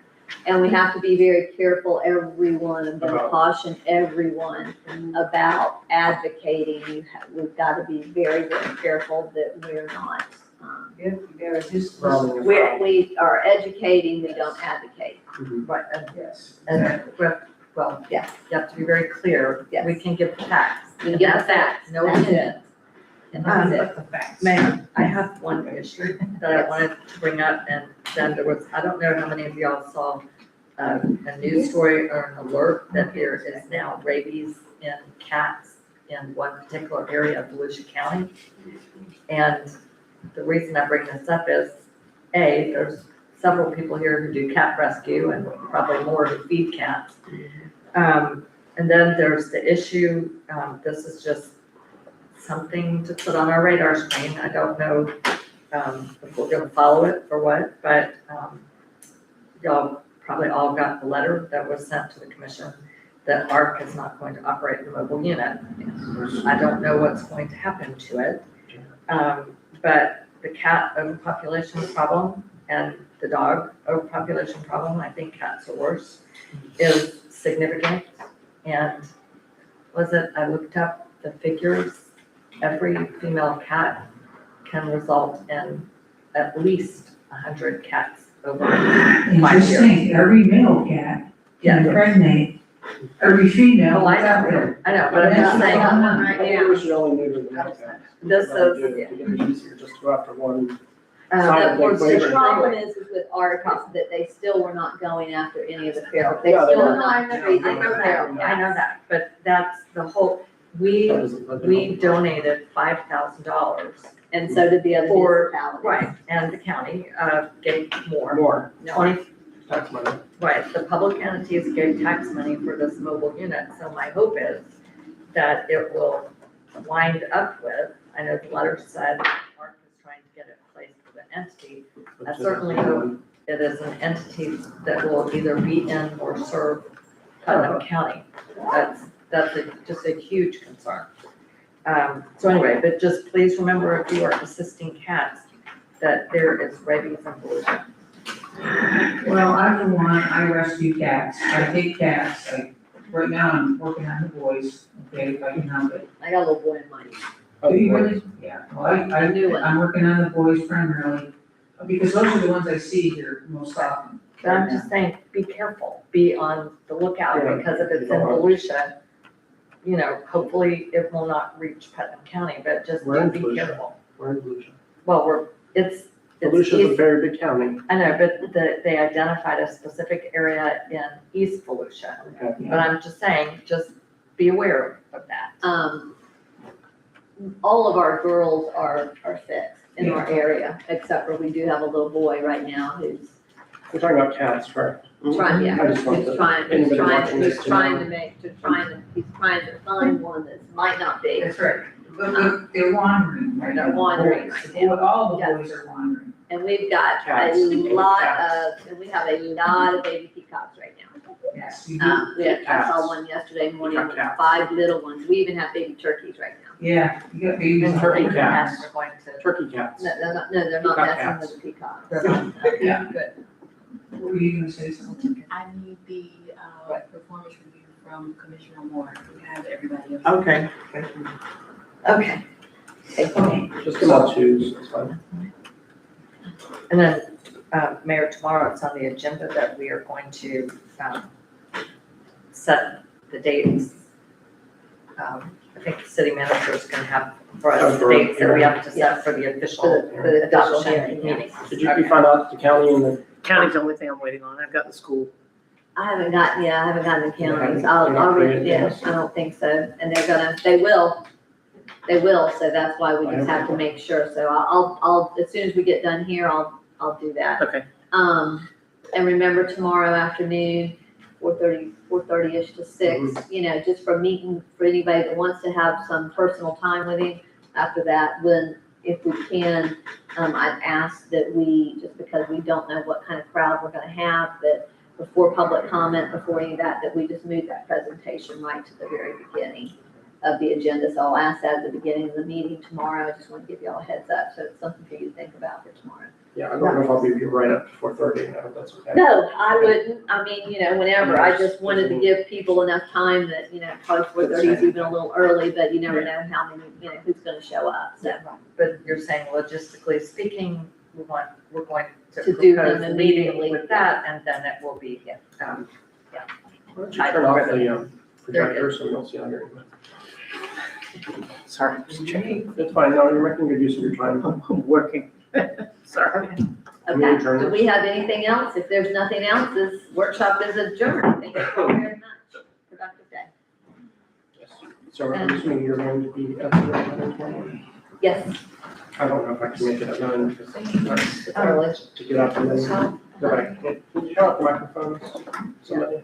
and we have to be very careful, everyone, I'm gonna About- caution everyone about advocating. We've gotta be very, very careful that we're not, we are educating, we don't advocate. Right, Yes. well, Yes. you have to be very clear. Yes. We can give the facts. We can give the That's it. facts, No that's opinion. it. And that's it. The facts. Ma'am, I have one issue that I wanted to bring up, and then there was, I don't know how many of y'all saw a news story or an alert that there is now rabies in cats in one particular area of Volusia County. And the reason I bring this up is, A, there's several people here who do cat rescue and probably more who feed cats. And then there's the issue, this is just something to put on our radar screen. I don't know if we're gonna follow it or what, but y'all probably all got the letter that was sent to the commission that ARC is not going to operate the mobile unit. I don't know what's going to happen to it. But the cat overpopulation problem and the dog overpopulation problem, I think cats are worse, is significant. And I looked up the figures, every female cat can result in at least 100 cats over 5 years. Interesting, every male cat can impregnate every female. Oh, I know, but I'm just saying, I think we should only neuter the male cat. This is- To get it easier, just go after one. The problem is with ARC is that they still were not going after any of the feral, they Yeah, they still were. are not treating I know feral that, cats. but that's the whole, We, That doesn't budget. we donated $5,000. And so did the other For- municipalities. Right, and the county, gave more. More 20, tax money. right, the public entities gave tax money for this mobile unit, so my hope is that it will wind up with, I know the letter said Mark is trying to get it placed with an entity. I certainly hope it is an entity that will either be in or serve Putnam County. Just a huge concern. So anyway, but just please remember if you are assisting cats, that there is rabies and pollution. Well, I for one, I rescue cats, I take cats, right now I'm working on the boys, okay, if I can help it. I got a little boy in mind. Do you really? Yeah, well, I'm working on the boys primarily, because those are the ones I see here most often. But I'm just saying, be careful, be on the lookout, Yeah. because if it's in Volusia, you know, hopefully it will not reach Putnam County, but just We're in be Volusia. careful. We're in Volusia. Well, it's Volusia's a east, very big county. I know, but they identified a specific area in East Volusia. Okay. But I'm just saying, just be aware of that. All of our girls are fixed in our area, except for we do have a little boy right now who's We're talking about cats, right? trying, yeah, I just want who's to- trying, anybody watching this he's to trying know. to make, he's trying to find one that might not be. That's right, but they're wandering right now. They're wandering Boys. right now. All the Yeah. boys are wandering. And we've got Cats. a lot Cats. of, and we have a lot of baby peacocks right now. Yes, you do. I saw Cats. one yesterday morning got with cats. 5 little ones. We even have baby turkeys right now. Yeah, you got babies. And turkey turkey cats. cats are going to. Turkey cats. No, they're not Peacock messing cats. with the peacocks. They're not, Yeah. good. What were you gonna say something? I need the, performance review from Commissioner Moore, we have everybody else. Okay. Okay. Okay. Just about two, so it's fine. And then, Mayor, tomorrow it's on the agenda that we are going to, set the dates. I think the city manager is gonna have for us the dates that we have to set for the official The official adoption hearing, yeah. meeting. Did you find out the county and the? County's the only thing I'm waiting on. I've got the school. I haven't gotten the counties. They're I'll not read, created yeah, yet? I don't think so. And they will, so that's why we just have to make sure. So I'll, as soon as we get done here, I'll do that. Okay. And remember tomorrow afternoon, 4:30-ish to 6, you know, just for meeting, for anybody that wants to have some personal time with him. After that, when, if we can, I'd ask that we, just because we don't know what kind of crowd we're gonna have, that before public comment, before any of that, that we just move that presentation right to the very beginning of the agenda. So I'll ask that at the beginning of the meeting tomorrow. I just want to give you all a heads up, so it's something for you to think about for tomorrow. Yeah, I don't know if I'll be here right up to 4:30, no, that's okay. No, I wouldn't. I mean, you know, whenever. I just wanted to give people enough time that, you know, probably 4:30 is even a little early, but you never know how many, you know, who's gonna show up, so. But you're saying logistically speaking, we're going to To do propose them the meeting immediately. with that, and then it will be, Why don't you turn off the projector so we don't see under it? Sorry, just checking. It's fine, no, you're making good use of your time. I'm working. Sorry. Okay, adjourn do this? we have anything else? If there's nothing else, this workshop is adjourned. Thank you all very much. Productive day. Yes. So I'm assuming you're going to be at the meeting tomorrow? Yes, I don't know if I can make it at 9 because it's early. to get up and then go back. Can you turn off the microphones? Somebody?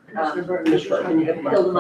Commissioner Burton, Commissioner, can you hit the Fill the mic.